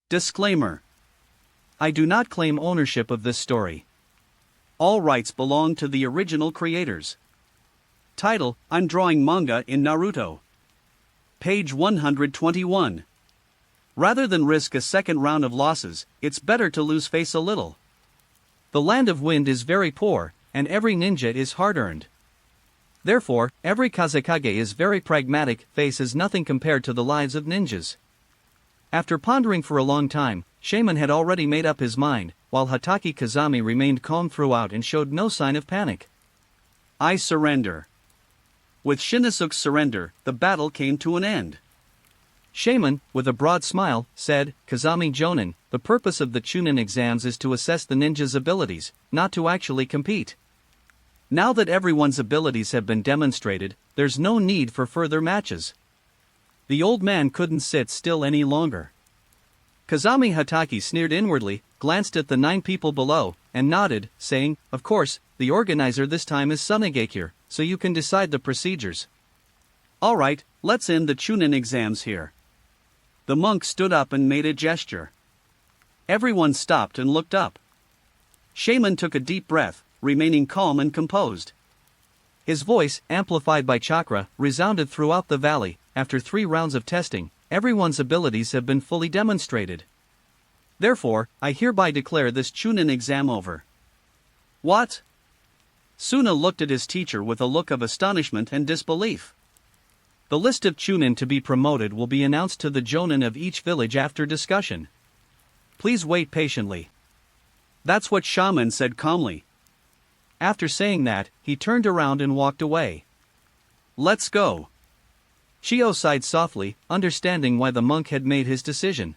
Disclaimer. I do not claim ownership of this story. All rights belong to the original creators. Title: I'm drawing manga in Naruto. Page 121. Rather than risk a second round of losses, it's better to lose face a little. The land of wind is very poor, and every ninja is hard-earned. Therefore, every Kazekage is very pragmatic. Face is nothing compared to the lives of ninjas. After pondering for a long time, Shaman had already made up his mind, while Hatake Kazami remained calm throughout and showed no sign of panic. I surrender. With Shinosuke's surrender, the battle came to an end. Shaman, with a broad smile, said, Kazami Jonin, the purpose of the Chunin exams is to assess the ninja's abilities, not to actually compete. Now that everyone's abilities have been demonstrated, there's no need for further matches. The old man couldn't sit still any longer. Kazami Hatake sneered inwardly, glanced at the 9 people below, and nodded, saying, Of course, the organizer this time is Sunagakure, so you can decide the procedures. Alright, let's end the Chunin exams here. The monk stood up and made a gesture. Everyone stopped and looked up. Shaman took a deep breath, remaining calm and composed. His voice, amplified by chakra, resounded throughout the valley. After 3 rounds of testing, everyone's abilities have been fully demonstrated. Therefore, I hereby declare this Chunin exam over. What? Suna looked at his teacher with a look of astonishment and disbelief. The list of Chunin to be promoted will be announced to the Jonin of each village after discussion. Please wait patiently. That's what Shaman said calmly. After saying that, he turned around and walked away. Let's go. Shio sighed softly, understanding why the monk had made his decision.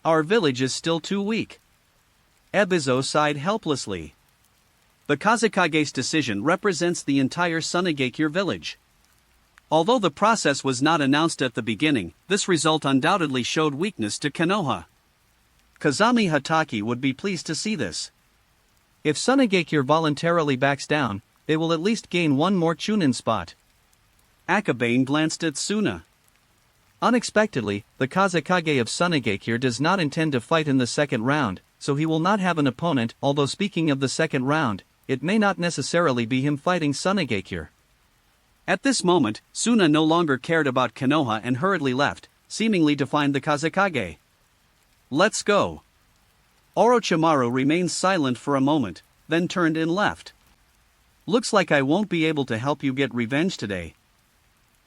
Our village is still too weak. Ebizo sighed helplessly. The Kazekage's decision represents the entire Sunagakure village. Although the process was not announced at the beginning, this result undoubtedly showed weakness to Konoha. Kazami Hatake would be pleased to see this. If Sunagakure voluntarily backs down, they will at least gain 1 more Chunin spot. Akabane glanced at Suna. Unexpectedly, the Kazekage of Sunagakure does not intend to fight in the second round, so he will not have an opponent. Although speaking of the second round, it may not necessarily be him fighting Sunagakure. At this moment, Suna no longer cared about Konoha and hurriedly left, seemingly to find the Kazekage. Let's go. Orochimaru remained silent for a moment, then turned and left. Looks like I won't be able to help you get revenge today.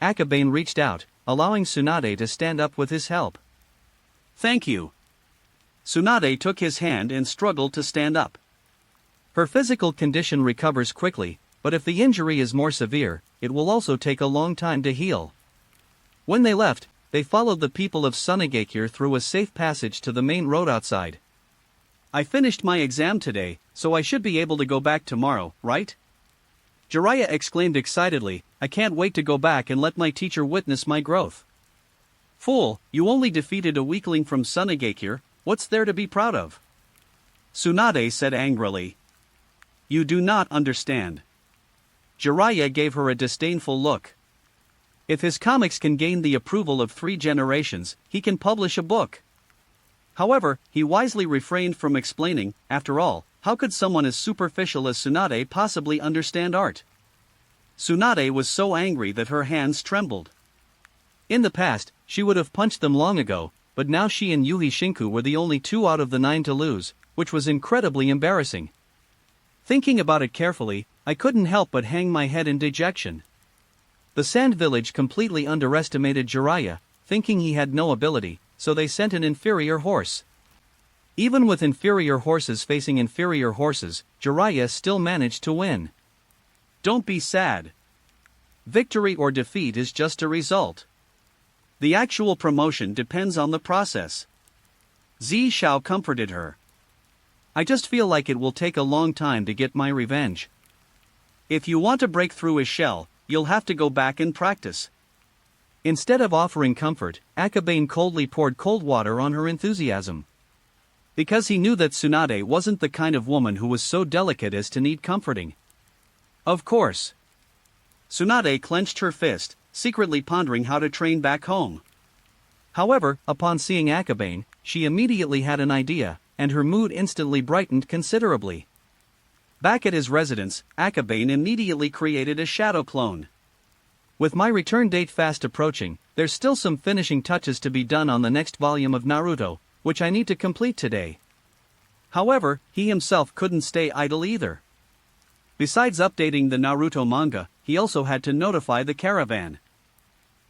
Akabane reached out, allowing Tsunade to stand up with his help. Thank you. Tsunade took his hand and struggled to stand up. Her physical condition recovers quickly, but if the injury is more severe, it will also take a long time to heal. When they left, they followed the people of Sunagakure through a safe passage to the main road outside. I finished my exam today, so I should be able to go back tomorrow, right? Jiraiya exclaimed excitedly, I can't wait to go back and let my teacher witness my growth. Fool, you only defeated a weakling from Sunagakure, what's there to be proud of? Tsunade said angrily. You do not understand. Jiraiya gave her a disdainful look. If his comics can gain the approval of 3 generations, he can publish a book. However, he wisely refrained from explaining. After all, how could someone as superficial as Tsunade possibly understand art? Tsunade was so angry that her hands trembled. In the past, she would have punched them long ago, but now she and Yuhi Shinku were the only 2 out of the 9 to lose, which was incredibly embarrassing. Thinking about it carefully, I couldn't help but hang my head in dejection. The Sand Village completely underestimated Jiraiya, thinking he had no ability, so they sent an inferior horse. Even with inferior horses facing inferior horses, Jiraiya still managed to win. Don't be sad. Victory or defeat is just a result. The actual promotion depends on the process. Zi Shao comforted her. I just feel like it will take a long time to get my revenge. If you want to break through his shell, you'll have to go back and practice. Instead of offering comfort, Akabane coldly poured cold water on her enthusiasm. Because he knew that Tsunade wasn't the kind of woman who was so delicate as to need comforting. Of course. Tsunade clenched her fist, secretly pondering how to train back home. However, upon seeing Akabane, she immediately had an idea, and her mood instantly brightened considerably. Back at his residence, Akabane immediately created a shadow clone. With my return date fast approaching, there's still some finishing touches to be done on the next volume of Naruto, which I need to complete today. However, he himself couldn't stay idle either. Besides updating the Naruto manga, he also had to notify the caravan.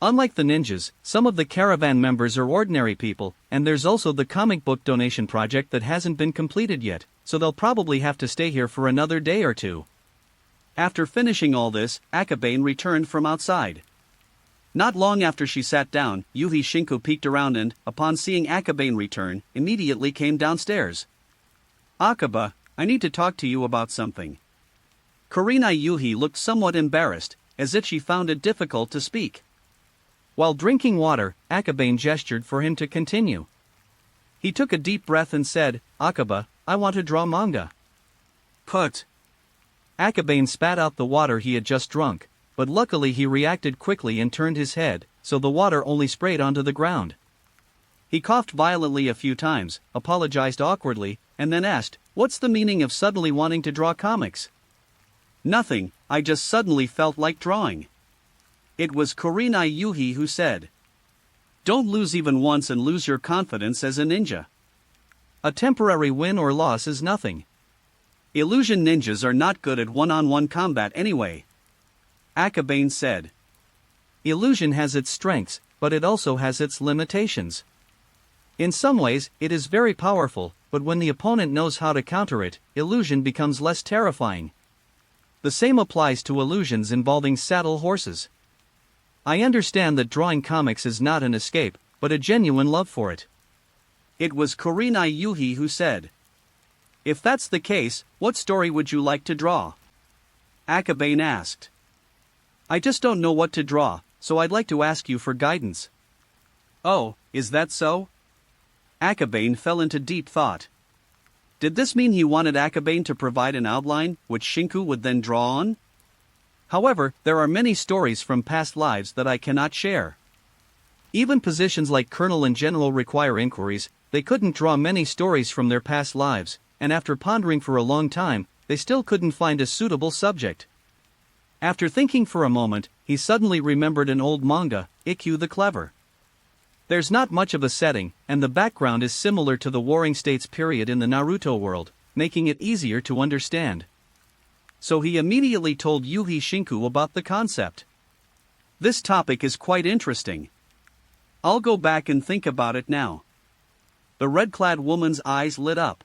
Unlike the ninjas, some of the caravan members are ordinary people, and there's also the comic book donation project that hasn't been completed yet, so they'll probably have to stay here for another day or two. After finishing all this, Akabane returned from outside. Not long after she sat down, Yuhi Shinku peeked around and, upon seeing Akabane return, immediately came downstairs. Akaba, I need to talk to you about something. Kurenai Yuhi looked somewhat embarrassed, as if she found it difficult to speak. While drinking water, Akabane gestured for him to continue. He took a deep breath and said, Akaba, I want to draw manga. Put. Akabane spat out the water he had just drunk, but luckily he reacted quickly and turned his head, so the water only sprayed onto the ground. He coughed violently a few times, apologized awkwardly, and then asked, What's the meaning of suddenly wanting to draw comics? Nothing, I just suddenly felt like drawing. It was Kurenai Yuhi who said. Don't lose even once and lose your confidence as a ninja. A temporary win or loss is nothing. Illusion ninjas are not good at one-on-one combat anyway. Akabane said. Illusion has its strengths, but it also has its limitations. In some ways, it is very powerful, but when the opponent knows how to counter it, illusion becomes less terrifying. The same applies to illusions involving saddle horses. I understand that drawing comics is not an escape, but a genuine love for it. It was Kurenai Yuhi who said. If that's the case, what story would you like to draw? Akabane asked. I just don't know what to draw, so I'd like to ask you for guidance. Oh, is that so? Akabane fell into deep thought. Did this mean he wanted Akabane to provide an outline, which Shinku would then draw on? However, there are many stories from past lives that I cannot share. Even positions like Colonel and General require inquiries. They couldn't draw many stories from their past lives, and after pondering for a long time, they still couldn't find a suitable subject. After thinking for a moment, he suddenly remembered an old manga, Ikkyu the Clever. There's not much of a setting, and the background is similar to the Warring States period in the Naruto world, making it easier to understand. So he immediately told Yuhi Shinku about the concept. This topic is quite interesting. I'll go back and think about it now. The red-clad woman's eyes lit up.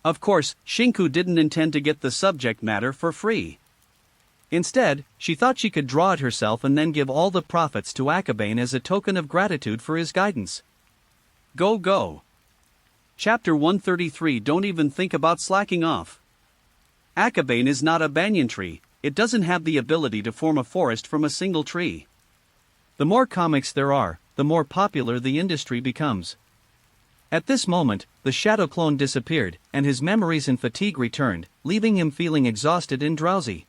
Of course, Shinku didn't intend to get the subject matter for free. Instead, she thought she could draw it herself and then give all the profits to Akabane as a token of gratitude for his guidance. Go. Chapter 133. Don't even think about slacking off. Akabane is not a banyan tree, it doesn't have the ability to form a forest from a single tree. The more comics there are, the more popular the industry becomes. At this moment, the shadow clone disappeared, and his memories and fatigue returned, leaving him feeling exhausted and drowsy.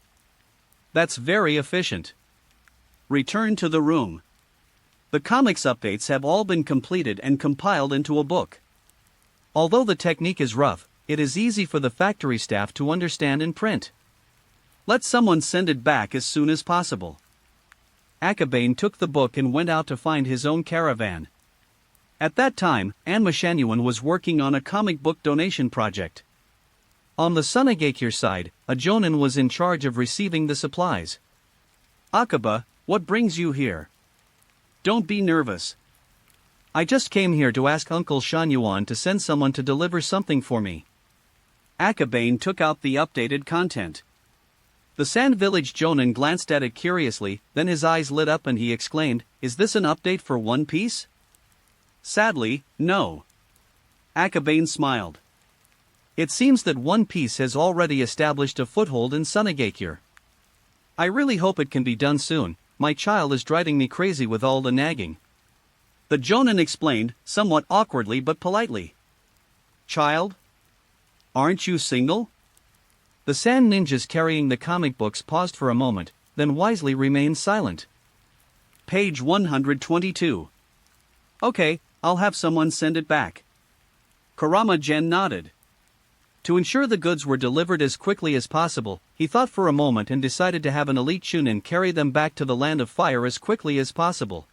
That's very efficient. Return to the room. The comics updates have all been completed and compiled into a book. Although the technique is rough, it is easy for the factory staff to understand and print. Let someone send it back as soon as possible. Akabane took the book and went out to find his own caravan. At that time, Anma Shanyuan was working on a comic book donation project. On the Sunagakure side, a Jonin was in charge of receiving the supplies. Akaba, what brings you here? Don't be nervous. I just came here to ask Uncle Shanyuan to send someone to deliver something for me. Akabane took out the updated content. The Sand Village Jonin glanced at it curiously, then his eyes lit up and he exclaimed, Is this an update for One Piece? Sadly, no. Akabane smiled. It seems that One Piece has already established a foothold in Sunagakure. I really hope it can be done soon. My child is driving me crazy with all the nagging. The Jonin explained, somewhat awkwardly but politely. Child? Aren't you single? The sand ninjas carrying the comic books paused for a moment, then wisely remained silent. Page 122. Okay, I'll have someone send it back. Kurama-gen nodded. To ensure the goods were delivered as quickly as possible, he thought for a moment and decided to have an elite chunin carry them back to the Land of Fire as quickly as possible.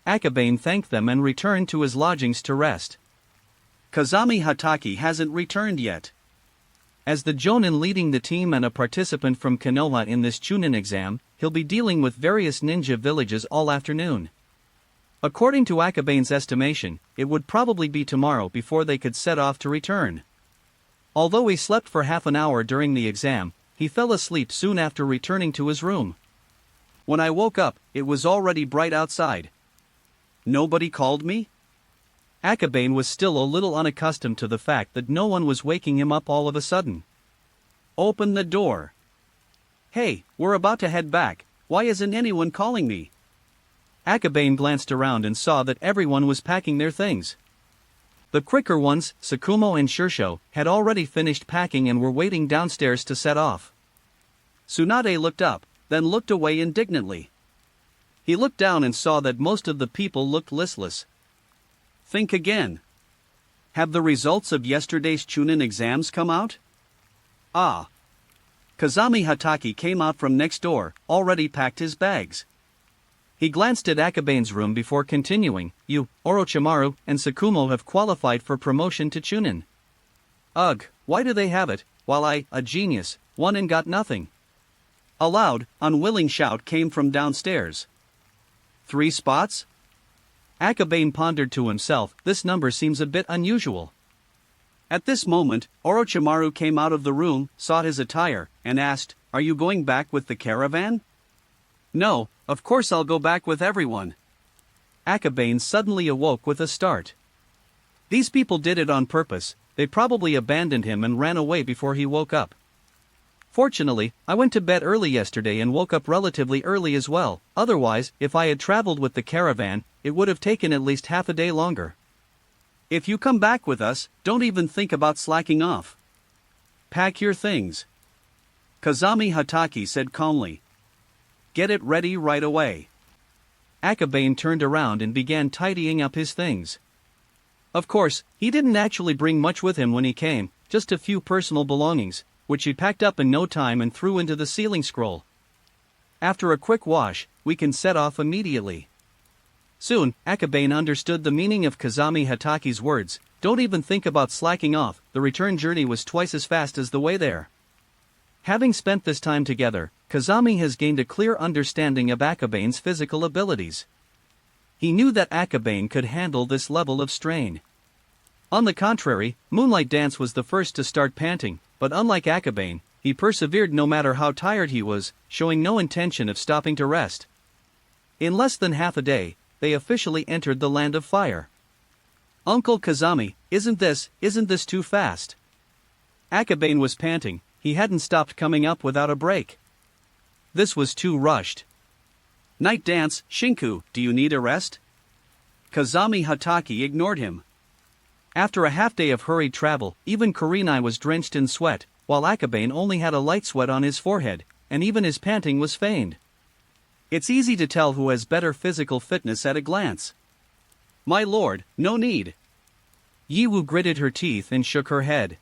Akabane thanked them and returned to his lodgings to rest. Kazami Hatake hasn't returned yet. As the Jonin leading the team and a participant from Konoha in this chunin exam, he'll be dealing with various ninja villages all afternoon. According to Akabane's estimation, it would probably be tomorrow before they could set off to return. Although he slept for half an hour during the exam, he fell asleep soon after returning to his room. When I woke up, it was already bright outside. Nobody called me? Akabane was still a little unaccustomed to the fact that no one was waking him up all of a sudden. Open the door. Hey, we're about to head back, why isn't anyone calling me? Akabane glanced around and saw that everyone was packing their things. The quicker ones, Tsukumo and Shirsho, had already finished packing and were waiting downstairs to set off. Tsunade looked up, then looked away indignantly. He looked down and saw that most of the people looked listless. Think again. Have the results of yesterday's chunin exams come out? Ah. Kazami Hatake came out from next door, already packed his bags. He glanced at Akabane's room before continuing, You, Orochimaru, and Tsukumo have qualified for promotion to chunin. Ugh, why do they have it, while I, a genius, won and got nothing? A loud, unwilling shout came from downstairs. 3 spots? Akabane pondered to himself, this number seems a bit unusual. At this moment, Orochimaru came out of the room, saw his attire, and asked, Are you going back with the caravan? No, of course I'll go back with everyone. Akabane suddenly awoke with a start. These people did it on purpose, they probably abandoned him and ran away before he woke up. Fortunately, I went to bed early yesterday and woke up relatively early as well, otherwise, if I had traveled with the caravan, it would have taken at least half a day longer. If you come back with us, don't even think about slacking off. Pack your things. Kazami Hatake said calmly. Get it ready right away. Akabane turned around and began tidying up his things. Of course, he didn't actually bring much with him when he came, just a few personal belongings, which he packed up in no time and threw into the ceiling scroll. After a quick wash, we can set off immediately. Soon, Akabane understood the meaning of Kazami Hatake's words, don't even think about slacking off, the return journey was twice as fast as the way there. Having spent this time together, Kazami has gained a clear understanding of Akabane's physical abilities. He knew that Akabane could handle this level of strain. On the contrary, Moonlight Dance was the first to start panting, but unlike Akabane, he persevered no matter how tired he was, showing no intention of stopping to rest. In less than half a day, they officially entered the Land of Fire. Uncle Kazami, isn't this too fast? Akabane was panting, he hadn't stopped coming up without a break. This was too rushed. Night Dance, Shinku, do you need a rest? Kazami Hatake ignored him. After a half day of hurried travel, even Kurenai was drenched in sweat, while Akabane only had a light sweat on his forehead, and even his panting was feigned. It's easy to tell who has better physical fitness at a glance. My lord, no need. Yiwu gritted her teeth and shook her head.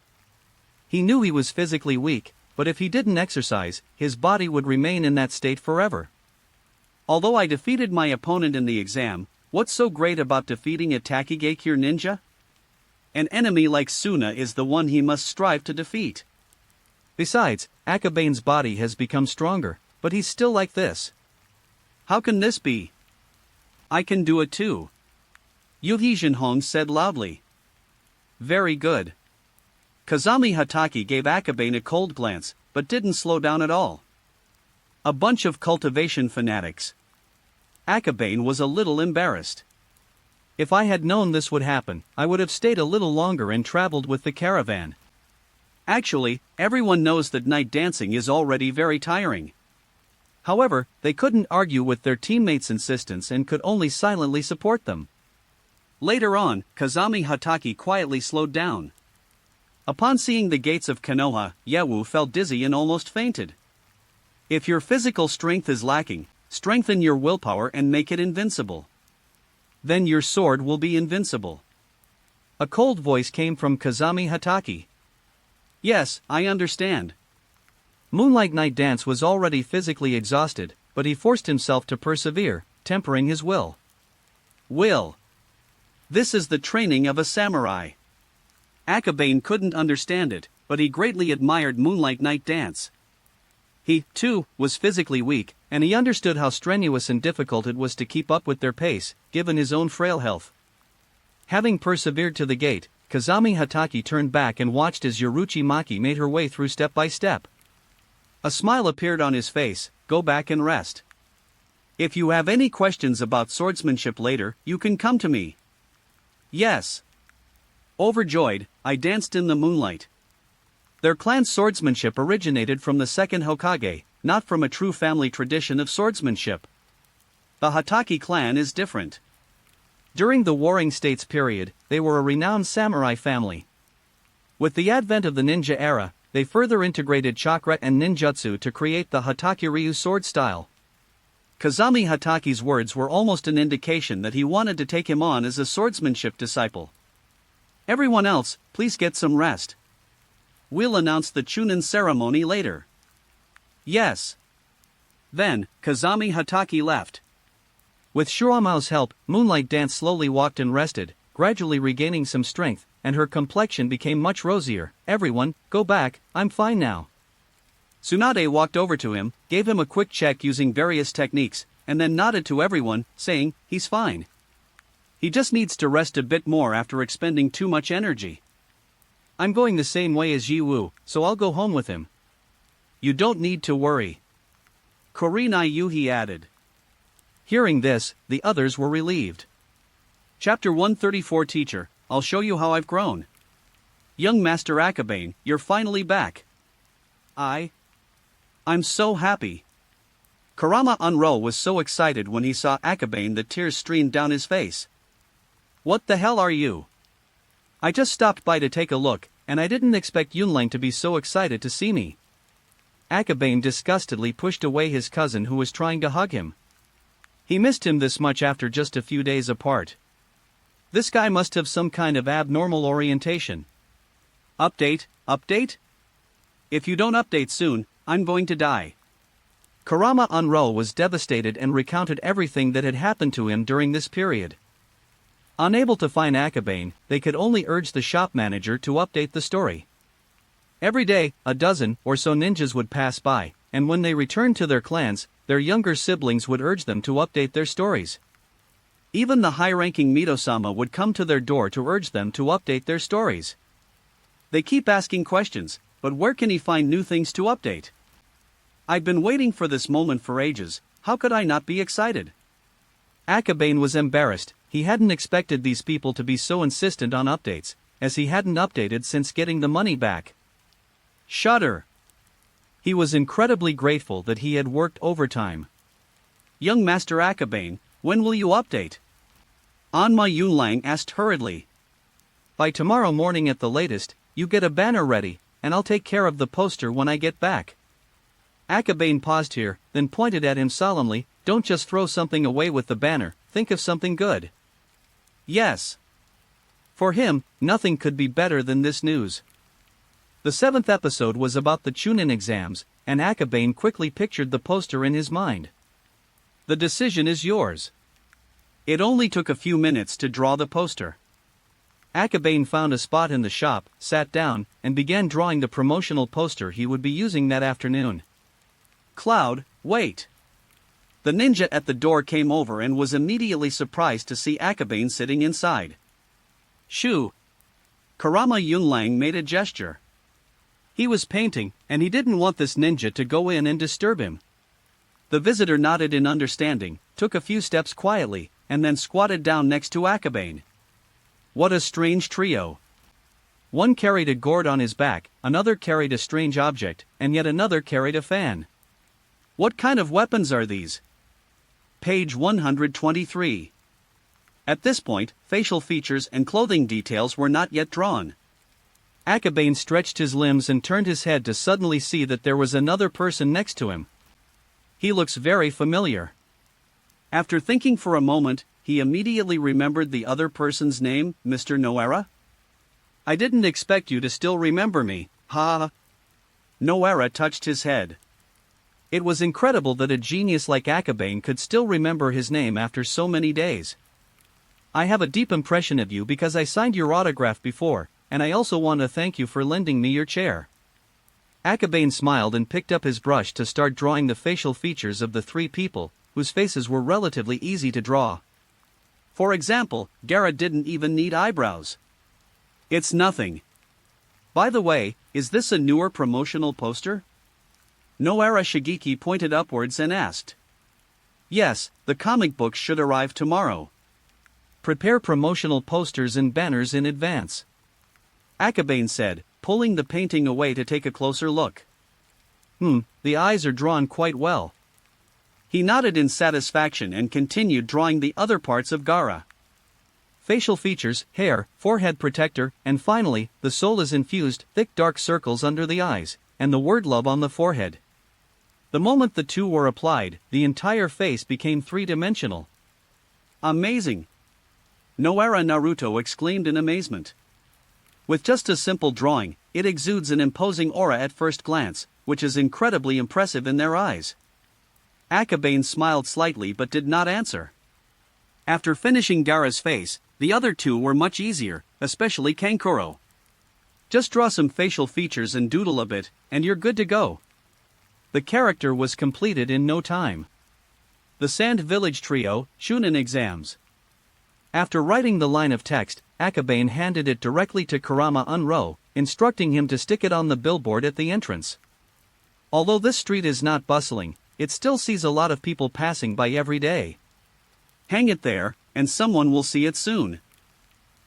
He knew he was physically weak, but if he didn't exercise, his body would remain in that state forever. Although I defeated my opponent in the exam, what's so great about defeating a Takigakure ninja? An enemy like Suna is the one he must strive to defeat. Besides, Akabane's body has become stronger, but he's still like this. How can this be? I can do it too. Yuhi Jinhong said loudly. Very good. Kazami Hatake gave Akabane a cold glance, but didn't slow down at all. A bunch of cultivation fanatics. Akabane was a little embarrassed. If I had known this would happen, I would have stayed a little longer and traveled with the caravan. Actually, everyone knows that night dancing is already very tiring. However, they couldn't argue with their teammates' insistence and could only silently support them. Later on, Kazami Hatake quietly slowed down. Upon seeing the gates of Konoha, Yewu felt dizzy and almost fainted. If your physical strength is lacking, strengthen your willpower and make it invincible. Then your sword will be invincible. A cold voice came from Kazami Hatake. Yes, I understand. Moonlight Night Dance was already physically exhausted, but he forced himself to persevere, tempering his will. Will. This is the training of a samurai. Akabane couldn't understand it, but he greatly admired Moonlight Night Dance. He, too, was physically weak, and he understood how strenuous and difficult it was to keep up with their pace, given his own frail health. Having persevered to the gate, Kazami Hatake turned back and watched as Yoruchi Maki made her way through step by step. A smile appeared on his face. Go back and rest. If you have any questions about swordsmanship later, you can come to me. Yes. Overjoyed, I danced in the moonlight. Their clan's swordsmanship originated from the second Hokage, not from a true family tradition of swordsmanship. The Hatake clan is different. During the Warring States period, they were a renowned samurai family. With the advent of the ninja era, they further integrated chakra and ninjutsu to create the Hatake-ryu sword style. Kazami Hatake's words were almost an indication that he wanted to take him on as a swordsmanship disciple. Everyone else, please get some rest. We'll announce the Chunin ceremony later. Yes. Then, Kazami Hatake left. With Shuramao's help, Moonlight Dance slowly walked and rested, gradually regaining some strength, and her complexion became much rosier. Everyone, go back, I'm fine now. Tsunade walked over to him, gave him a quick check using various techniques, and then nodded to everyone, saying, he's fine. He just needs to rest a bit more after expending too much energy. I'm going the same way as Yiwu, so I'll go home with him. You don't need to worry. Korinai Yuhi added. Hearing this, the others were relieved. Chapter 134 Teacher, I'll show you how I've grown. Young Master Akabane, you're finally back. I'm so happy. Kurama Unro was so excited when he saw Akabane that tears streamed down his face. What the hell are you? I just stopped by to take a look, and I didn't expect Yunlang to be so excited to see me. Akabane disgustedly pushed away his cousin who was trying to hug him. He missed him this much after just a few days apart. This guy must have some kind of abnormal orientation. Update? If you don't update soon, I'm going to die. Kurama Unro was devastated and recounted everything that had happened to him during this period. Unable to find Akabane, they could only urge the shop manager to update the story. Every day, a dozen or so ninjas would pass by, and when they returned to their clans, their younger siblings would urge them to update their stories. Even the high-ranking Mito-sama would come to their door to urge them to update their stories. They keep asking questions, but where can he find new things to update? I've been waiting for this moment for ages, how could I not be excited? Akabane was embarrassed. He hadn't expected these people to be so insistent on updates, as he hadn't updated since getting the money back. Shudder. He was incredibly grateful that he had worked overtime. Young Master Akabane, when will you update? Anma Yunlang asked hurriedly. By tomorrow morning at the latest, you get a banner ready, and I'll take care of the poster when I get back. Akabane paused here, then pointed at him solemnly, don't just throw something away with the banner, think of something good. Yes. For him, nothing could be better than this news. The 7th episode was about the Chunin exams, and Akabane quickly pictured the poster in his mind. The decision is yours. It only took a few minutes to draw the poster. Akabane found a spot in the shop, sat down, and began drawing the promotional poster he would be using that afternoon. Cloud, wait. The ninja at the door came over and was immediately surprised to see Akabane sitting inside. Shoo. Kurama Yunlang made a gesture. He was painting, and he didn't want this ninja to go in and disturb him. The visitor nodded in understanding, took a few steps quietly, and then squatted down next to Akabane. What a strange trio. One carried a gourd on his back, another carried a strange object, and yet another carried a fan. What kind of weapons are these? Page 123. At this point, facial features and clothing details were not yet drawn. Akabane stretched his limbs and turned his head to suddenly see that there was another person next to him. He looks very familiar. After thinking for a moment, he immediately remembered the other person's name, Mr. Noara? I didn't expect you to still remember me, ha. Noara touched his head. It was incredible that a genius like Akabane could still remember his name after so many days. I have a deep impression of you because I signed your autograph before, and I also want to thank you for lending me your chair. Akabane smiled and picked up his brush to start drawing the facial features of the three people, whose faces were relatively easy to draw. For example, Gara didn't even need eyebrows. It's nothing. By the way, is this a newer promotional poster? Noara Shigeki pointed upwards and asked. Yes, the comic books should arrive tomorrow. Prepare promotional posters and banners in advance. Akabane said, pulling the painting away to take a closer look. The eyes are drawn quite well. He nodded in satisfaction and continued drawing the other parts of Gara. Facial features, hair, forehead protector, and finally, the soul is infused, thick dark circles under the eyes, and the word love on the forehead. The moment the two were applied, the entire face became three-dimensional. Amazing! Noara Naruto exclaimed in amazement. With just a simple drawing, it exudes an imposing aura at first glance, which is incredibly impressive in their eyes. Akabane smiled slightly but did not answer. After finishing Gara's face, the other two were much easier, especially Kankuro. Just draw some facial features and doodle a bit, and you're good to go. The character was completed in no time. The Sand Village Trio, Chunin exams. After writing the line of text, Akabane handed it directly to Kurama Unro, instructing him to stick it on the billboard at the entrance. Although this street is not bustling, it still sees a lot of people passing by every day. Hang it there, and someone will see it soon.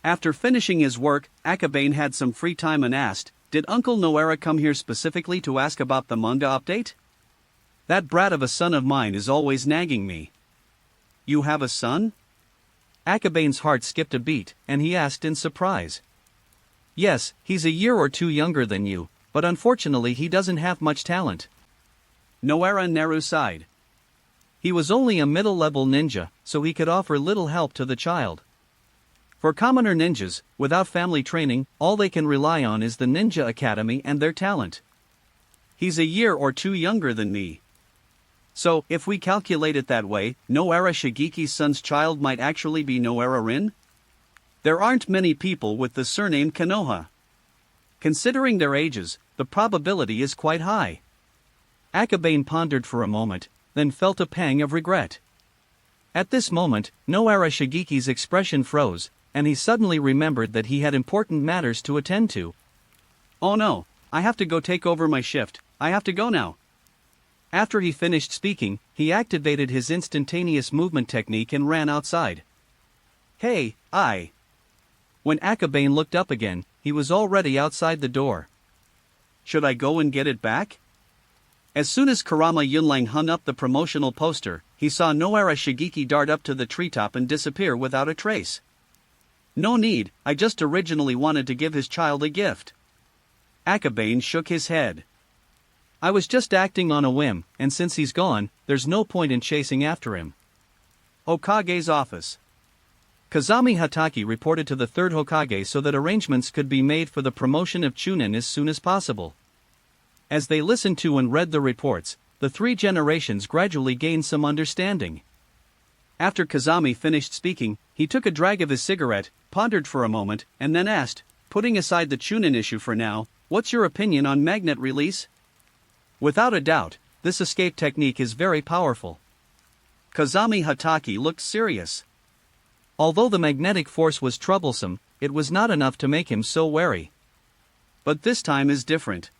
After finishing his work, Akabane had some free time and asked, did Uncle Noara come here specifically to ask about the manga update? That brat of a son of mine is always nagging me. You have a son? Akabane's heart skipped a beat, and he asked in surprise. Yes, he's a year or two younger than you, but unfortunately he doesn't have much talent. Noara Naru sighed. He was only a middle-level ninja, so he could offer little help to the child. For commoner ninjas, without family training, all they can rely on is the Ninja Academy and their talent. He's a year or two younger than me. So, if we calculate it that way, Noara Shigeki's son's child might actually be Noara Rin? There aren't many people with the surname Konoha. Considering their ages, the probability is quite high. Akabane pondered for a moment, then felt a pang of regret. At this moment, Noara Shigeki's expression froze, and he suddenly remembered that he had important matters to attend to. Oh no, I have to go take over my shift, I have to go now. After he finished speaking, he activated his instantaneous movement technique and ran outside. Hey, I. When Akabane looked up again, he was already outside the door. Should I go and get it back? As soon as Kurama Yunlang hung up the promotional poster, he saw Noara Shigeki dart up to the treetop and disappear without a trace. No need, I just originally wanted to give his child a gift. Akabane shook his head. I was just acting on a whim, and since he's gone, there's no point in chasing after him. Hokage's office. Kazami Hataki reported to the third Hokage so that arrangements could be made for the promotion of Chunin as soon as possible. As they listened to and read the reports, the three generations gradually gained some understanding. After Kazami finished speaking, he took a drag of his cigarette, pondered for a moment, and then asked, putting aside the Chunin issue for now, what's your opinion on magnet release? Without a doubt, this escape technique is very powerful. Kazami Hataki looked serious. Although the magnetic force was troublesome, it was not enough to make him so wary. But this time is different.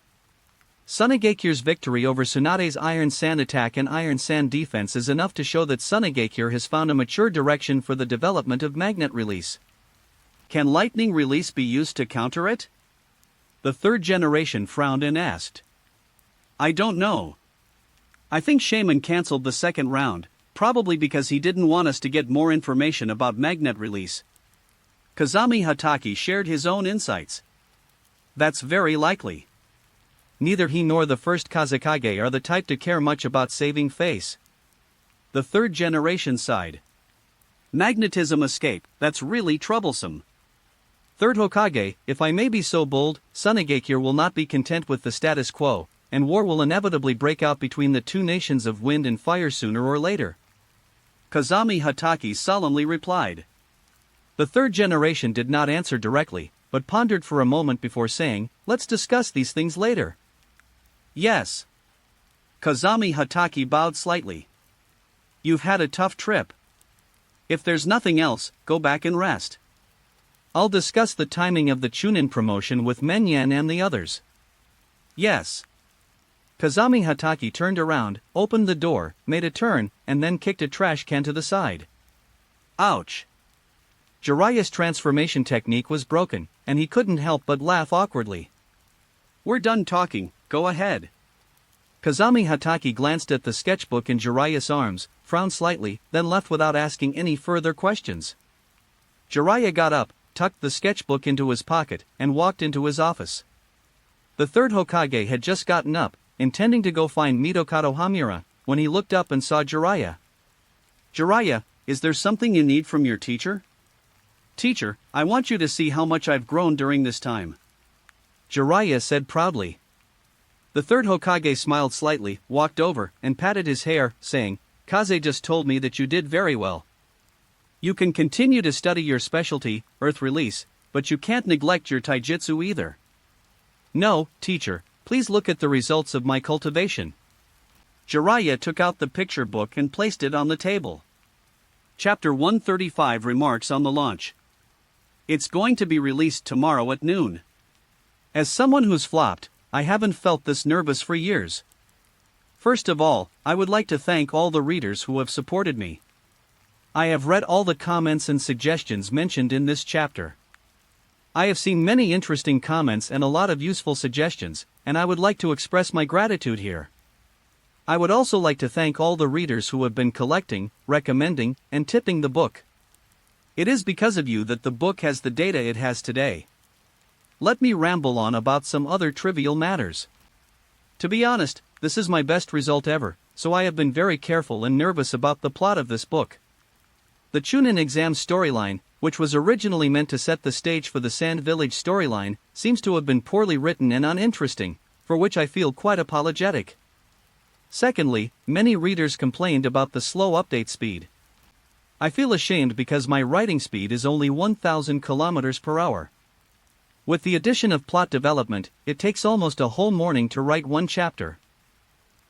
Sunagekir's victory over Tsunade's Iron Sand attack and Iron Sand defense is enough to show that Sunagekir has found a mature direction for the development of magnet release. Can lightning release be used to counter it? The third generation frowned and asked. I don't know. I think Shaman cancelled the second round, probably because he didn't want us to get more information about magnet release. Kazami Hataki shared his own insights. That's very likely. Neither he nor the first Kazekage are the type to care much about saving face. The third generation sighed. Magnetism escape, that's really troublesome. Third Hokage, if I may be so bold, Tsunegakure will not be content with the status quo, and war will inevitably break out between the two nations of wind and fire sooner or later. Kazami Hatake solemnly replied. The third generation did not answer directly, but pondered for a moment before saying, "Let's discuss these things later." Yes. Kazami Hatake bowed slightly. You've had a tough trip. If there's nothing else, go back and rest. I'll discuss the timing of the Chunin promotion with Menyan and the others. Yes. Kazami Hatake turned around, opened the door, made a turn, and then kicked a trash can to the side. Ouch. Jiraiya's transformation technique was broken, and he couldn't help but laugh awkwardly. We're done talking, go ahead. Kazami Hatake glanced at the sketchbook in Jiraiya's arms, frowned slightly, then left without asking any further questions. Jiraiya got up, tucked the sketchbook into his pocket, and walked into his office. The third Hokage had just gotten up, intending to go find Mitokado Hamura, when he looked up and saw Jiraiya. Jiraiya, is there something you need from your teacher? Teacher, I want you to see how much I've grown during this time. Jiraiya said proudly. The third Hokage smiled slightly, walked over, and patted his hair, saying, Kaze just told me that you did very well. You can continue to study your specialty, Earth Release, but you can't neglect your taijutsu either. No, teacher, please look at the results of my cultivation. Jiraiya took out the picture book and placed it on the table. Chapter 135 Remarks on the Launch. It's going to be released tomorrow at noon. As someone who's flopped, I haven't felt this nervous for years. First of all, I would like to thank all the readers who have supported me. I have read all the comments and suggestions mentioned in this chapter. I have seen many interesting comments and a lot of useful suggestions, and I would like to express my gratitude here. I would also like to thank all the readers who have been collecting, recommending, and tipping the book. It is because of you that the book has the data it has today. Let me ramble on about some other trivial matters. To be honest, this is my best result ever, so I have been very careful and nervous about the plot of this book. The Chunin exam storyline, which was originally meant to set the stage for the Sand Village storyline, seems to have been poorly written and uninteresting, for which I feel quite apologetic. Secondly, many readers complained about the slow update speed. I feel ashamed because my writing speed is only 1,000 kilometers per hour. With the addition of plot development, it takes almost a whole morning to write one chapter.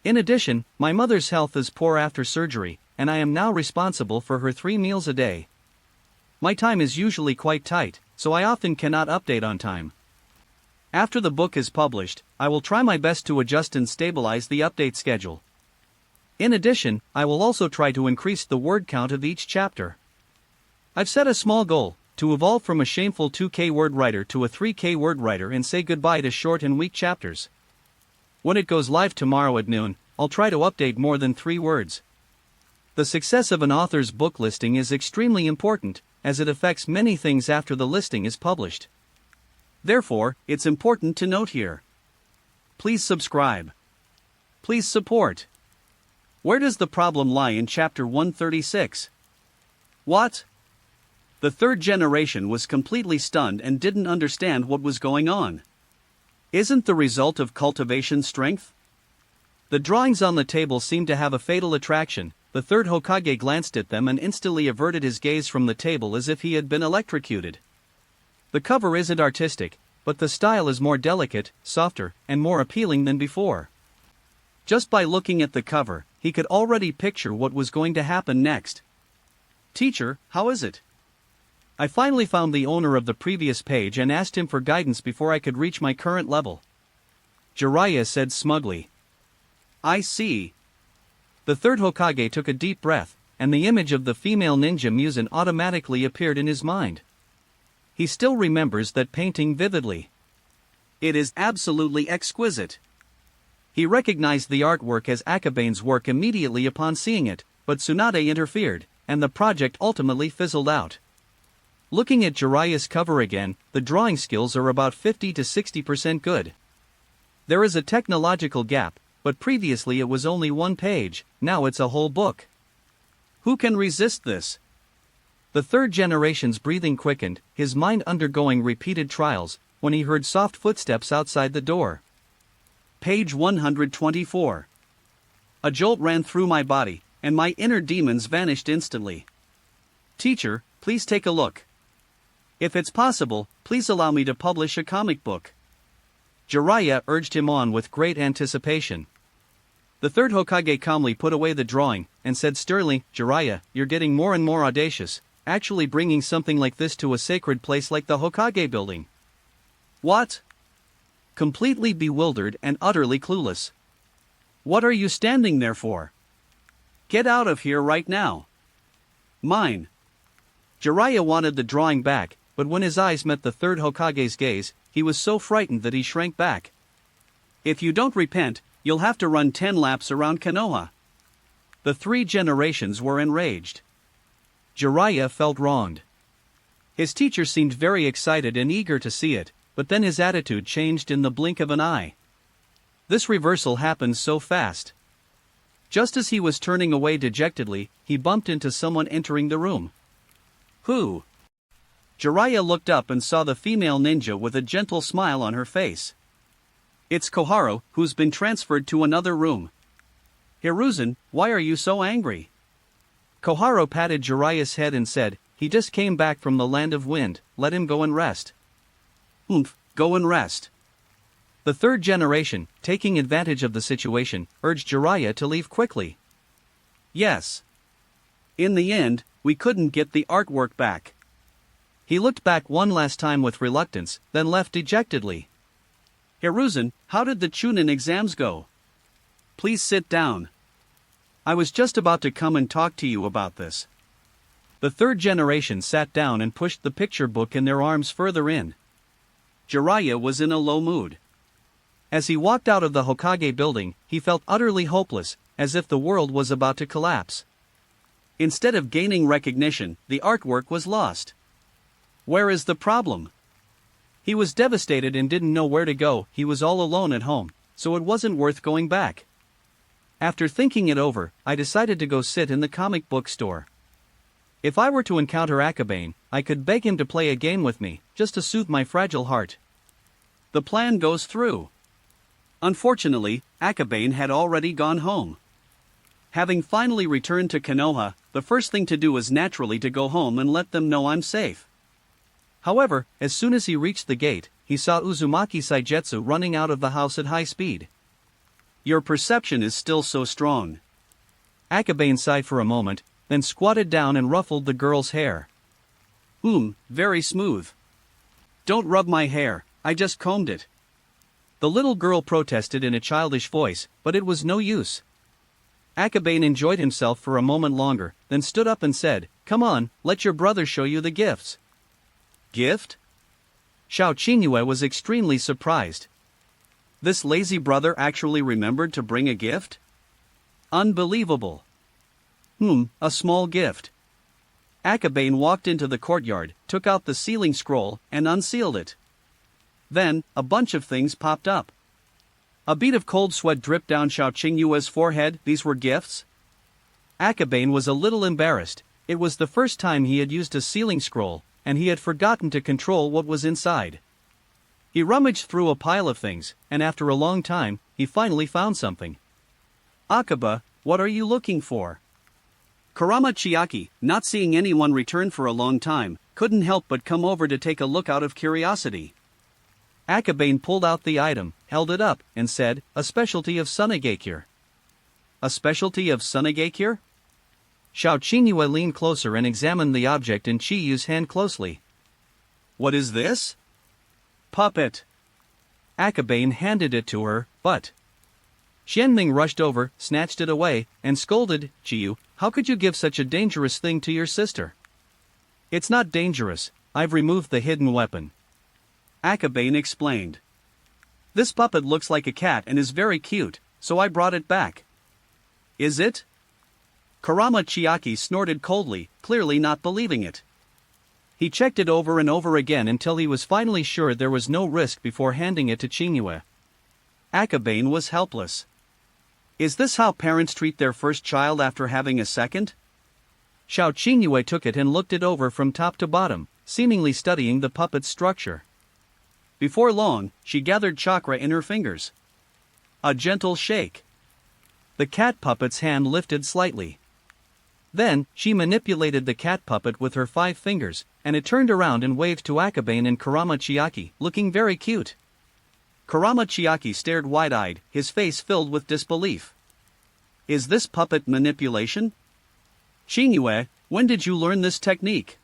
In addition, my mother's health is poor after surgery, and I am now responsible for her 3 meals a day. My time is usually quite tight, so I often cannot update on time. After the book is published, I will try my best to adjust and stabilize the update schedule. In addition, I will also try to increase the word count of each chapter. I've set a small goal, to evolve from a shameful 2K word writer to a 3K word writer and say goodbye to short and weak chapters. When it goes live tomorrow at noon, I'll try to update more than 3 words. The success of an author's book listing is extremely important, as it affects many things after the listing is published. Therefore, it's important to note here. Please subscribe. Please support. Where does the problem lie in Chapter 136? What? The third generation was completely stunned and didn't understand what was going on. Isn't the result of cultivation strength? The drawings on the table seemed to have a fatal attraction. The third Hokage glanced at them and instantly averted his gaze from the table as if he had been electrocuted. The cover isn't artistic, but the style is more delicate, softer, and more appealing than before. Just by looking at the cover, he could already picture what was going to happen next. Teacher, how is it? I finally found the owner of the previous page and asked him for guidance before I could reach my current level. Jiraiya said smugly. I see. The third Hokage took a deep breath, and the image of the female ninja Musen automatically appeared in his mind. He still remembers that painting vividly. It is absolutely exquisite. He recognized the artwork as Akabane's work immediately upon seeing it, but Tsunade interfered, and the project ultimately fizzled out. Looking at Jiraiya's cover again, the drawing skills are about 50 to 60% good. There is a technological gap, but previously it was only 1 page, now it's a whole book. Who can resist this? The third generation's breathing quickened, his mind undergoing repeated trials, when he heard soft footsteps outside the door. Page 124. A jolt ran through my body, and my inner demons vanished instantly. Teacher, please take a look. If it's possible, please allow me to publish a comic book. Jiraiya urged him on with great anticipation. The third Hokage calmly put away the drawing, and said sternly, Jiraiya, you're getting more and more audacious, actually bringing something like this to a sacred place like the Hokage building. What? Completely bewildered and utterly clueless. What are you standing there for? Get out of here right now. Mine. Jiraiya wanted the drawing back, but when his eyes met the third Hokage's gaze, he was so frightened that he shrank back. If you don't repent, you'll have to run 10 laps around Konoha. The 3 generations were enraged. Jiraiya felt wronged. His teacher seemed very excited and eager to see it, but then his attitude changed in the blink of an eye. This reversal happened so fast. Just as he was turning away dejectedly, he bumped into someone entering the room. Who? Jiraiya looked up and saw the female ninja with a gentle smile on her face. It's Koharu, who's been transferred to another room. Hiruzen, why are you so angry? Koharu patted Jiraiya's head and said, he just came back from the land of wind, let him go and rest. Go and rest. The third generation, taking advantage of the situation, urged Jiraiya to leave quickly. Yes. In the end, we couldn't get the artwork back. He looked back one last time with reluctance, then left dejectedly. Hiruzen, how did the Chunin exams go? Please sit down. I was just about to come and talk to you about this. The third generation sat down and pushed the picture book in their arms further in. Jiraiya was in a low mood. As he walked out of the Hokage building, he felt utterly hopeless, as if the world was about to collapse. Instead of gaining recognition, the artwork was lost. Where is the problem? He was devastated and didn't know where to go. He was all alone at home, so it wasn't worth going back. After thinking it over, I decided to go sit in the comic book store. If I were to encounter Akabane, I could beg him to play a game with me, just to soothe my fragile heart. The plan goes through. Unfortunately, Akabane had already gone home. Having finally returned to Konoha, the first thing to do is naturally to go home and let them know I'm safe. However, as soon as he reached the gate, he saw Uzumaki Saigetsu running out of the house at high speed. Your perception is still so strong. Akabane sighed for a moment, then squatted down and ruffled the girl's hair. Very smooth. Don't rub my hair, I just combed it. The little girl protested in a childish voice, but it was no use. Akabane enjoyed himself for a moment longer, then stood up and said, Come on, let your brother show you the gifts. Gift? Xiao Qingyue was extremely surprised. This lazy brother actually remembered to bring a gift? Unbelievable. A small gift. Akabane walked into the courtyard, took out the sealing scroll, and unsealed it. Then, a bunch of things popped up. A bead of cold sweat dripped down Xiao Qingyue's forehead. These were gifts? Akabane was a little embarrassed. It was the first time he had used a sealing scroll, and he had forgotten to control what was inside. He rummaged through a pile of things, and after a long time, he finally found something. Akaba, what are you looking for? Kurama Chiaki, not seeing anyone return for a long time, couldn't help but come over to take a look out of curiosity. Akabane pulled out the item, held it up, and said, A specialty of Sunagakure. A specialty of Sunagakure? Xiao Qingyue leaned closer and examined the object in Chiyu's hand closely. What is this? Puppet. Akabane handed it to her, but Xianming rushed over, snatched it away, and scolded, Chiyu, how could you give such a dangerous thing to your sister? It's not dangerous, I've removed the hidden weapon. Akabane explained. This puppet looks like a cat and is very cute, so I brought it back. Is it? Kurama Chiaki snorted coldly, clearly not believing it. He checked it over and over again until he was finally sure there was no risk before handing it to Qingyue. Akabane was helpless. Is this how parents treat their first child after having a second? Xiao Qingyue took it and looked it over from top to bottom, seemingly studying the puppet's structure. Before long, she gathered chakra in her fingers. A gentle shake. The cat puppet's hand lifted slightly. Then, she manipulated the cat puppet with her 5 fingers, and it turned around and waved to Akabane and Kurama Chiaki, looking very cute. Kurama Chiaki stared wide-eyed, his face filled with disbelief. Is this puppet manipulation? Qingyue, when did you learn this technique?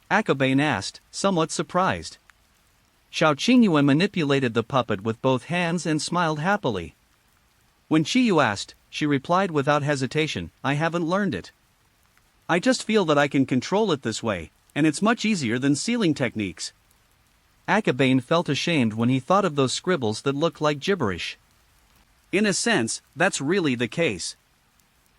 Akabane asked, somewhat surprised. Xiao Qingyue manipulated the puppet with both hands and smiled happily. When Qiyu asked, she replied without hesitation, I haven't learned it. I just feel that I can control it this way, and it's much easier than sealing techniques. Akabane felt ashamed when he thought of those scribbles that looked like gibberish. In a sense, that's really the case.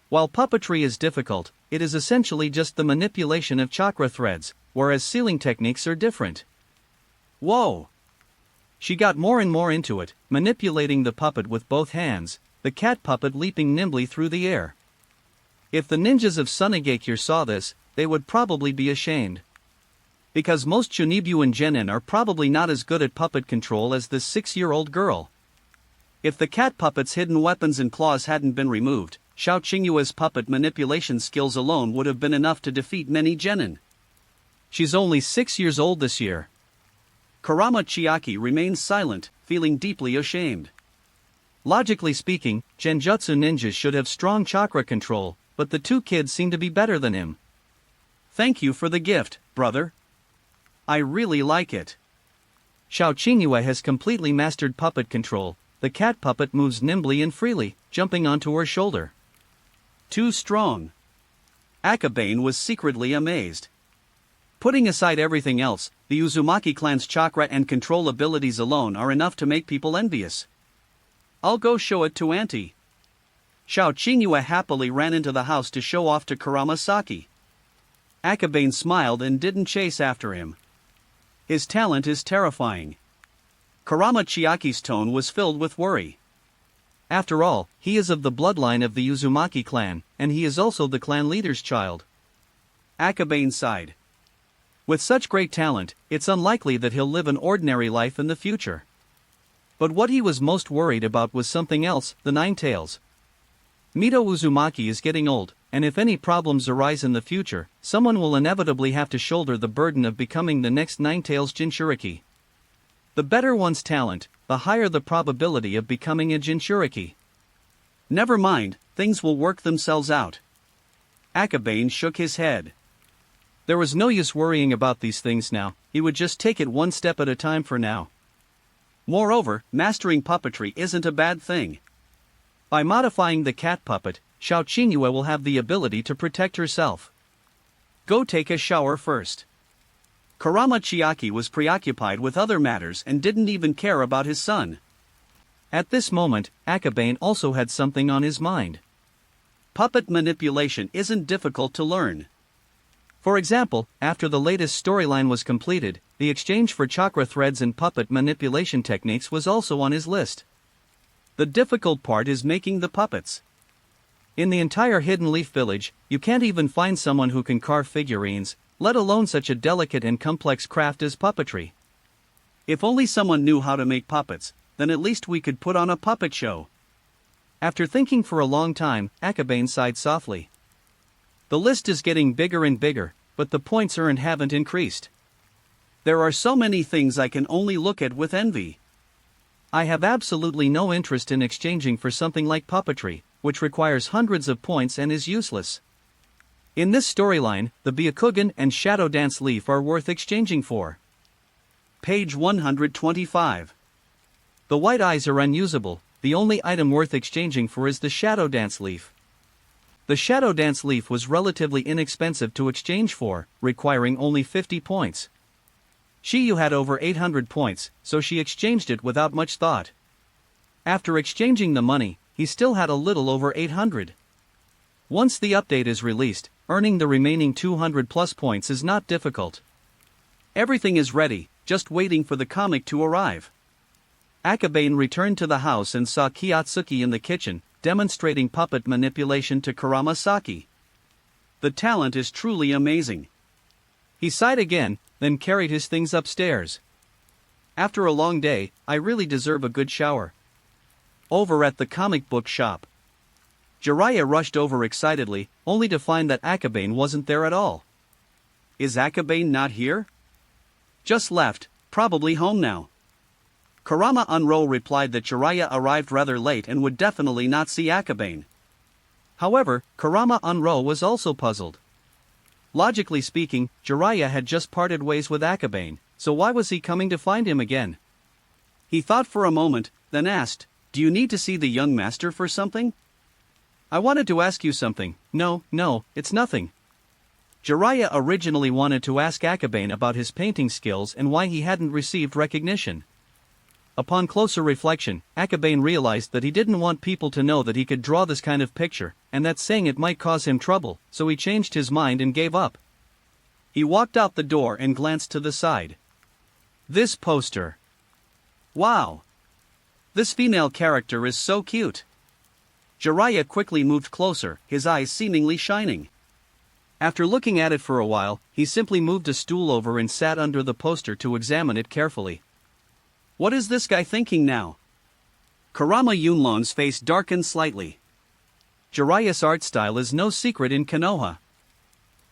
While puppetry is difficult, it is essentially just the manipulation of chakra threads, whereas sealing techniques are different. Whoa! She got more and more into it, manipulating the puppet with both hands, the cat puppet leaping nimbly through the air. If the ninjas of Sunigakure saw this, they would probably be ashamed. Because most Chunibuan genin are probably not as good at puppet control as this 6-year-old girl. If the cat puppet's hidden weapons and claws hadn't been removed, Xiao Qingyue's puppet manipulation skills alone would have been enough to defeat many genin. She's only 6 years old this year. Kurama Chiaki remains silent, feeling deeply ashamed. Logically speaking, genjutsu ninjas should have strong chakra control, but the 2 kids seem to be better than him. Thank you for the gift, brother. I really like it. Xiao Qingyue has completely mastered puppet control. The cat puppet moves nimbly and freely, jumping onto her shoulder. Too strong. Akabane was secretly amazed. Putting aside everything else, the Uzumaki clan's chakra and control abilities alone are enough to make people envious. I'll go show it to Auntie. Xiao Qingyue happily ran into the house to show off to Kurama Saki. Akabane smiled and didn't chase after him. His talent is terrifying. Kurama Chiaki's tone was filled with worry. After all, he is of the bloodline of the Uzumaki clan, and he is also the clan leader's child. Akabane sighed. With such great talent, it's unlikely that he'll live an ordinary life in the future. But what he was most worried about was something else, the Nine Tails. Mito Uzumaki is getting old, and if any problems arise in the future, someone will inevitably have to shoulder the burden of becoming the next Nine Tails Jinchuriki. The better one's talent, the higher the probability of becoming a Jinchuriki. Never mind, things will work themselves out. Akabane shook his head. There was no use worrying about these things now, he would just take it one step at a time for now. Moreover, mastering puppetry isn't a bad thing. By modifying the cat puppet, Xiao Qingyue will have the ability to protect herself. Go take a shower first. Kurama Chiaki was preoccupied with other matters and didn't even care about his son. At this moment, Akabane also had something on his mind. Puppet manipulation isn't difficult to learn. For example, after the latest storyline was completed, the exchange for chakra threads and puppet manipulation techniques was also on his list. The difficult part is making the puppets. In the entire Hidden Leaf Village, you can't even find someone who can carve figurines, let alone such a delicate and complex craft as puppetry. If only someone knew how to make puppets, then at least we could put on a puppet show. After thinking for a long time, Akabane sighed softly. The list is getting bigger and bigger, but the points earned haven't increased. There are so many things I can only look at with envy. I have absolutely no interest in exchanging for something like puppetry, which requires hundreds of points and is useless. In this storyline, the Byakugan and Shadow Dance Leaf are worth exchanging for. Page 125. The white eyes are unusable, the only item worth exchanging for is the Shadow Dance Leaf. The Shadow Dance Leaf was relatively inexpensive to exchange for, requiring only 50 points. Shiyu had over 800 points, so she exchanged it without much thought. After exchanging the money, he still had a little over 800. Once the update is released, earning the remaining 200 plus points is not difficult. Everything is ready, just waiting for the comic to arrive. Akabane returned to the house and saw Kiyotsuki in the kitchen, demonstrating puppet manipulation to Kurama Saki. The talent is truly amazing. He sighed again, then carried his things upstairs. After a long day, I really deserve a good shower. Over at the comic book shop, Jiraiya rushed over excitedly, only to find that Akabane wasn't there at all. Is Akabane not here? Just left, probably home now. Kurama replied that Jiraiya arrived rather late and would definitely not see Akabane. However, Kurama was also puzzled. Logically speaking, Jiraiya had just parted ways with Akabane, so why was he coming to find him again? He thought for a moment, then asked, "Do you need to see the young master for something?" "I wanted to ask you something." No, it's nothing." Jiraiya originally wanted to ask Akabane about his painting skills and why he hadn't received recognition. Upon closer reflection, Akabane realized that he didn't want people to know that he could draw this kind of picture, and that saying it might cause him trouble, so he changed his mind and gave up. He walked out the door and glanced to the side. This poster. Wow! This female character is so cute. Jiraiya quickly moved closer, his eyes seemingly shining. After looking at it for a while, he simply moved a stool over and sat under the poster to examine it carefully. What is this guy thinking now? Kurama-Yunlong's face darkened slightly. Jiraiya's art style is no secret in Konoha.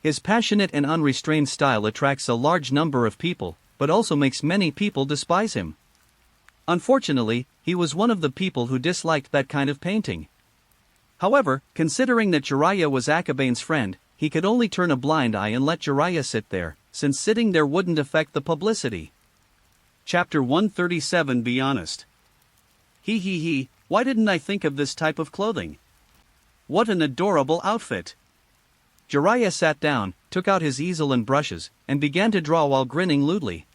His passionate and unrestrained style attracts a large number of people, but also makes many people despise him. Unfortunately, he was one of the people who disliked that kind of painting. However, considering that Jiraiya was Akabane's friend, he could only turn a blind eye and let Jiraiya sit there, since sitting there wouldn't affect the publicity. Chapter 137. Be honest. He, why didn't I think of this type of clothing? What an adorable outfit. Jiraiya sat down, took out his easel and brushes, and began to draw while grinning lewdly.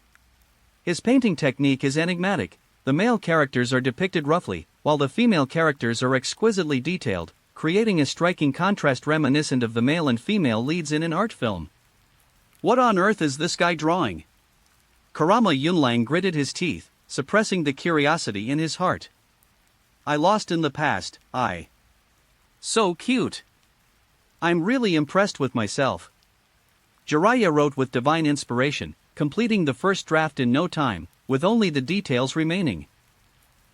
His painting technique is enigmatic. The male characters are depicted roughly, while the female characters are exquisitely detailed, creating a striking contrast reminiscent of the male and female leads in an art film. What on earth is this guy drawing? Kurama-Yunlang gritted his teeth, suppressing the curiosity in his heart. I lost in the past, So cute. I'm really impressed with myself. Jiraiya wrote with divine inspiration, completing the first draft in no time, with only the details remaining.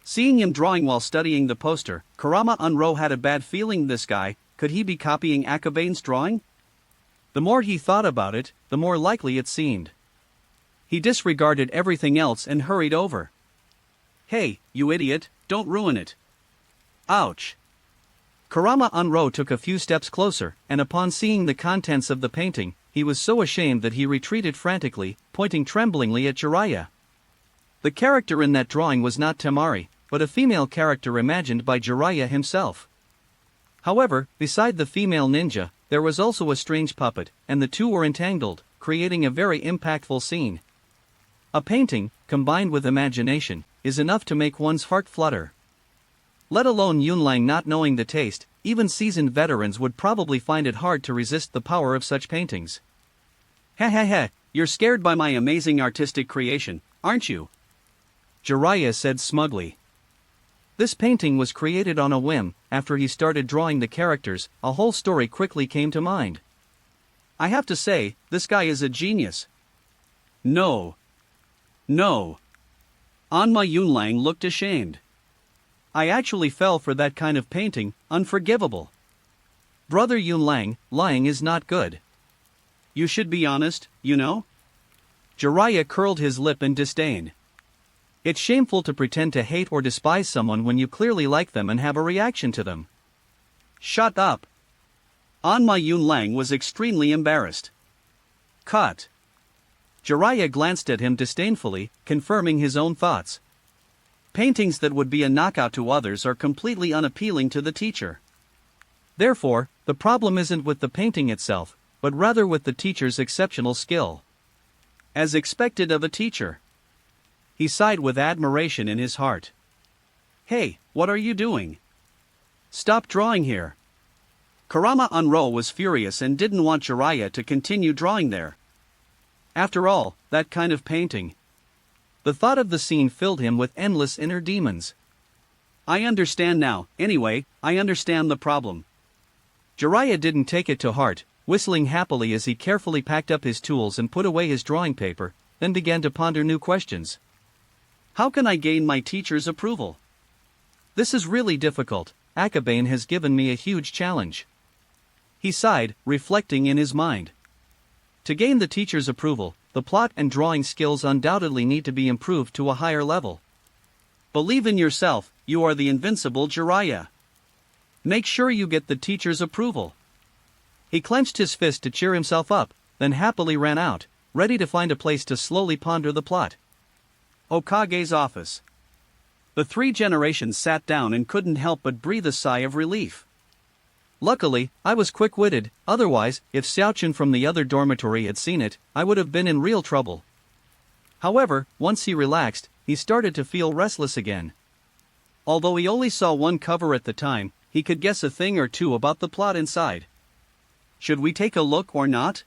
Seeing him drawing while studying the poster, Kurama had a bad feeling. This guy, could he be copying Akabane's drawing? The more he thought about it, the more likely it seemed. He disregarded everything else and hurried over. Hey, you idiot, don't ruin it. Ouch. Kurama took a few steps closer, and upon seeing the contents of the painting, he was so ashamed that he retreated frantically, pointing tremblingly at Jiraiya. The character in that drawing was not Temari, but a female character imagined by Jiraiya himself. However, beside the female ninja, there was also a strange puppet, and the two were entangled, creating a very impactful scene. A painting, combined with imagination, is enough to make one's heart flutter. Let alone Yunlang not knowing the taste, even seasoned veterans would probably find it hard to resist the power of such paintings. Heh, you're scared by my amazing artistic creation, aren't you? Jiraiya said smugly. This painting was created on a whim. After he started drawing the characters, a whole story quickly came to mind. I have to say, this guy is a genius. No. Anma Yunlang looked ashamed. I actually fell for that kind of painting, unforgivable. Brother Yunlang, lying is not good. You should be honest, you know? Jiraiya curled his lip in disdain. It's shameful to pretend to hate or despise someone when you clearly like them and have a reaction to them. Shut up. Anma Yunlang was extremely embarrassed. Cut. Jiraiya glanced at him disdainfully, confirming his own thoughts. Paintings that would be a knockout to others are completely unappealing to the teacher. Therefore, the problem isn't with the painting itself, but rather with the teacher's exceptional skill. As expected of a teacher. He sighed with admiration in his heart. Hey, what are you doing? Stop drawing here. Kurama was furious and didn't want Jiraiya to continue drawing there. After all, that kind of painting. The thought of the scene filled him with endless inner demons. I understand now. Anyway, I understand the problem. Jiraiya didn't take it to heart, whistling happily as he carefully packed up his tools and put away his drawing paper, then began to ponder new questions. How can I gain my teacher's approval? This is really difficult. Akabane has given me a huge challenge. He sighed, reflecting in his mind. To gain the teacher's approval, the plot and drawing skills undoubtedly need to be improved to a higher level. Believe in yourself, you are the invincible Jiraiya. Make sure you get the teacher's approval. He clenched his fist to cheer himself up, then happily ran out, ready to find a place to slowly ponder the plot. Hokage's office. The three generations sat down and couldn't help but breathe a sigh of relief. Luckily, I was quick-witted, otherwise, if Xiaochun from the other dormitory had seen it, I would have been in real trouble. However, once he relaxed, he started to feel restless again. Although he only saw one cover at the time, he could guess a thing or two about the plot inside. Should we take a look or not?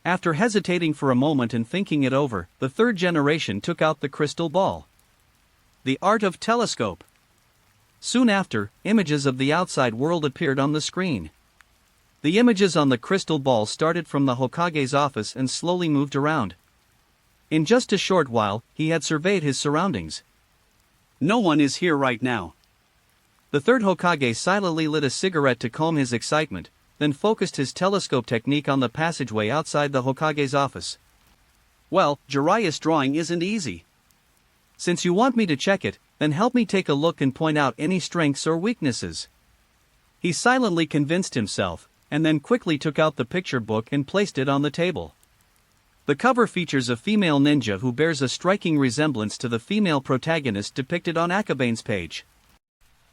After hesitating for a moment and thinking it over, the third generation took out the crystal ball. The art of telescope. Soon after, images of the outside world appeared on the screen. The images on the crystal ball started from the Hokage's office and slowly moved around. In just a short while, he had surveyed his surroundings. No one is here right now. The third Hokage silently lit a cigarette to calm his excitement, then focused his telescope technique on the passageway outside the Hokage's office. Well, Jiraiya's drawing isn't easy. Since you want me to check it, then help me take a look and point out any strengths or weaknesses. He silently convinced himself, and then quickly took out the picture book and placed it on the table. The cover features a female ninja who bears a striking resemblance to the female protagonist depicted on Akabane's page.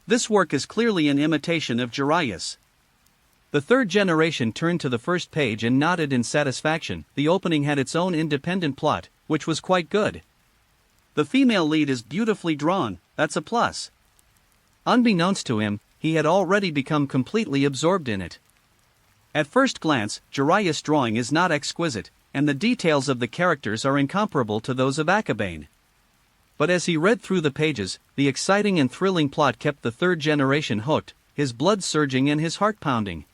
This work is clearly an imitation of Jiraiya's. The third generation turned to the first page and nodded in satisfaction. The opening had its own independent plot, which was quite good. The female lead is beautifully drawn, that's a plus. Unbeknownst to him, he had already become completely absorbed in it. At first glance, Jiraiya's drawing is not exquisite, and the details of the characters are incomparable to those of Akabane. But as he read through the pages, the exciting and thrilling plot kept the third generation hooked, his blood surging and his heart pounding.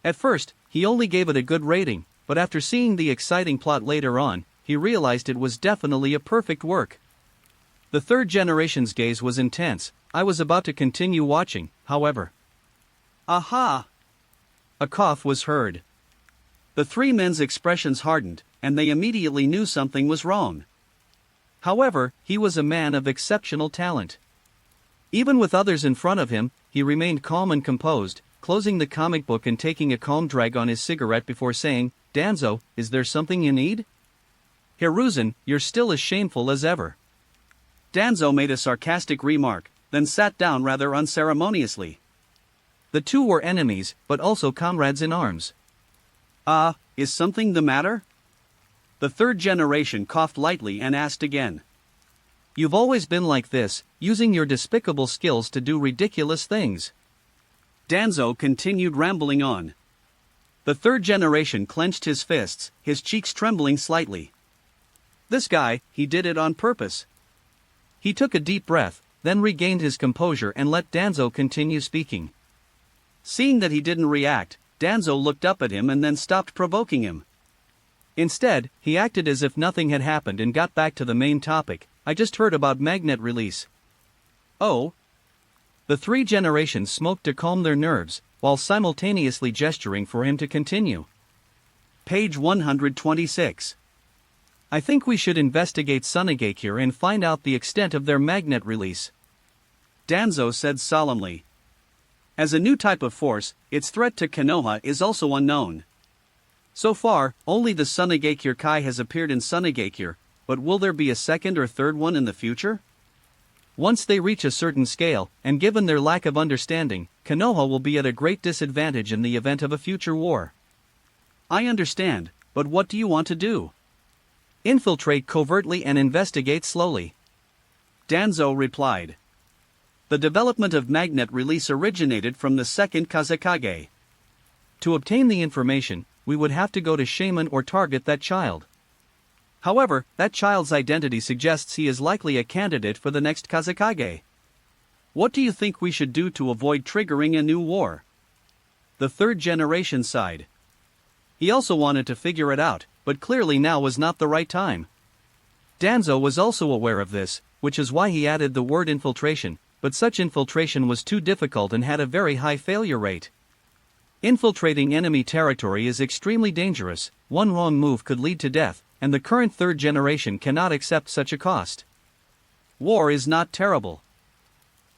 At first, he only gave it a good rating, but after seeing the exciting plot later on, he realized it was definitely a perfect work. The third generation's gaze was intense. I was about to continue watching, however. Aha! A cough was heard. The three men's expressions hardened, and they immediately knew something was wrong. However, he was a man of exceptional talent. Even with others in front of him, he remained calm and composed, closing the comic book and taking a calm drag on his cigarette before saying, "Danzo, is there something you need?" "Hiruzen, you're still as shameful as ever." Danzo made a sarcastic remark, then sat down rather unceremoniously. The two were enemies, but also comrades in arms. Is something the matter?" The third generation coughed lightly and asked again. "You've always been like this, using your despicable skills to do ridiculous things." Danzo continued rambling on. The third generation clenched his fists, his cheeks trembling slightly. This guy, he did it on purpose. He took a deep breath, then regained his composure and let Danzo continue speaking. Seeing that he didn't react, Danzo looked up at him and then stopped provoking him. Instead, he acted as if nothing had happened and got back to the main topic. "I just heard about magnet release." "Oh?" The three generations smoked to calm their nerves, while simultaneously gesturing for him to continue. Page 126. "I think we should investigate Sunigakure and find out the extent of their magnet release," Danzo said solemnly. As a new type of force, its threat to Konoha is also unknown. So far, only the Sunigakure Kai has appeared in Sunigakure, but will there be a second or third one in the future? Once they reach a certain scale, and given their lack of understanding, Konoha will be at a great disadvantage in the event of a future war. "I understand, but what do you want to do?" "Infiltrate covertly and investigate slowly," Danzo replied. The development of magnet release originated from the second Kazekage. To obtain the information, we would have to go to Shaman or target that child. However, that child's identity suggests he is likely a candidate for the next Kazekage. What do you think we should do to avoid triggering a new war? The third generation sighed. He also wanted to figure it out, but clearly now was not the right time. Danzo was also aware of this, which is why he added the word infiltration, but such infiltration was too difficult and had a very high failure rate. Infiltrating enemy territory is extremely dangerous, one wrong move could lead to death, and the current third generation cannot accept such a cost. War is not terrible.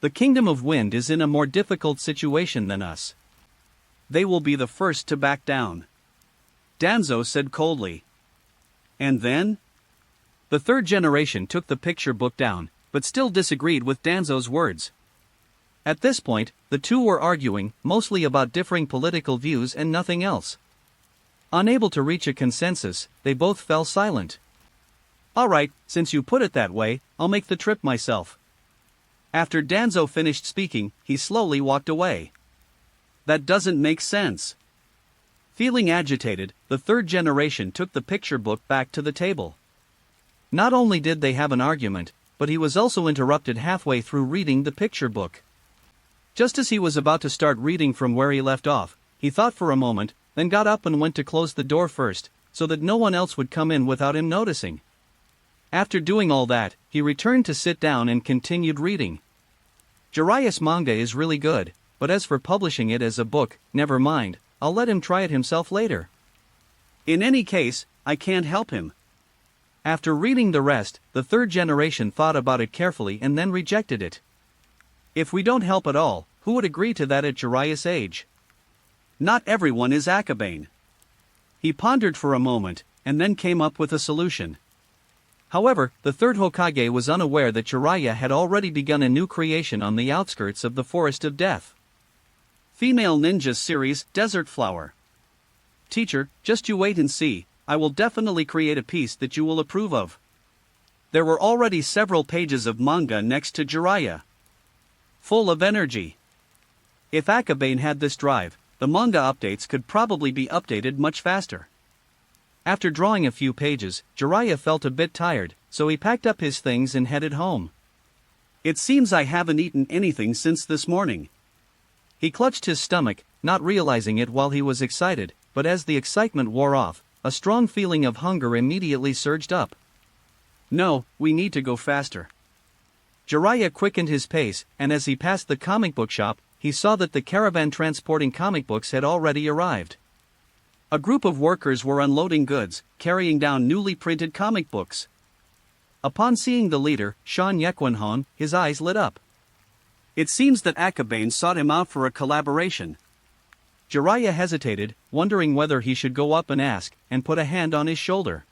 The Kingdom of Wind is in a more difficult situation than us. They will be the first to back down. Danzo said coldly. And then? The third generation took the picture book down, but still disagreed with Danzo's words. At this point, the two were arguing, mostly about differing political views and nothing else. Unable to reach a consensus, they both fell silent. Alright, since you put it that way, I'll make the trip myself. After Danzo finished speaking, he slowly walked away. That doesn't make sense. Feeling agitated, the third generation took the picture book back to the table. Not only did they have an argument, but he was also interrupted halfway through reading the picture book. Just as he was about to start reading from where he left off, he thought for a moment, then got up and went to close the door first, so that no one else would come in without him noticing. After doing all that, he returned to sit down and continued reading. Jiraiya's manga is really good, but as for publishing it as a book, never mind, I'll let him try it himself later. In any case, I can't help him. After reading the rest, the third generation thought about it carefully and then rejected it. If we don't help at all, who would agree to that at Jiraiya's age? Not everyone is Akabane. He pondered for a moment, and then came up with a solution. However, the third Hokage was unaware that Jiraiya had already begun a new creation on the outskirts of the Forest of Death. Female Ninja Series, Desert Flower. Teacher, just you wait and see, I will definitely create a piece that you will approve of. There were already several pages of manga next to Jiraiya. Full of energy. If Akabane had this drive, the manga updates could probably be updated much faster. After drawing a few pages, Jiraiya felt a bit tired, so he packed up his things and headed home. It seems I haven't eaten anything since this morning. He clutched his stomach, not realizing it while he was excited, but as the excitement wore off, a strong feeling of hunger immediately surged up. No, we need to go faster. Jiraiya quickened his pace, and as he passed the comic book shop, he saw that the caravan transporting comic books had already arrived. A group of workers were unloading goods, carrying down newly printed comic books. Upon seeing the leader, Shan Yequanhon, his eyes lit up. It seems that Akabane sought him out for a collaboration. Jiraiya hesitated, wondering whether he should go up and ask, and put a hand on his shoulder.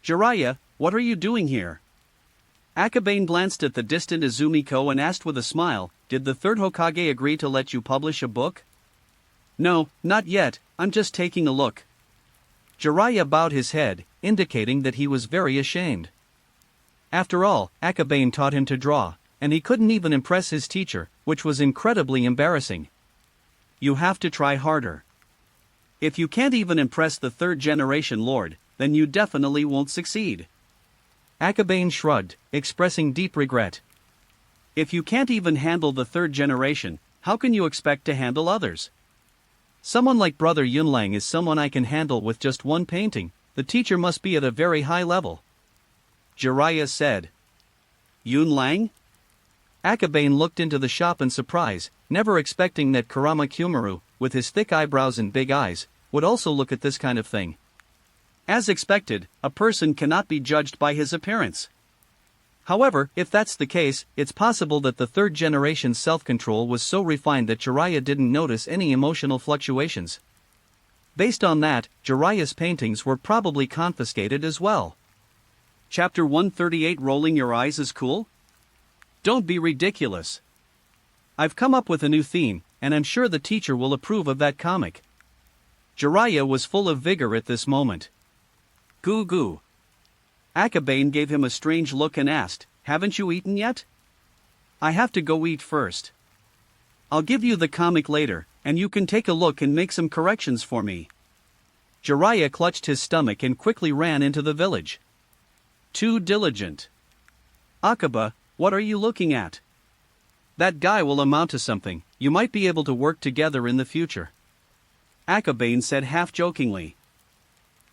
Jiraiya, what are you doing here? Akabane glanced at the distant Izumiko and asked with a smile, did the third Hokage agree to let you publish a book? No, not yet, I'm just taking a look. Jiraiya bowed his head, indicating that he was very ashamed. After all, Akabane taught him to draw, and he couldn't even impress his teacher, which was incredibly embarrassing. You have to try harder. If you can't even impress the third generation lord, then you definitely won't succeed. Akabane shrugged, expressing deep regret. If you can't even handle the third generation, how can you expect to handle others? Someone like Brother Yunlang is someone I can handle with just one painting, the teacher must be at a very high level. Jiraiya said. Yunlang? Akabane looked into the shop in surprise, never expecting that Kurama Kumaru, with his thick eyebrows and big eyes, would also look at this kind of thing. As expected, a person cannot be judged by his appearance. However, if that's the case, it's possible that the third generation's self-control was so refined that Jiraiya didn't notice any emotional fluctuations. Based on that, Jiraiya's paintings were probably confiscated as well. Chapter 138 Rolling Your Eyes is cool? Don't be ridiculous. I've come up with a new theme, and I'm sure the teacher will approve of that comic. Jiraiya was full of vigor at this moment. Goo goo. Akabane gave him a strange look and asked, haven't you eaten yet? I have to go eat first. I'll give you the comic later, and you can take a look and make some corrections for me. Jiraiya clutched his stomach and quickly ran into the village. Too diligent. Akaba, what are you looking at? That guy will amount to something, you might be able to work together in the future. Akabane said half-jokingly.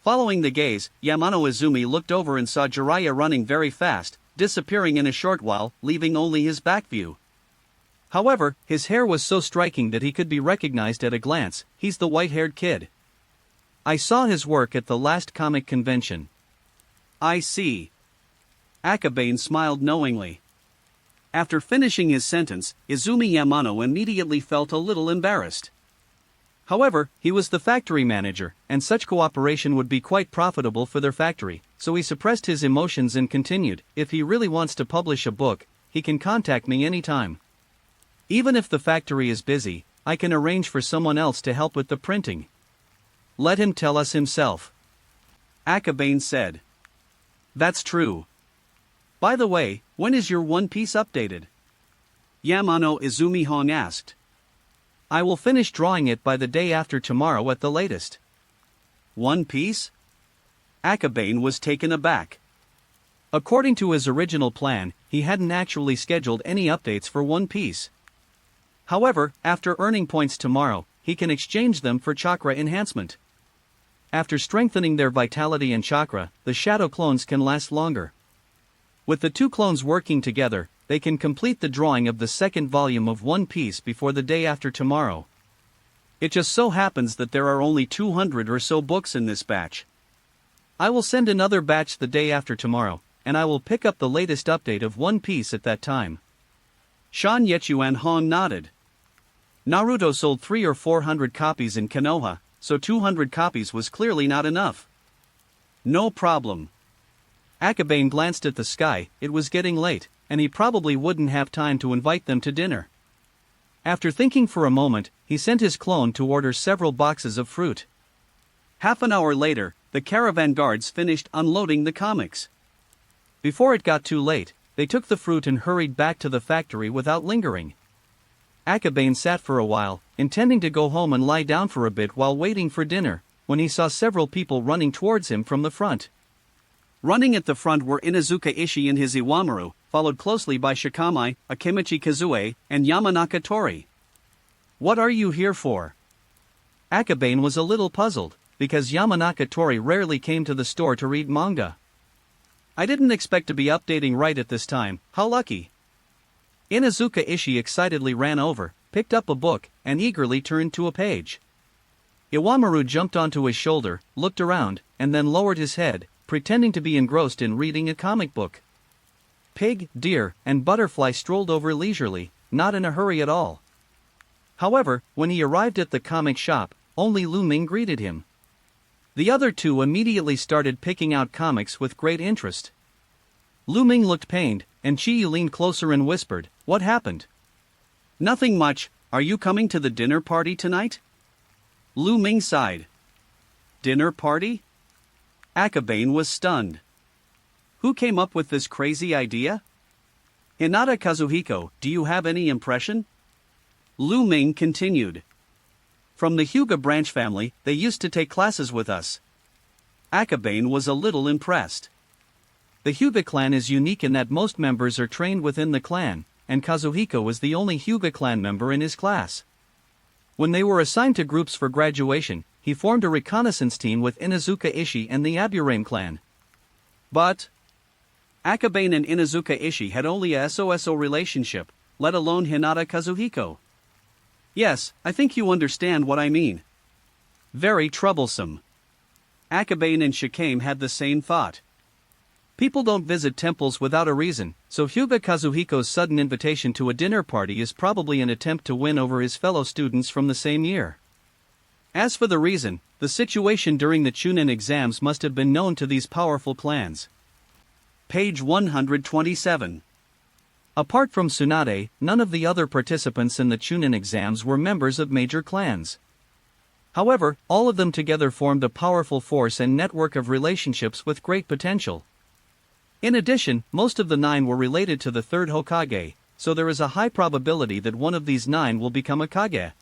Following the gaze, Yamano Izumi looked over and saw Jiraiya running very fast, disappearing in a short while, leaving only his back view. However, his hair was so striking that he could be recognized at a glance. He's the white-haired kid. I saw his work at the last comic convention. I see. Akabane smiled knowingly. After finishing his sentence, Izumi Yamano immediately felt a little embarrassed. However, he was the factory manager, and such cooperation would be quite profitable for their factory, so he suppressed his emotions and continued, if he really wants to publish a book, he can contact me anytime. Even if the factory is busy, I can arrange for someone else to help with the printing. Let him tell us himself. Akabane said. That's true. By the way, when is your One Piece updated? Yamano Izumi Hong asked. I will finish drawing it by the day after tomorrow at the latest. One Piece? Akabane was taken aback. According to his original plan, he hadn't actually scheduled any updates for One Piece. However, after earning points tomorrow, he can exchange them for chakra enhancement. After strengthening their vitality and chakra, the shadow clones can last longer. With the two clones working together, they can complete the drawing of the second volume of One Piece before the day after tomorrow. It just so happens that there are only 200 or so books in this batch. I will send another batch the day after tomorrow, and I will pick up the latest update of One Piece at that time. Shan Yechuan Hong nodded. Naruto sold 300 or 400 copies in Konoha, so 200 copies was clearly not enough. No problem. Akabane glanced at the sky. It was getting late, and he probably wouldn't have time to invite them to dinner. After thinking for a moment, he sent his clone to order several boxes of fruit. Half an hour later, the caravan guards finished unloading the comics. Before it got too late, they took the fruit and hurried back to the factory without lingering. Akabane sat for a while, intending to go home and lie down for a bit while waiting for dinner, when he saw several people running towards him from the front. Running at the front were Inuzuka Ishii and his Iwamaru, followed closely by Shikamae, Akemichi Kazue, and Yamanaka Tori. What are you here for? Akabane was a little puzzled, because Yamanaka Tori rarely came to the store to read manga. I didn't expect to be updating right at this time, how lucky. Inuzuka Ishii excitedly ran over, picked up a book, and eagerly turned to a page. Iwamaru jumped onto his shoulder, looked around, and then lowered his head, pretending to be engrossed in reading a comic book. Pig, deer, and butterfly strolled over leisurely, not in a hurry at all. However, when he arrived at the comic shop, only Lu Ming greeted him. The other two immediately started picking out comics with great interest. Lu Ming looked pained, and Chi Yu leaned closer and whispered, "What happened?" "Nothing much. Are you coming to the dinner party tonight?" Lu Ming sighed. Dinner party? Akabane was stunned. Who came up with this crazy idea? Hinata Kazuhiko, do you have any impression? Lu Ming continued. From the Hyuga branch family, they used to take classes with us. Akabane was a little impressed. The Hyuga clan is unique in that most members are trained within the clan, and Kazuhiko was the only Hyuga clan member in his class. When they were assigned to groups for graduation, he formed a reconnaissance team with Inuzuka Ishii and the Aburame clan. But Akabane and Inuzuka Ishii had only a SOSO relationship, let alone Hinata Kazuhiko. Yes, I think you understand what I mean. Very troublesome. Akabane and Shikame had the same thought. People don't visit temples without a reason, so Hyuga Kazuhiko's sudden invitation to a dinner party is probably an attempt to win over his fellow students from the same year. As for the reason, the situation during the Chunin exams must have been known to these powerful clans. Page 127. Apart from Tsunade, none of the other participants in the Chunin exams were members of major clans. However, all of them together formed a powerful force and network of relationships with great potential. In addition, most of the 9 were related to the third Hokage, so there is a high probability that one of these 9 will become a Kage.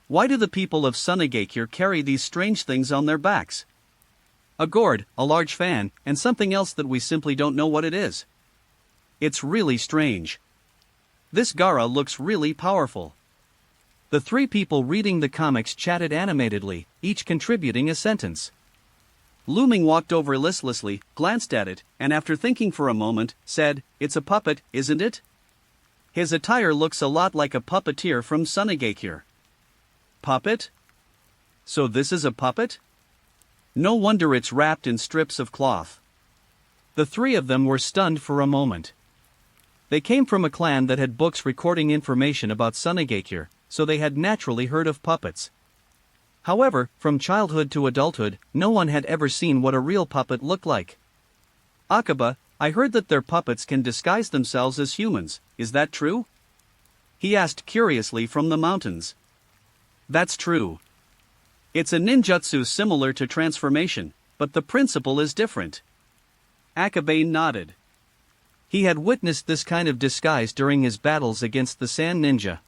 Why do the people of Sunagakure carry these strange things on their backs? A gourd, a large fan, and something else that we simply don't know what it is. It's really strange. This Gaara looks really powerful. The three people reading the comics chatted animatedly, each contributing a sentence. Lu Ming walked over listlessly, glanced at it, and after thinking for a moment, said, "It's a puppet, isn't it? His attire looks a lot like a puppeteer from Sunigakure." Puppet? So this is a puppet? No wonder it's wrapped in strips of cloth. The three of them were stunned for a moment. They came from a clan that had books recording information about Sunigakure, so they had naturally heard of puppets. However, from childhood to adulthood, no one had ever seen what a real puppet looked like. "Akaba, I heard that their puppets can disguise themselves as humans, is that true?" he asked curiously from the mountains. "That's true. It's a ninjutsu similar to transformation, but the principle is different." Akabane nodded. He had witnessed this kind of disguise during his battles against the Sand Ninja.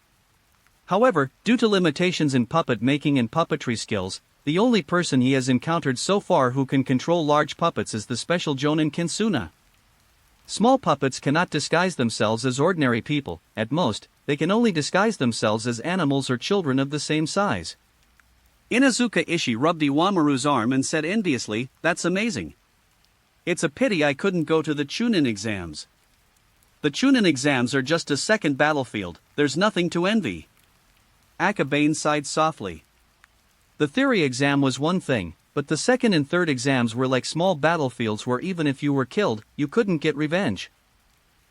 However, due to limitations in puppet making and puppetry skills, the only person he has encountered so far who can control large puppets is the special Jonin Kinsuna. Small puppets cannot disguise themselves as ordinary people. At most, they can only disguise themselves as animals or children of the same size. Inuzuka Ishii rubbed Iwamaru's arm and said enviously, "That's amazing. It's a pity I couldn't go to the Chunin exams. The Chunin exams are just a second battlefield, there's nothing to envy." Akabane sighed softly. The theory exam was one thing, but the second and third exams were like small battlefields where even if you were killed, you couldn't get revenge.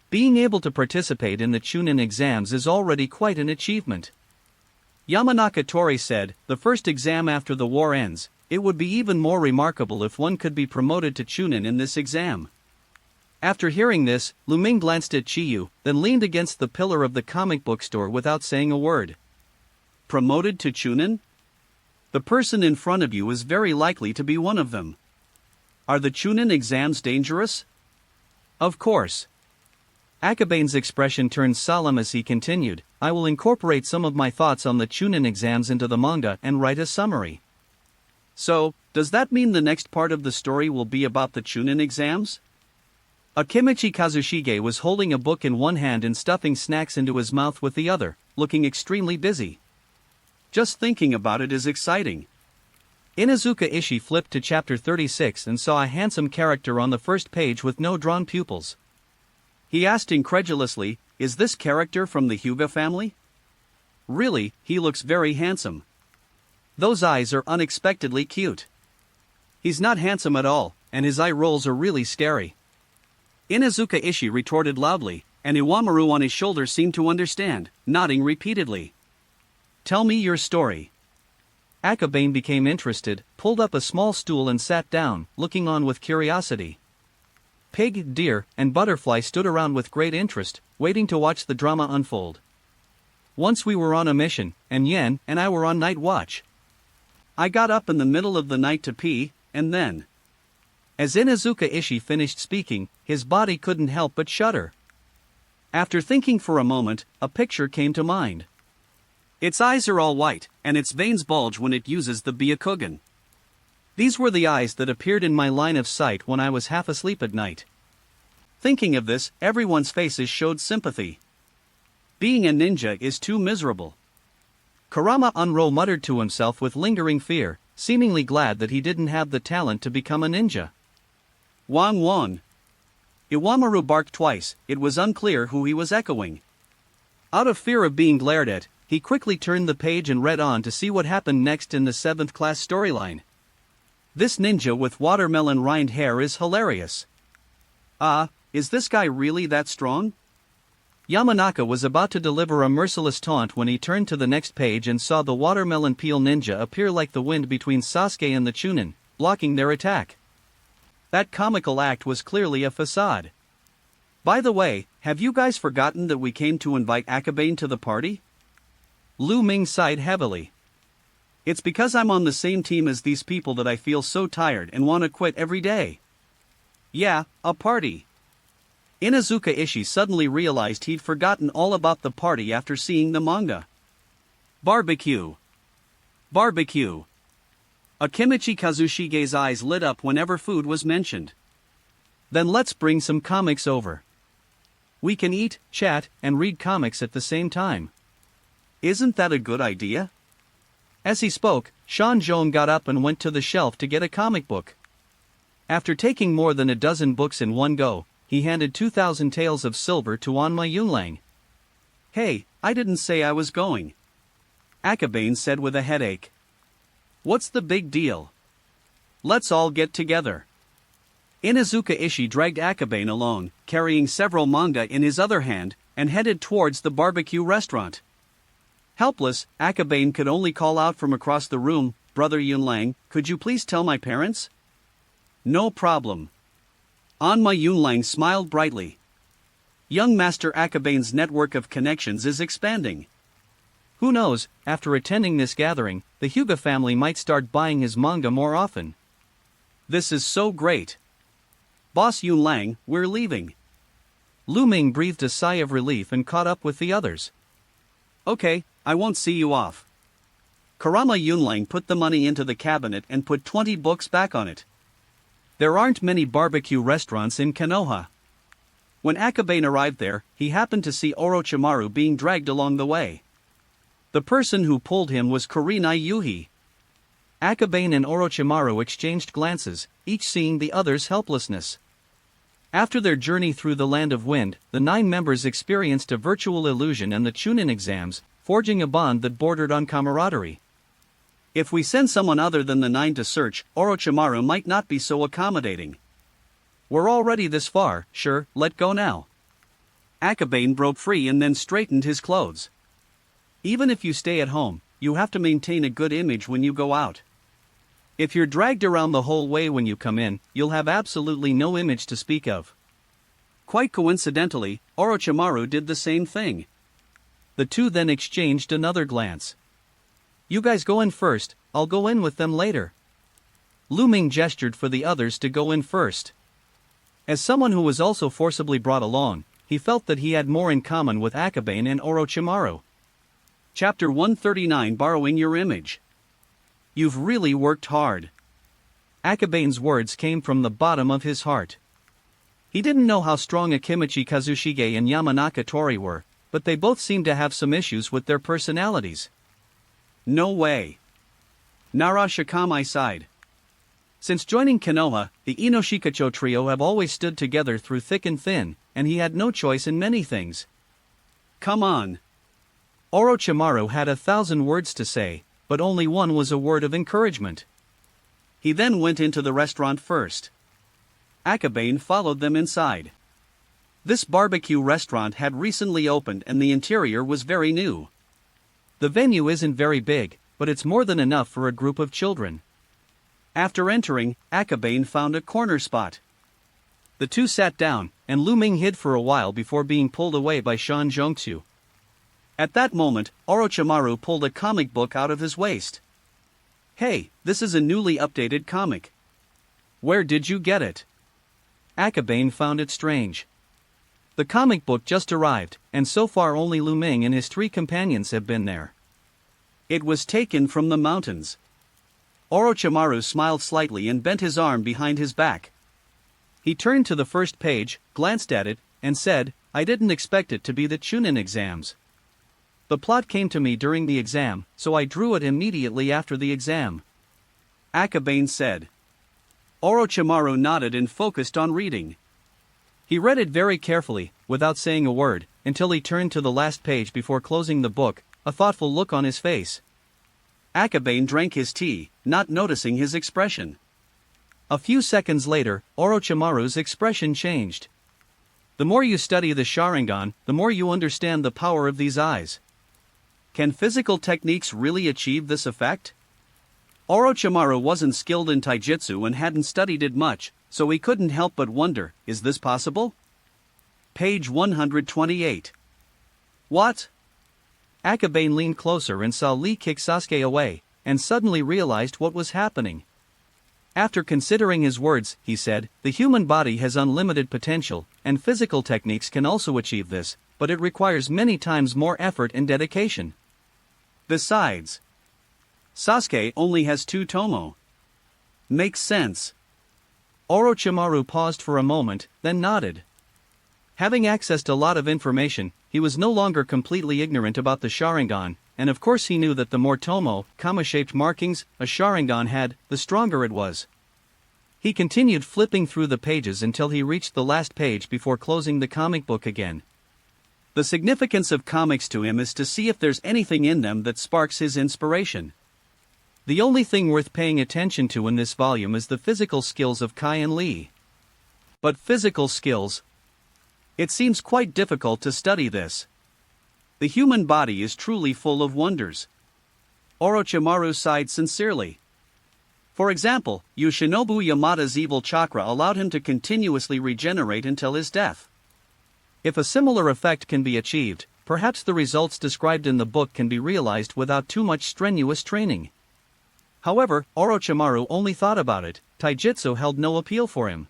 Being able to participate in the Chunin exams is already quite an achievement. Yamanaka Tori said, "The first exam after the war ends, it would be even more remarkable if one could be promoted to Chunin in this exam." After hearing this, Lu Ming glanced at Chiyu, then leaned against the pillar of the comic book store without saying a word. Promoted to Chunin? The person in front of you is very likely to be one of them. Are the Chunin exams dangerous? Of course. Akabane's expression turned solemn as he continued, "I will incorporate some of my thoughts on the Chunin exams into the manga and write a summary." So, does that mean the next part of the story will be about the Chunin exams? Akimichi Kazushige was holding a book in one hand and stuffing snacks into his mouth with the other, looking extremely busy. Just thinking about it is exciting. Inuzuka Ishii flipped to chapter 36 and saw a handsome character on the first page with no drawn pupils. He asked incredulously, "Is this character from the Hyuga family?" "Really, he looks very handsome. Those eyes are unexpectedly cute." "He's not handsome at all, and his eye rolls are really scary." Inuzuka Ishii retorted loudly, and Iwamaru on his shoulder seemed to understand, nodding repeatedly. "Tell me your story." Akabane became interested, pulled up a small stool and sat down, looking on with curiosity. Pig, deer, and butterfly stood around with great interest, waiting to watch the drama unfold. Once we were on a mission, and Yen and I were on night watch. I got up in the middle of the night to pee, and then... As Inuzuka Ishii finished speaking, his body couldn't help but shudder. After thinking for a moment, a picture came to mind. Its eyes are all white, and its veins bulge when it uses the Byakugan. These were the eyes that appeared in my line of sight when I was half asleep at night. Thinking of this, everyone's faces showed sympathy. Being a ninja is too miserable. Kurama Unro muttered to himself with lingering fear, seemingly glad that he didn't have the talent to become a ninja. Wang Wang. Iwamaru barked twice, it was unclear who he was echoing. Out of fear of being glared at, he quickly turned the page and read on to see what happened next in the 7th class storyline. This ninja with watermelon rind hair is hilarious. Is this guy really that strong? Yamanaka was about to deliver a merciless taunt when he turned to the next page and saw the watermelon peel ninja appear like the wind between Sasuke and the Chunin, blocking their attack. That comical act was clearly a facade. By the way, have you guys forgotten that we came to invite Akabane to the party? Lu Ming sighed heavily. It's because I'm on the same team as these people that I feel so tired and want to quit every day. Yeah, a party. Inuzuka Ishii suddenly realized he'd forgotten all about the party after seeing the manga. Barbecue. Barbecue. Akimichi Kazushige's eyes lit up whenever food was mentioned. Then let's bring some comics over. We can eat, chat, and read comics at the same time. Isn't that a good idea? As he spoke, Shanjong got up and went to the shelf to get a comic book. After taking more than a dozen books in one go, he handed 2,000 taels of silver to Anma Yunlang. Hey, I didn't say I was going. Akabane said with a headache. What's the big deal? Let's all get together. Inazuka Ishii dragged Akabane along, carrying several manga in his other hand, and headed towards the barbecue restaurant. Helpless, Akabane could only call out from across the room, Brother Yunlang, could you please tell my parents? No problem. Anma Yunlang smiled brightly. Young Master Akabane's network of connections is expanding. Who knows, after attending this gathering, the Hyuga family might start buying his manga more often. This is so great. Boss Yunlang, we're leaving. Lu Ming breathed a sigh of relief and caught up with the others. Okay, I won't see you off. Kurama Yunlang put the money into the cabinet and put 20 books back on it. There aren't many barbecue restaurants in Konoha. When Akabane arrived there, he happened to see Orochimaru being dragged along the way. The person who pulled him was Kurenai Yuhi. Akabane and Orochimaru exchanged glances, each seeing the other's helplessness. After their journey through the Land of Wind, the 9 members experienced a virtual illusion and the Chunin exams, forging a bond that bordered on camaraderie. If we send someone other than the 9 to search, Orochimaru might not be so accommodating. We're already this far, sure, let go now. Akabane broke free and then straightened his clothes. Even if you stay at home, you have to maintain a good image when you go out. If you're dragged around the whole way when you come in, you'll have absolutely no image to speak of. Quite coincidentally, Orochimaru did the same thing. The two then exchanged another glance. You guys go in first, I'll go in with them later. Lu Ming gestured for the others to go in first. As someone who was also forcibly brought along, he felt that he had more in common with Akabane and Orochimaru. Chapter 139 Borrowing Your Image. You've really worked hard. Akabane's words came from the bottom of his heart. He didn't know how strong Akimichi Kazushige and Yamanaka Tori were, but they both seemed to have some issues with their personalities. No way. Nara Shikamae sighed. Since joining Konoha, the Inoshikacho trio have always stood together through thick and thin, and he had no choice in many things. Come on. Orochimaru had 1,000 words to say, but only one was a word of encouragement. He then went into the restaurant first. Akabane followed them inside. This barbecue restaurant had recently opened and the interior was very new. The venue isn't very big, but it's more than enough for a group of children. After entering, Akabane found a corner spot. The two sat down, and Lu Ming hid for a while before being pulled away by Shan Zhongtu. At that moment, Orochimaru pulled a comic book out of his waist. Hey, this is a newly updated comic. Where did you get it? Akabane found it strange. The comic book just arrived, and so far only Lu Ming and his 3 companions have been there. It was taken from the mountains. Orochimaru smiled slightly and bent his arm behind his back. He turned to the first page, glanced at it, and said, I didn't expect it to be the Chunin exams. The plot came to me during the exam, so I drew it immediately after the exam. Akabane said. Orochimaru nodded and focused on reading. He read it very carefully, without saying a word, until he turned to the last page before closing the book, a thoughtful look on his face. Akabane drank his tea, not noticing his expression. A few seconds later, Orochimaru's expression changed. The more you study the Sharingan, the more you understand the power of these eyes. Can physical techniques really achieve this effect? Orochimaru wasn't skilled in taijutsu and hadn't studied it much, so he couldn't help but wonder, is this possible? Page 128. What? Akabane leaned closer and saw Lee kick Sasuke away, and suddenly realized what was happening. After considering his words, he said, the human body has unlimited potential, and physical techniques can also achieve this, but it requires many times more effort and dedication. Besides, Sasuke only has 2 tomo. Makes sense. Orochimaru paused for a moment, then nodded. Having accessed a lot of information, he was no longer completely ignorant about the Sharingan, and of course he knew that the more tomo, kama-shaped markings, a Sharingan had, the stronger it was. He continued flipping through the pages until he reached the last page before closing the comic book again. The significance of comics to him is to see if there's anything in them that sparks his inspiration. The only thing worth paying attention to in this volume is the physical skills of Kai and Lee. But physical skills? It seems quite difficult to study this. The human body is truly full of wonders. Orochimaru sighed sincerely. For example, Yoshinobu Yamada's evil chakra allowed him to continuously regenerate until his death. If a similar effect can be achieved, perhaps the results described in the book can be realized without too much strenuous training. However, Orochimaru only thought about it. Taijutsu held no appeal for him.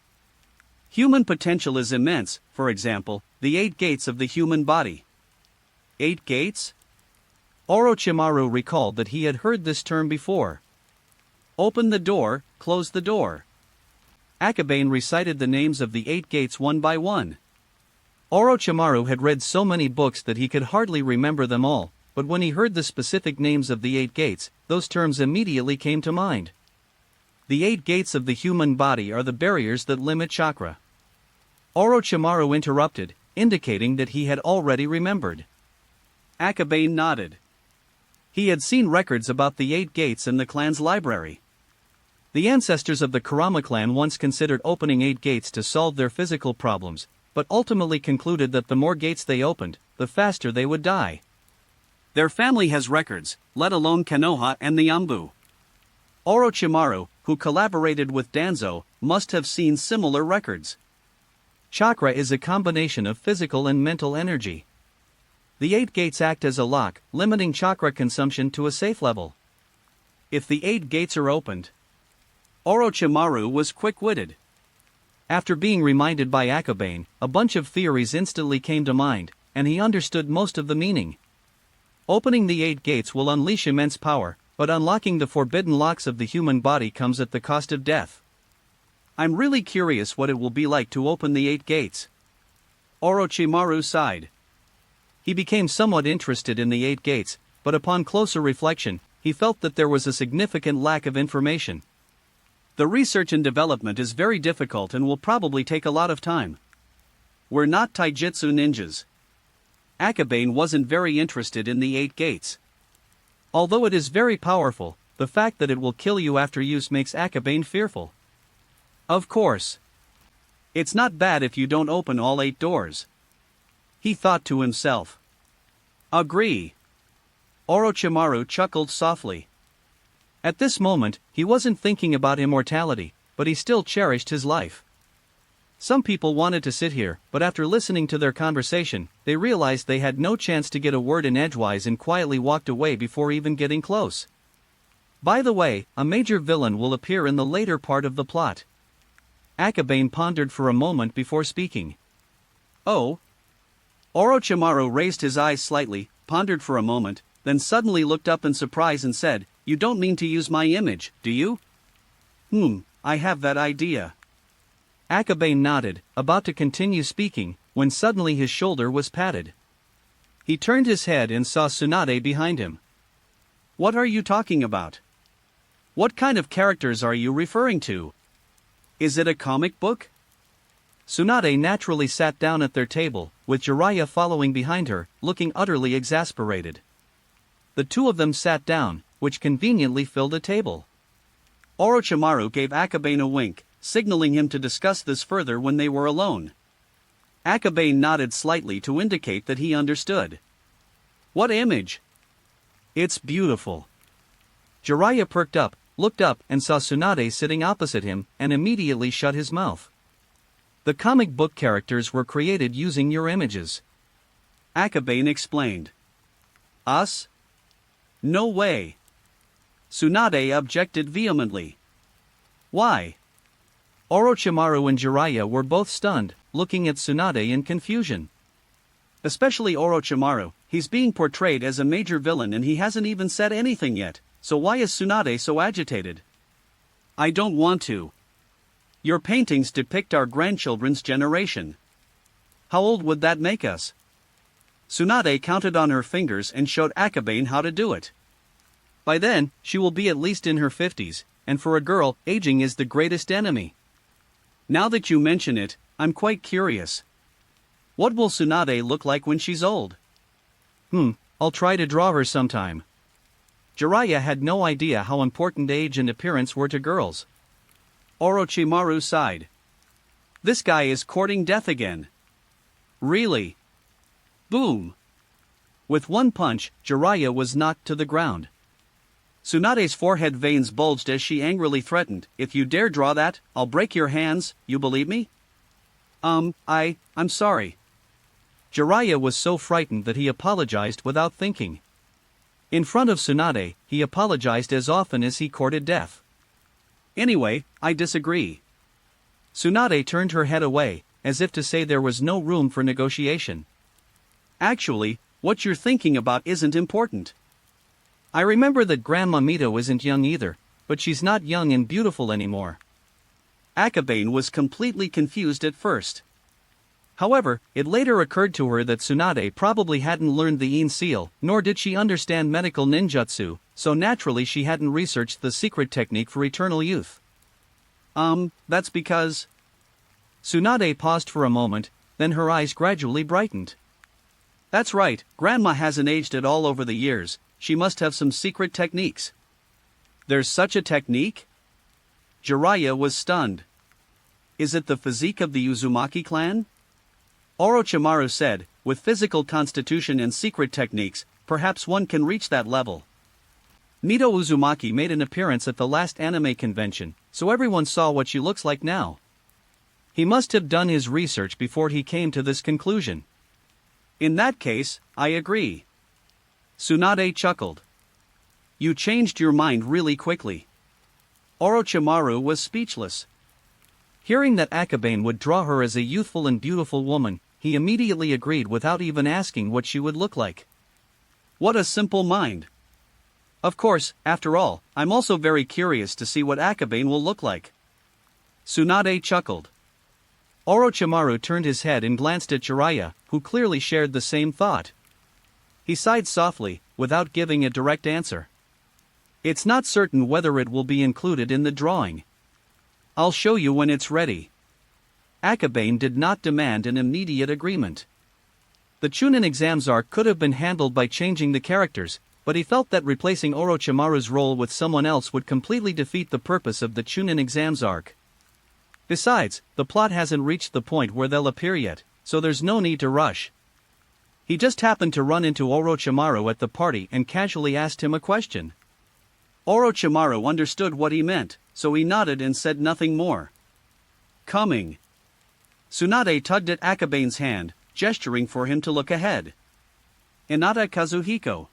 Human potential is immense, for example, the 8 gates of the human body. 8 gates? Orochimaru recalled that he had heard this term before. Open the door, close the door. Akabane recited the names of the 8 gates one by one. Orochimaru had read so many books that he could hardly remember them all, but when he heard the specific names of the 8 gates, those terms immediately came to mind. The 8 gates of the human body are the barriers that limit chakra. Orochimaru interrupted, indicating that he had already remembered. Akabane nodded. He had seen records about the 8 gates in the clan's library. The ancestors of the Kurama clan once considered opening 8 gates to solve their physical problems, but ultimately concluded that the more gates they opened, the faster they would die. Their family has records, let alone Konoha and the Anbu. Orochimaru, who collaborated with Danzo, must have seen similar records. Chakra is a combination of physical and mental energy. The 8 gates act as a lock, limiting chakra consumption to a safe level. If the 8 gates are opened... Orochimaru was quick-witted. After being reminded by Akabane, a bunch of theories instantly came to mind, and he understood most of the meaning. Opening the 8 gates will unleash immense power, but unlocking the forbidden locks of the human body comes at the cost of death. I'm really curious what it will be like to open the 8 gates. Orochimaru sighed. He became somewhat interested in the 8 gates, but upon closer reflection, he felt that there was a significant lack of information. The research and development is very difficult and will probably take a lot of time. We're not taijutsu ninjas. Akabane wasn't very interested in the 8 gates. Although it is very powerful, the fact that it will kill you after use makes Akabane fearful. Of course. It's not bad if you don't open all 8 doors. He thought to himself. Agree. Orochimaru chuckled softly. At this moment, he wasn't thinking about immortality, but he still cherished his life. Some people wanted to sit here, but after listening to their conversation, they realized they had no chance to get a word in edgewise and quietly walked away before even getting close. By the way, a major villain will appear in the later part of the plot. Akabane pondered for a moment before speaking. Oh? Orochimaru raised his eyes slightly, pondered for a moment, then suddenly looked up in surprise and said, "You don't mean to use my image, do you?" I have that idea." Akabane nodded, about to continue speaking, when suddenly his shoulder was patted. He turned his head and saw Tsunade behind him. "What are you talking about? What kind of characters are you referring to? Is it a comic book?" Tsunade naturally sat down at their table, with Jiraiya following behind her, looking utterly exasperated. The two of them sat down, which conveniently filled a table. Orochimaru gave Akabane a wink, signaling him to discuss this further when they were alone. Akabane nodded slightly to indicate that he understood. "What image?" "It's beautiful." Jiraiya perked up, looked up and saw Tsunade sitting opposite him, and immediately shut his mouth. "The comic book characters were created using your images," Akabane explained. "Us? No way." Tsunade objected vehemently. "Why?" Orochimaru and Jiraiya were both stunned, looking at Tsunade in confusion. Especially Orochimaru, he's being portrayed as a major villain and he hasn't even said anything yet, so why is Tsunade so agitated? "I don't want to. Your paintings depict our grandchildren's generation. How old would that make us?" Tsunade counted on her fingers and showed Akabane how to do it. By then, she will be at least in her 50s, and for a girl, aging is the greatest enemy. Now that you mention it, I'm quite curious. What will Tsunade look like when she's old? I'll try to draw her sometime. Jiraiya had no idea how important age and appearance were to girls. Orochimaru sighed. This guy is courting death again. Really? Boom! With one punch, Jiraiya was knocked to the ground. Tsunade's forehead veins bulged as she angrily threatened, "If you dare draw that, I'll break your hands, you believe me?" I'm sorry. Jiraiya was so frightened that he apologized without thinking. In front of Tsunade, he apologized as often as he courted death. Anyway, I disagree. Tsunade turned her head away, as if to say there was no room for negotiation. Actually, what you're thinking about isn't important. I remember that Grandma Mito isn't young either, but she's not young and beautiful anymore. Akabane was completely confused at first. However, it later occurred to her that Tsunade probably hadn't learned the Yin seal, nor did she understand medical ninjutsu, so naturally she hadn't researched the secret technique for eternal youth. That's because... Tsunade paused for a moment, then her eyes gradually brightened. That's right, Grandma hasn't aged at all over the years, she must have some secret techniques. There's such a technique? Jiraiya was stunned. Is it the physique of the Uzumaki clan? Orochimaru said, with physical constitution and secret techniques, perhaps one can reach that level. Mito Uzumaki made an appearance at the last anime convention, so everyone saw what she looks like now. He must have done his research before he came to this conclusion. In that case, I agree. Tsunade chuckled. You changed your mind really quickly. Orochimaru was speechless. Hearing that Akabane would draw her as a youthful and beautiful woman, he immediately agreed without even asking what she would look like. What a simple mind. Of course, after all, I'm also very curious to see what Akabane will look like. Tsunade chuckled. Orochimaru turned his head and glanced at Jiraiya, who clearly shared the same thought. He sighed softly, without giving a direct answer. It's not certain whether it will be included in the drawing. I'll show you when it's ready. Akabane did not demand an immediate agreement. The Chunin exams arc could have been handled by changing the characters, but he felt that replacing Orochimaru's role with someone else would completely defeat the purpose of the Chunin exams arc. Besides, the plot hasn't reached the point where they'll appear yet, so there's no need to rush. He just happened to run into Orochimaru at the party and casually asked him a question. Orochimaru understood what he meant, so he nodded and said nothing more. Coming. Tsunade tugged at Akabane's hand, gesturing for him to look ahead. Hinata Kazuhiko.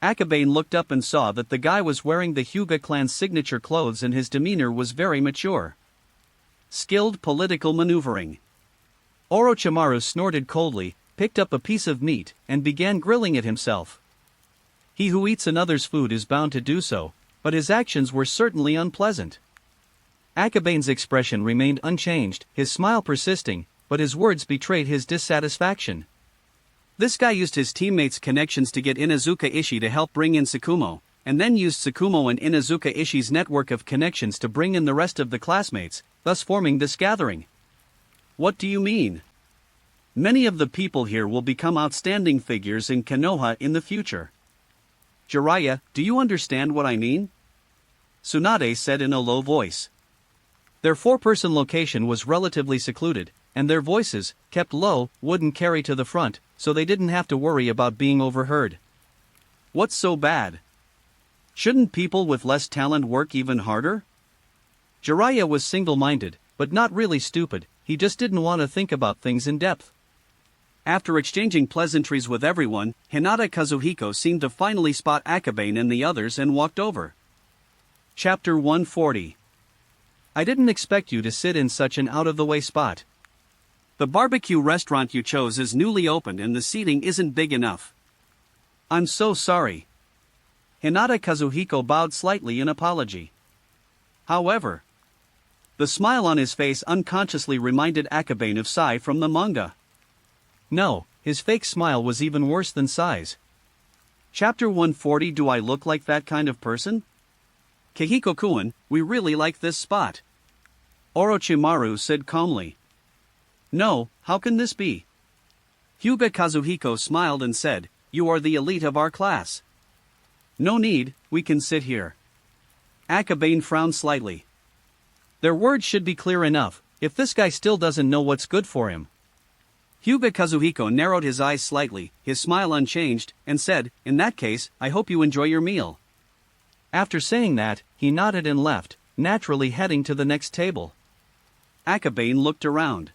Akabane looked up and saw that the guy was wearing the Hyuga clan's signature clothes and his demeanor was very mature. Skilled political maneuvering. Orochimaru snorted coldly, picked up a piece of meat, and began grilling it himself. He who eats another's food is bound to do so, but his actions were certainly unpleasant. Akabane's expression remained unchanged, his smile persisting, but his words betrayed his dissatisfaction. This guy used his teammates' connections to get Inuzuka Ishii to help bring in Tsukumo, and then used Tsukumo and Inuzuka Ishii's network of connections to bring in the rest of the classmates, thus forming this gathering. What do you mean? Many of the people here will become outstanding figures in Konoha in the future. Jiraiya, do you understand what I mean? Tsunade said in a low voice. Their four-person location was relatively secluded, and their voices, kept low, wouldn't carry to the front, so they didn't have to worry about being overheard. What's so bad? Shouldn't people with less talent work even harder? Jiraiya was single-minded, but not really stupid, he just didn't want to think about things in depth. After exchanging pleasantries with everyone, Hinata Kazuhiko seemed to finally spot Akabane and the others and walked over. Chapter 140. I didn't expect you to sit in such an out-of-the-way spot. The barbecue restaurant you chose is newly opened and the seating isn't big enough. I'm so sorry. Hinata Kazuhiko bowed slightly in apology. However, the smile on his face unconsciously reminded Akabane of Sai from the manga. No, his fake smile was even worse than size. Chapter 140. Do I look like that kind of person? Kihiko-kun, we really like this spot. Orochimaru said calmly. No, how can this be? Hyuga Kazuhiko smiled and said, you are the elite of our class. No need, we can sit here. Akabane frowned slightly. Their words should be clear enough, if this guy still doesn't know what's good for him. Hyuga Kazuhiko narrowed his eyes slightly, his smile unchanged, and said, in that case, I hope you enjoy your meal. After saying that, he nodded and left, naturally heading to the next table. Akabane looked around.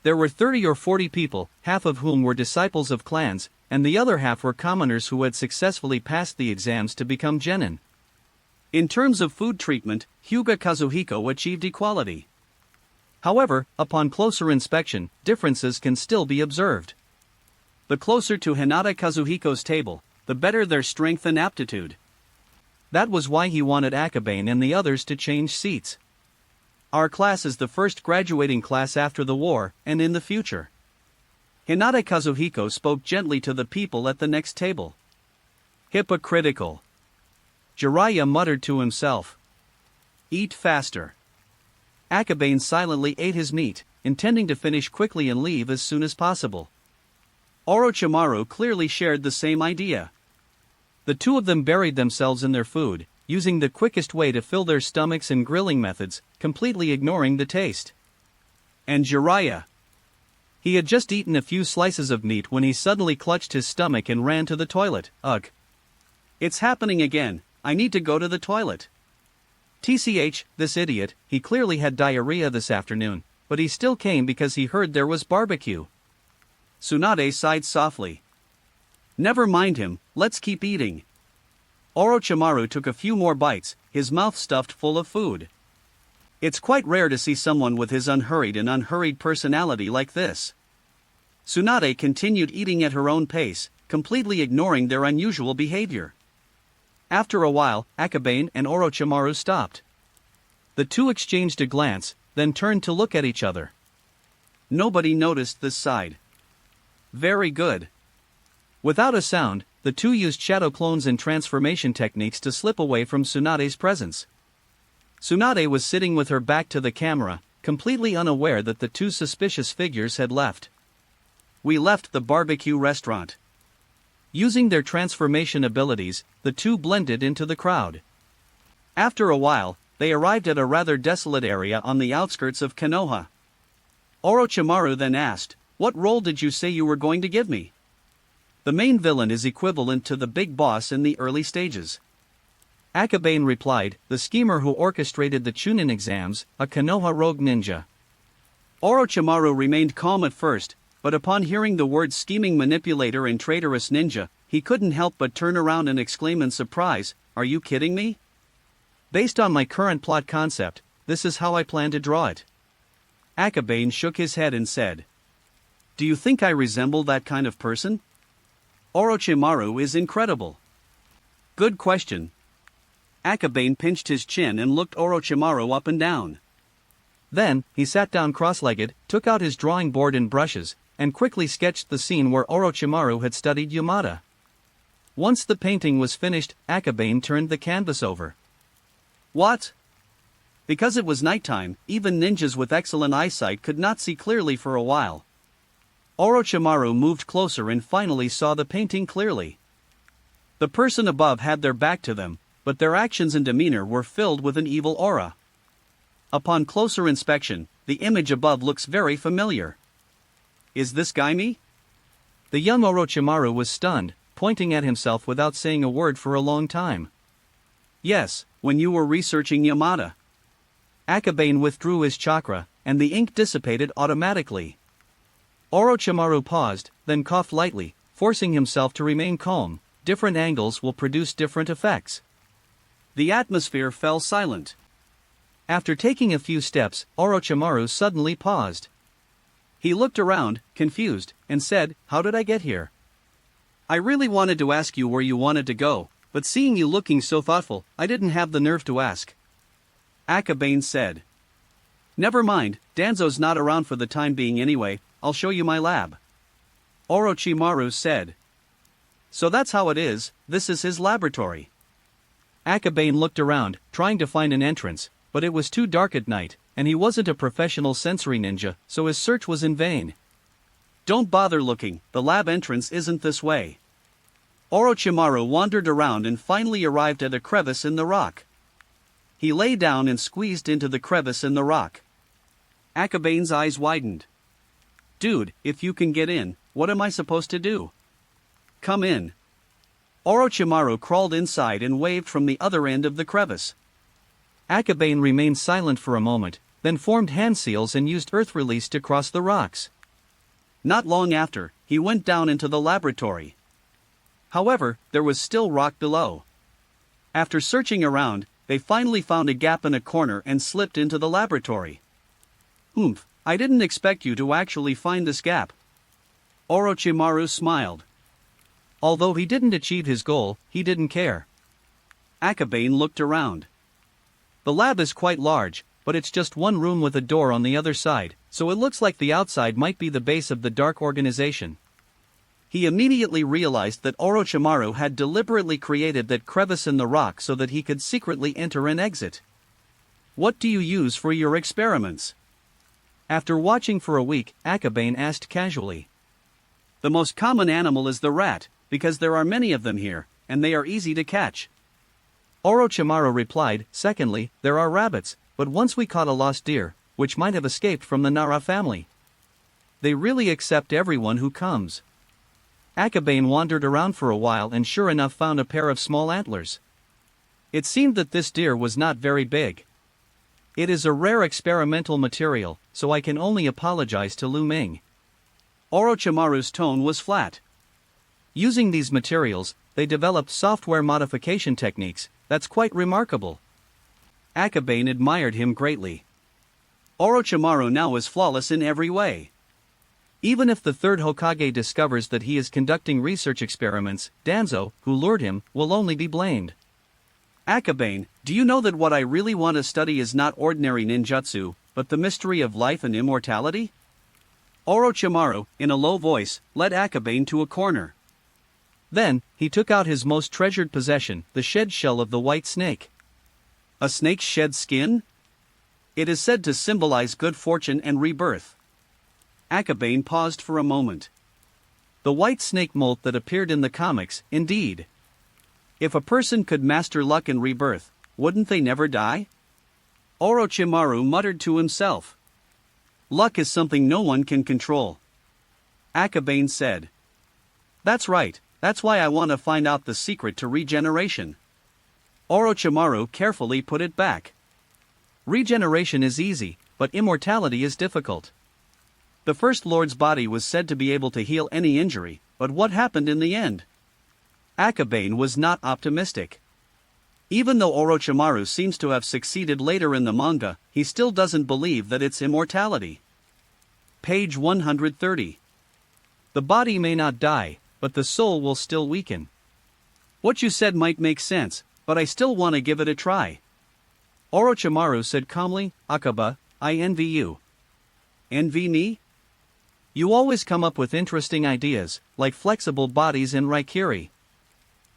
There were 30 or 40 people, half of whom were disciples of clans, and the other half were commoners who had successfully passed the exams to become genin. In terms of food treatment, Hyuga Kazuhiko achieved equality. However, upon closer inspection, differences can still be observed. The closer to Hinata Kazuhiko's table, the better their strength and aptitude. That was why he wanted Akabane and the others to change seats. Our class is the first graduating class after the war, and in the future. Hinata Kazuhiko spoke gently to the people at the next table. Hypocritical. Jiraiya muttered to himself. Eat faster. Akabane silently ate his meat, intending to finish quickly and leave as soon as possible. Orochimaru clearly shared the same idea. The two of them buried themselves in their food, using the quickest way to fill their stomachs and grilling methods, completely ignoring the taste. And Jiraiya. He had just eaten a few slices of meat when he suddenly clutched his stomach and ran to the toilet. Ugh. It's happening again, I need to go to the toilet. TCH, this idiot, he clearly had diarrhea this afternoon, but he still came because he heard there was barbecue. Tsunade sighed softly. Never mind him, let's keep eating. Orochimaru took a few more bites, his mouth stuffed full of food. It's quite rare to see someone with his unhurried personality like this. Tsunade continued eating at her own pace, completely ignoring their unusual behavior. After a while, Akabane and Orochimaru stopped. The two exchanged a glance, then turned to look at each other. Nobody noticed this side. Very good. Without a sound, the two used shadow clones and transformation techniques to slip away from Tsunade's presence. Tsunade was sitting with her back to the camera, completely unaware that the two suspicious figures had left. We left the barbecue restaurant. Using their transformation abilities, the two blended into the crowd. After a while, they arrived at a rather desolate area on the outskirts of Konoha. Orochimaru then asked, "What role did you say you were going to give me?" The main villain is equivalent to the big boss in the early stages. Akabane replied, the schemer who orchestrated the Chunin exams, a Konoha rogue ninja. Orochimaru remained calm at first, but upon hearing the words scheming manipulator and traitorous ninja, he couldn't help but turn around and exclaim in surprise, "Are you kidding me? Based on my current plot concept, this is how I plan to draw it." Akabane shook his head and said, "Do you think I resemble that kind of person?" Orochimaru is incredible. Good question. Akabane pinched his chin and looked Orochimaru up and down. Then, he sat down cross-legged, took out his drawing board and brushes, and quickly sketched the scene where Orochimaru had studied Yamada. Once the painting was finished, Akabane turned the canvas over. What? Because it was nighttime, even ninjas with excellent eyesight could not see clearly for a while. Orochimaru moved closer and finally saw the painting clearly. The person above had their back to them, but their actions and demeanor were filled with an evil aura. Upon closer inspection, the image above looks very familiar. Is this guy me? The young Orochimaru was stunned, pointing at himself without saying a word for a long time. Yes, when you were researching Yamada. Akabane withdrew his chakra, and the ink dissipated automatically. Orochimaru paused, then coughed lightly, forcing himself to remain calm. Different angles will produce different effects. The atmosphere fell silent. After taking a few steps, Orochimaru suddenly paused. He looked around, confused, and said, "How did I get here? I really wanted to ask you where you wanted to go, but seeing you looking so thoughtful, I didn't have the nerve to ask." Akabane said. "Never mind, Danzo's not around for the time being anyway, I'll show you my lab." Orochimaru said. So that's how it is, this is his laboratory. Akabane looked around, trying to find an entrance, but it was too dark at night, and he wasn't a professional sensory ninja, so his search was in vain. Don't bother looking, the lab entrance isn't this way. Orochimaru wandered around and finally arrived at a crevice in the rock. He lay down and squeezed into the crevice in the rock. Akabane's eyes widened. Dude, if you can get in, what am I supposed to do? Come in. Orochimaru crawled inside and waved from the other end of the crevice. Akabane remained silent for a moment, then formed hand seals and used earth release to cross the rocks. Not long after, he went down into the laboratory. However, there was still rock below. After searching around, they finally found a gap in a corner and slipped into the laboratory. Oomph, I didn't expect you to actually find this gap. Orochimaru smiled. Although he didn't achieve his goal, he didn't care. Akabane looked around. The lab is quite large, but it's just one room with a door on the other side, so it looks like the outside might be the base of the dark organization. He immediately realized that Orochimaru had deliberately created that crevice in the rock so that he could secretly enter and exit. What do you use for your experiments? After watching for a week, Akabane asked casually. The most common animal is the rat, because there are many of them here, and they are easy to catch. Orochimaru replied, secondly, there are rabbits, but once we caught a lost deer, which might have escaped from the Nara family. They really accept everyone who comes. Akabane wandered around for a while and sure enough found a pair of small antlers. It seemed that this deer was not very big. It is a rare experimental material, so I can only apologize to Lu Ming. Orochimaru's tone was flat. Using these materials, they developed software modification techniques, that's quite remarkable. Akabane admired him greatly. Orochimaru now is flawless in every way. Even if the third Hokage discovers that he is conducting research experiments, Danzo, who lured him, will only be blamed. Akabane, do you know that what I really want to study is not ordinary ninjutsu, but the mystery of life and immortality? Orochimaru, in a low voice, led Akabane to a corner. Then, he took out his most treasured possession, the shed shell of the white snake. A snake's shed skin? It is said to symbolize good fortune and rebirth. Akabane paused for a moment. The white snake mold that appeared in the comics, indeed. If a person could master luck and rebirth, wouldn't they never die? Orochimaru muttered to himself. Luck is something no one can control. Akabane said. That's right, that's why I want to find out the secret to regeneration. Orochimaru carefully put it back. Regeneration is easy, but immortality is difficult. The First Lord's body was said to be able to heal any injury, but what happened in the end? Akabane was not optimistic. Even though Orochimaru seems to have succeeded later in the manga, he still doesn't believe that it's immortality. Page 130. The body may not die, but the soul will still weaken. What you said might make sense, but I still want to give it a try. Orochimaru said calmly, Akaba, I envy you. Envy me? You always come up with interesting ideas, like flexible bodies and Raikiri.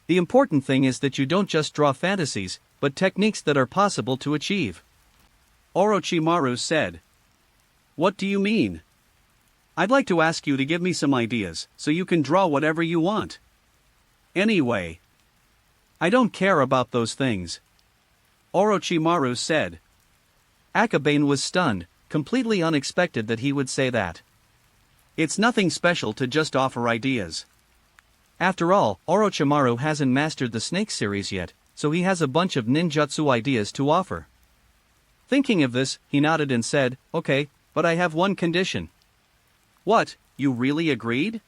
The important thing is that you don't just draw fantasies, but techniques that are possible to achieve. Orochimaru said. What do you mean? I'd like to ask you to give me some ideas, so you can draw whatever you want. Anyway. I don't care about those things. Orochimaru said. Akabane was stunned, completely unexpected that he would say that. It's nothing special to just offer ideas. After all, Orochimaru hasn't mastered the Snake series yet, so he has a bunch of ninjutsu ideas to offer. Thinking of this, he nodded and said, okay, but I have one condition. What, you really agreed?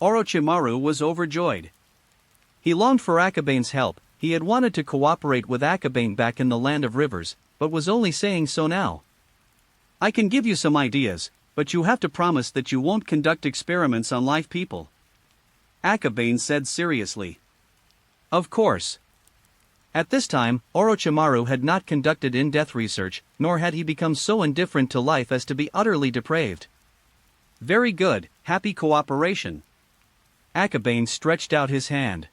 Orochimaru was overjoyed. He longed for Akabane's help, he had wanted to cooperate with Akabane back in the Land of Rivers, but was only saying so now. I can give you some ideas, but you have to promise that you won't conduct experiments on live people. Akabane said seriously. Of course. At this time, Orochimaru had not conducted in-depth research, nor had he become so indifferent to life as to be utterly depraved. Very good, happy cooperation. Akabane stretched out his hand.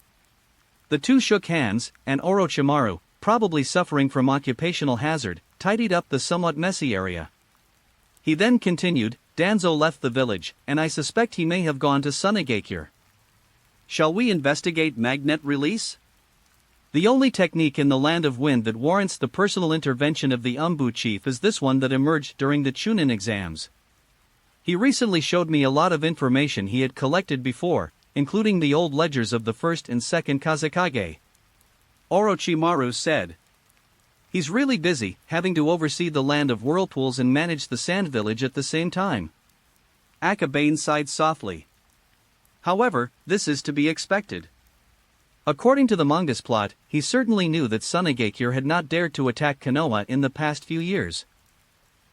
The two shook hands, and Orochimaru, probably suffering from occupational hazard, tidied up the somewhat messy area. He then continued, Danzo left the village, and I suspect he may have gone to Sunagakure. Shall we investigate magnet release? The only technique in the Land of Wind that warrants the personal intervention of the Umbu chief is this one that emerged during the Chunin exams. He recently showed me a lot of information he had collected before, including the old ledgers of the first and second Kazekage. Orochimaru said. He's really busy, having to oversee the Land of Whirlpools and manage the Sand Village at the same time. Akabane sighed softly. However, this is to be expected. According to the manga's plot, he certainly knew that Sunagakure had not dared to attack Konoha in the past few years.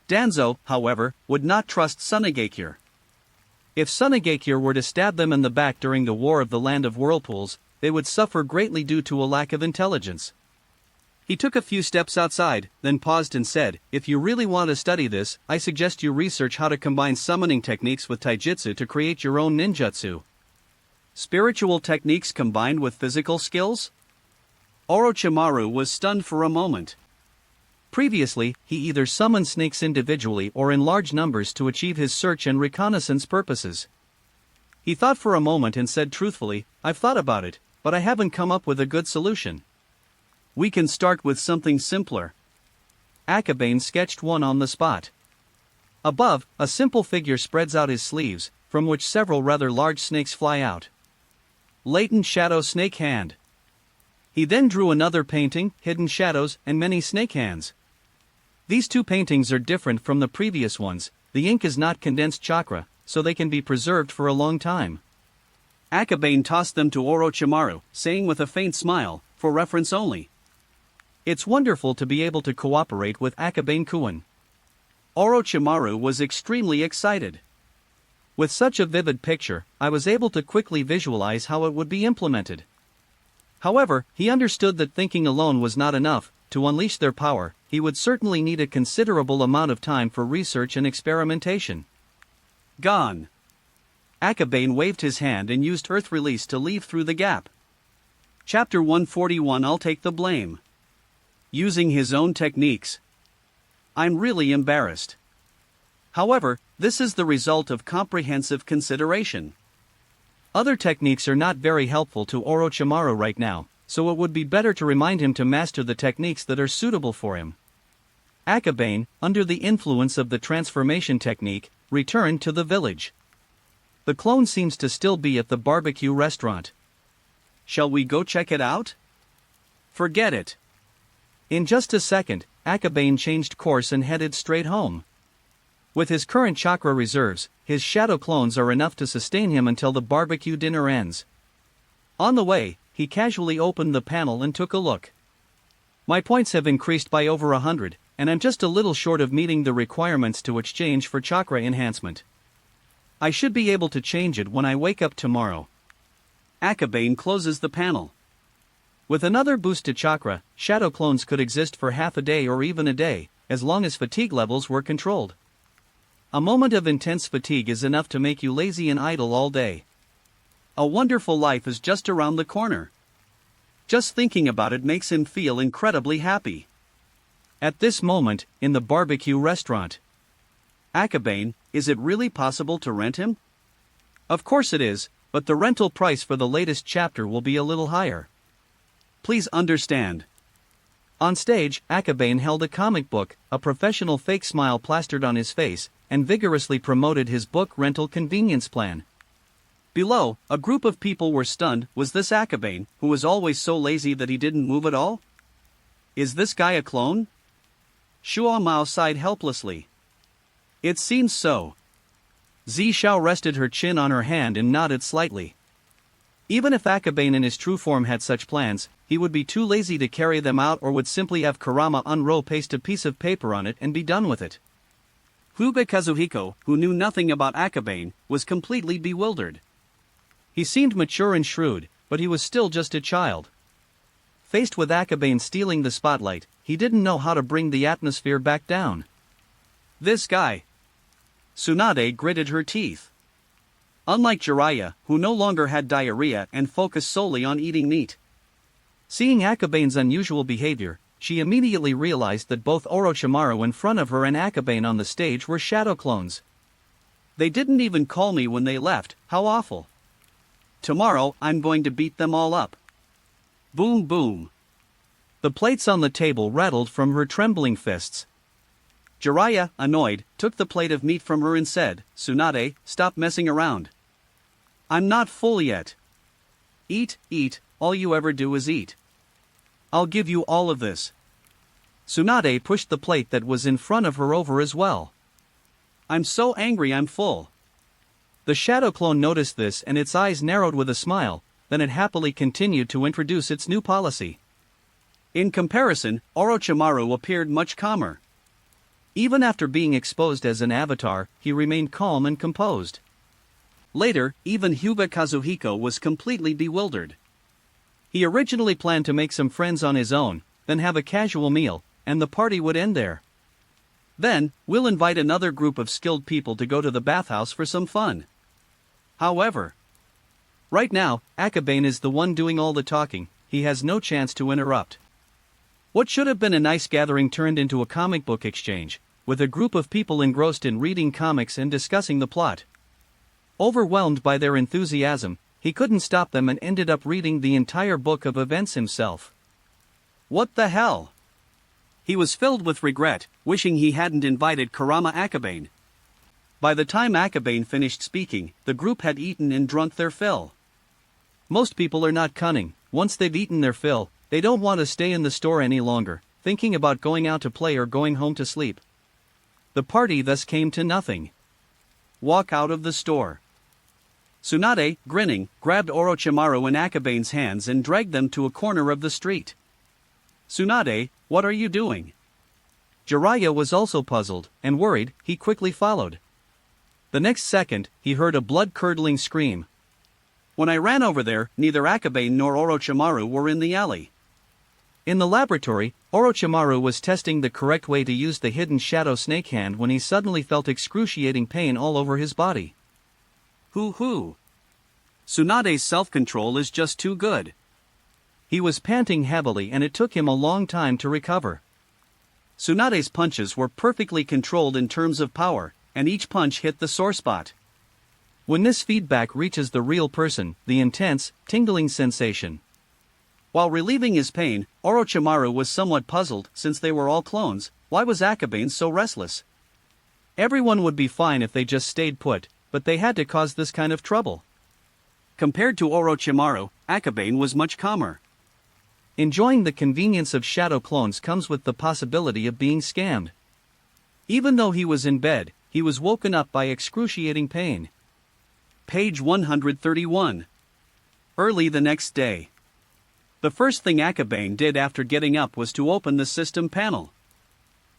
Danzo, however, would not trust Sunagakure. If Sunagakure were to stab them in the back during the War of the Land of Whirlpools, they would suffer greatly due to a lack of intelligence. He took a few steps outside, then paused and said, If you really want to study this, I suggest you research how to combine summoning techniques with taijutsu to create your own ninjutsu. Spiritual techniques combined with physical skills? Orochimaru was stunned for a moment. Previously, he either summoned snakes individually or in large numbers to achieve his search and reconnaissance purposes. He thought for a moment and said truthfully, I've thought about it, but I haven't come up with a good solution. We can start with something simpler. Akabane sketched one on the spot. Above, a simple figure spreads out his sleeves, from which several rather large snakes fly out. Latent Shadow Snake Hand. He then drew another painting, Hidden Shadows, and many snake hands. These two paintings are different from the previous ones. The ink is not condensed chakra, so they can be preserved for a long time. Akabane tossed them to Orochimaru, saying with a faint smile, for reference only. It's wonderful to be able to cooperate with Akabane-kun. Orochimaru was extremely excited. With such a vivid picture, I was able to quickly visualize how it would be implemented. However, he understood that thinking alone was not enough. To unleash their power, he would certainly need a considerable amount of time for research and experimentation. Gone. Akabane waved his hand and used Earth Release to leave through the gap. Chapter 141 I'll take the blame. Using his own techniques. I'm really embarrassed. However, this is the result of comprehensive consideration. Other techniques are not very helpful to Orochimaru right now, so it would be better to remind him to master the techniques that are suitable for him. Akabane, under the influence of the transformation technique, returned to the village. The clone seems to still be at the barbecue restaurant. Shall we go check it out? Forget it. In just a second, Akabane changed course and headed straight home. With his current chakra reserves, his shadow clones are enough to sustain him until the barbecue dinner ends. On the way, he casually opened the panel and took a look. My points have increased by over 100, and I'm just a little short of meeting the requirements to exchange for chakra enhancement. I should be able to change it when I wake up tomorrow. Akabane closes the panel. With another boost to chakra, shadow clones could exist for half a day or even a day, as long as fatigue levels were controlled. A moment of intense fatigue is enough to make you lazy and idle all day. A wonderful life is just around the corner. Just thinking about it makes him feel incredibly happy. At this moment, in the barbecue restaurant. Akabane, is it really possible to rent him? Of course it is, but the rental price for the latest chapter will be a little higher. Please understand. On stage, Akabane held a comic book, a professional fake smile plastered on his face, and vigorously promoted his book rental convenience plan. Below, a group of people were stunned. Was this Akabane, who was always so lazy that he didn't move at all? Is this guy a clone? Shuo Mao sighed helplessly. It seems so. Zishao rested her chin on her hand and nodded slightly. Even if Akabane in his true form had such plans, he would be too lazy to carry them out or would simply have Kurama unroll paste a piece of paper on it and be done with it. Fuga Kazuhiko, who knew nothing about Akabane, was completely bewildered. He seemed mature and shrewd, but he was still just a child. Faced with Akabane stealing the spotlight, he didn't know how to bring the atmosphere back down. This guy. Tsunade gritted her teeth. unlike Jiraiya, who no longer had diarrhea and focused solely on eating meat. Seeing Akabane's unusual behavior, she immediately realized that both Orochimaru in front of her and Akabane on the stage were shadow clones. They didn't even call me when they left, how awful. Tomorrow I'm going to beat them all up. Boom boom. The plates on the table rattled from her trembling fists. Jiraiya, annoyed, took the plate of meat from her and said, "Tsunade, stop messing around. I'm not full yet. Eat, eat, all you ever do is eat. I'll give you all of this." Tsunade pushed the plate that was in front of her over as well. "I'm so angry I'm full." The shadow clone noticed this and its eyes narrowed with a smile, then it happily continued to introduce its new policy. In comparison, Orochimaru appeared much calmer. Even after being exposed as an avatar, he remained calm and composed. Later, even Hyuga Kazuhiko was completely bewildered. He originally planned to make some friends on his own, then have a casual meal, and the party would end there. Then, we'll invite another group of skilled people to go to the bathhouse for some fun. However, right now, Akabane is the one doing all the talking, he has no chance to interrupt. What should have been a nice gathering turned into a comic book exchange, with a group of people engrossed in reading comics and discussing the plot. Overwhelmed by their enthusiasm, he couldn't stop them and ended up reading the entire book of events himself. What the hell? He was filled with regret, wishing he hadn't invited Kurama Akabane. By the time Akabane finished speaking, the group had eaten and drunk their fill. Most people are not cunning. Once they've eaten their fill, they don't want to stay in the store any longer, thinking about going out to play or going home to sleep. The party thus came to nothing. Walk out of the store. Tsunade, grinning, grabbed Orochimaru and Akabane's hands and dragged them to a corner of the street. "Tsunade, what are you doing?" Jiraiya was also puzzled, and worried, he quickly followed. The next second, he heard a blood-curdling scream. When I ran over there, neither Akabane nor Orochimaru were in the alley. In the laboratory, Orochimaru was testing the correct way to use the hidden shadow snake hand when he suddenly felt excruciating pain all over his body. Hoo-hoo. Tsunade's self-control is just too good. He was panting heavily and it took him a long time to recover. Tsunade's punches were perfectly controlled in terms of power, and each punch hit the sore spot. When this feedback reaches the real person, the intense, tingling sensation. While relieving his pain, Orochimaru was somewhat puzzled since they were all clones. Why was Akabane so restless? Everyone would be fine if they just stayed put, but they had to cause this kind of trouble. Compared to Orochimaru, Akabane was much calmer. Enjoying the convenience of shadow clones comes with the possibility of being scammed. Even though he was in bed, he was woken up by excruciating pain. Page 131. Early the next day. The first thing Akabane did after getting up was to open the system panel.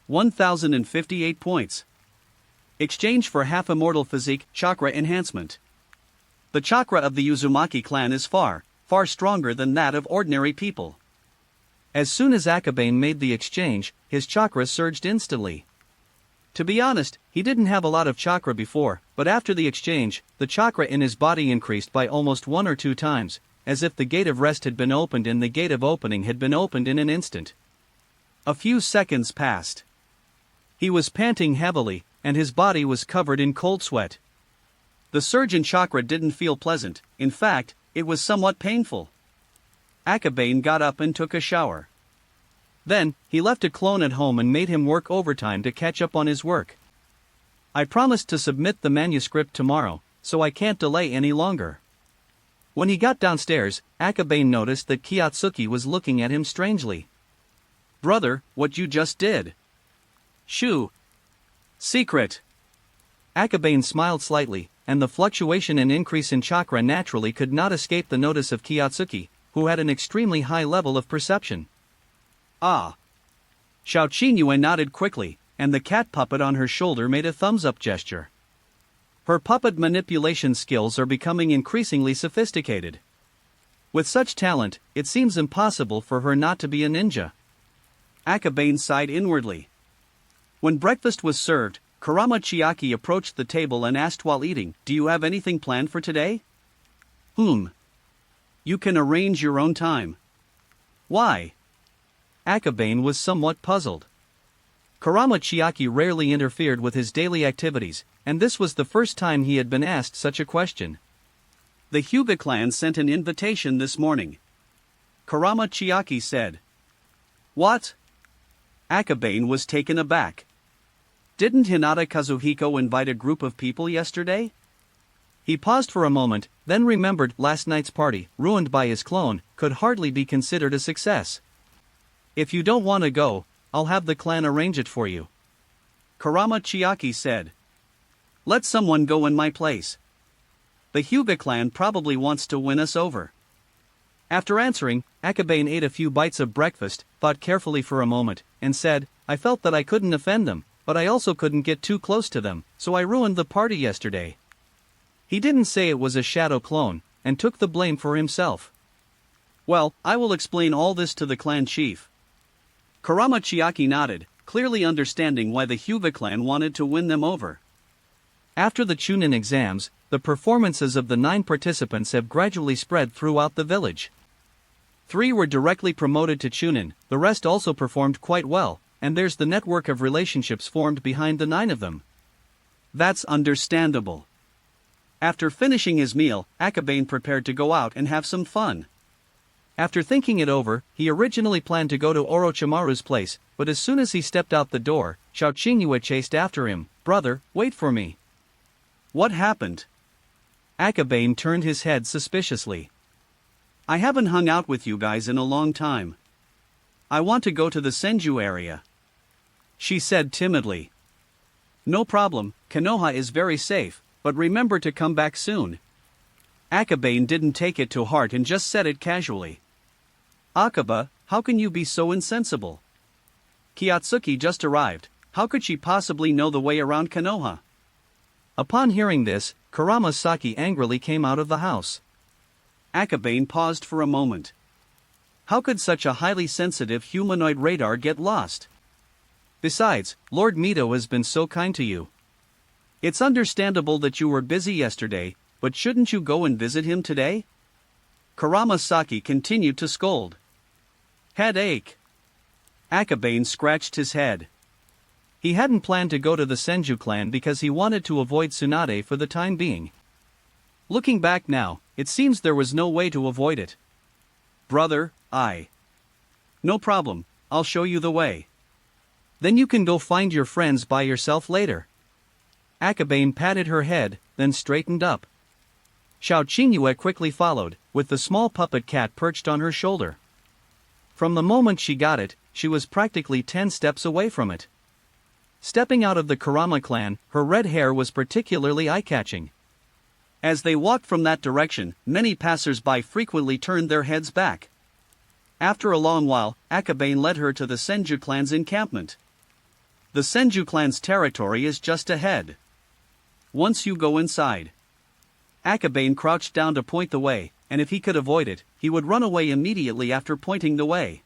1058 points. Exchange for half immortal physique, chakra enhancement. The chakra of the Uzumaki clan is far, far stronger than that of ordinary people. As soon as Akabane made the exchange, his chakra surged instantly. To be honest, he didn't have a lot of chakra before, but after the exchange, the chakra in his body increased by almost 1 or 2 times, as if the gate of rest had been opened and the gate of opening had been opened in an instant. A few seconds passed. He was panting heavily, and his body was covered in cold sweat. The surge in chakra didn't feel pleasant, in fact, it was somewhat painful. Akabane got up and took a shower. Then, he left a clone at home and made him work overtime to catch up on his work. I promised to submit the manuscript tomorrow, so I can't delay any longer. When he got downstairs, Akabane noticed that Kiyotsuki was looking at him strangely. Brother, what you just did? Shoo. Secret. Akabane smiled slightly, and the fluctuation and increase in chakra naturally could not escape the notice of Kiyotsuki, who had an extremely high level of perception. Ah. Xiao Qinyue nodded quickly, and the cat puppet on her shoulder made a thumbs-up gesture. Her puppet manipulation skills are becoming increasingly sophisticated. With such talent, it seems impossible for her not to be a ninja. Akabane sighed inwardly. When breakfast was served, Kurama Chiaki approached the table and asked while eating, "Do you have anything planned for today?" You can arrange your own time." "Why?" Akabane was somewhat puzzled. Kurama Chiaki rarely interfered with his daily activities, and this was the first time he had been asked such a question. "The Hyuga clan sent an invitation this morning," Kurama Chiaki said. "What?" Akabane was taken aback. "Didn't Hinata Kazuhiko invite a group of people yesterday?" He paused for a moment, then remembered last night's party, ruined by his clone, could hardly be considered a success. "If you don't want to go, I'll have the clan arrange it for you," Kurama Chiaki said. "Let someone go in my place. The Hyuga clan probably wants to win us over." After answering, Akabane ate a few bites of breakfast, thought carefully for a moment, and said, "I felt that I couldn't offend them, but I also couldn't get too close to them, so I ruined the party yesterday." He didn't say it was a shadow clone, and took the blame for himself. "Well, I will explain all this to the clan chief." Kurama Chiaki nodded, clearly understanding why the Hyuga clan wanted to win them over. After the Chunin exams, the performances of the 9 participants have gradually spread throughout the village. 3 were directly promoted to Chunin, the rest also performed quite well, and there's the network of relationships formed behind the 9 of them. That's understandable. After finishing his meal, Akabane prepared to go out and have some fun. After thinking it over, he originally planned to go to Orochimaru's place, but as soon as he stepped out the door, Xiaoqingyue chased after him. "Brother, wait for me." "What happened?" Akabane turned his head suspiciously. "I haven't hung out with you guys in a long time. I want to go to the Senju area," she said timidly. "No problem, Konoha is very safe, but remember to come back soon." Akabane didn't take it to heart and just said it casually. "Akaba, how can you be so insensible? Kiyotsuki just arrived, how could she possibly know the way around Konoha?" Upon hearing this, Kurama Saki angrily came out of the house. Akabane paused for a moment. How could such a highly sensitive humanoid radar get lost? Besides, Lord Mito has been so kind to you. It's understandable that you were busy yesterday, but shouldn't you go and visit him today? Kurama Saki continued to scold. Headache. Akabane scratched his head. He hadn't planned to go to the Senju clan because he wanted to avoid Tsunade for the time being. Looking back now, it seems there was no way to avoid it. "Brother, No problem, I'll show you the way. Then you can go find your friends by yourself later." Akabane patted her head, then straightened up. Xiaoqingyue quickly followed, with the small puppet cat perched on her shoulder. From the moment she got it, she was practically 10 steps away from it. Stepping out of the Kurama clan, her red hair was particularly eye-catching. As they walked from that direction, many passers-by frequently turned their heads back. After a long while, Akabane led her to the Senju clan's encampment. The Senju clan's territory is just ahead. Once you go inside, Akabane crouched down to point the way, and if he could avoid it, he would run away immediately after pointing the way.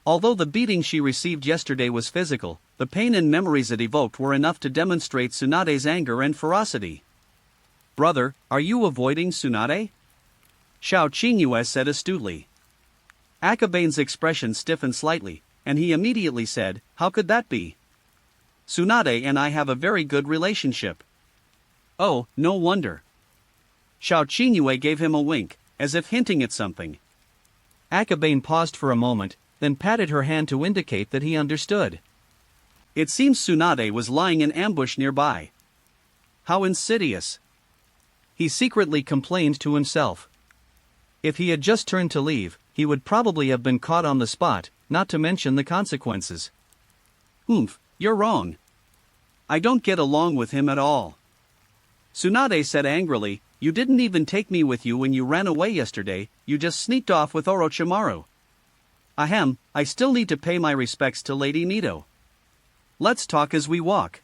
Although the beating she received yesterday was physical, the pain and memories it evoked were enough to demonstrate Tsunade's anger and ferocity. "Brother, are you avoiding Tsunade?" Xiaoqingyue said astutely. Akabane's expression stiffened slightly, and he immediately said, "How could that be? Tsunade and I have a very good relationship." "Oh, no wonder." Xiaoqingyue gave him a wink, as if hinting at something. Akabane paused for a moment, then patted her hand to indicate that he understood. It seems Tsunade was lying in ambush nearby. How insidious. He secretly complained to himself. If he had just turned to leave, he would probably have been caught on the spot, not to mention the consequences. You're wrong. I don't get along with him at all." Tsunade said angrily, "You didn't even take me with you when you ran away yesterday, you just sneaked off with Orochimaru." "Ahem, I still need to pay my respects to Lady Mito. Let's talk as we walk."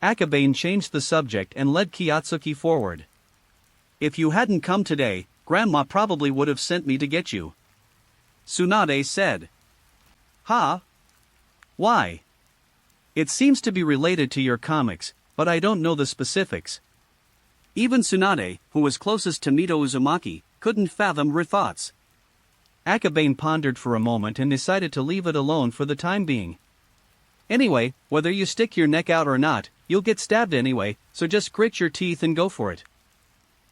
Akabane changed the subject and led Kiyotsuki forward. "If you hadn't come today, Grandma probably would have sent me to get you," Tsunade said. "Huh? Why?" It seems to be related to your comics, but I don't know the specifics. Even Tsunade, who was closest to Mito Uzumaki, couldn't fathom her thoughts. Akabane pondered for a moment and decided to leave it alone for the time being. Anyway, whether you stick your neck out or not, you'll get stabbed anyway, so just grit your teeth and go for it.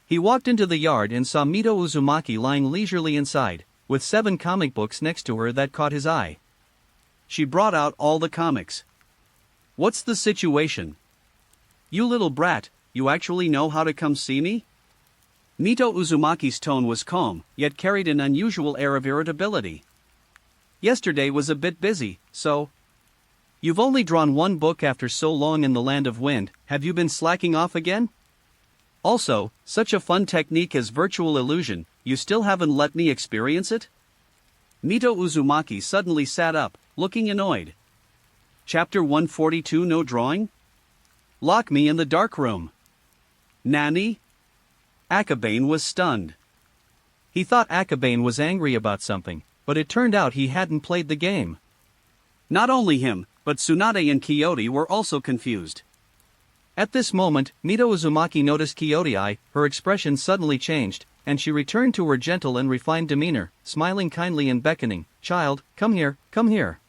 He walked into the yard and saw Mito Uzumaki lying leisurely inside, with 7 comic books next to her that caught his eye. She brought out all the comics. What's the situation? You little brat, you actually know how to come see me? Mito Uzumaki's tone was calm, yet carried an unusual air of irritability. Yesterday was a bit busy, so... You've only drawn 1 book after so long in the Land of Wind, have you been slacking off again? Also, such a fun technique as virtual illusion, you still haven't let me experience it? Mito Uzumaki suddenly sat up, looking annoyed. Chapter 142 No drawing? Lock me in the dark room. Nani? Akabane was stunned. He thought Akabane was angry about something, but it turned out he hadn't played the game. Not only him, but Tsunade and Kyoto were also confused. At this moment, Mito Uzumaki noticed Kyoto. Her expression suddenly changed, and she returned to her gentle and refined demeanor, smiling kindly and beckoning, "Child, come here, come here."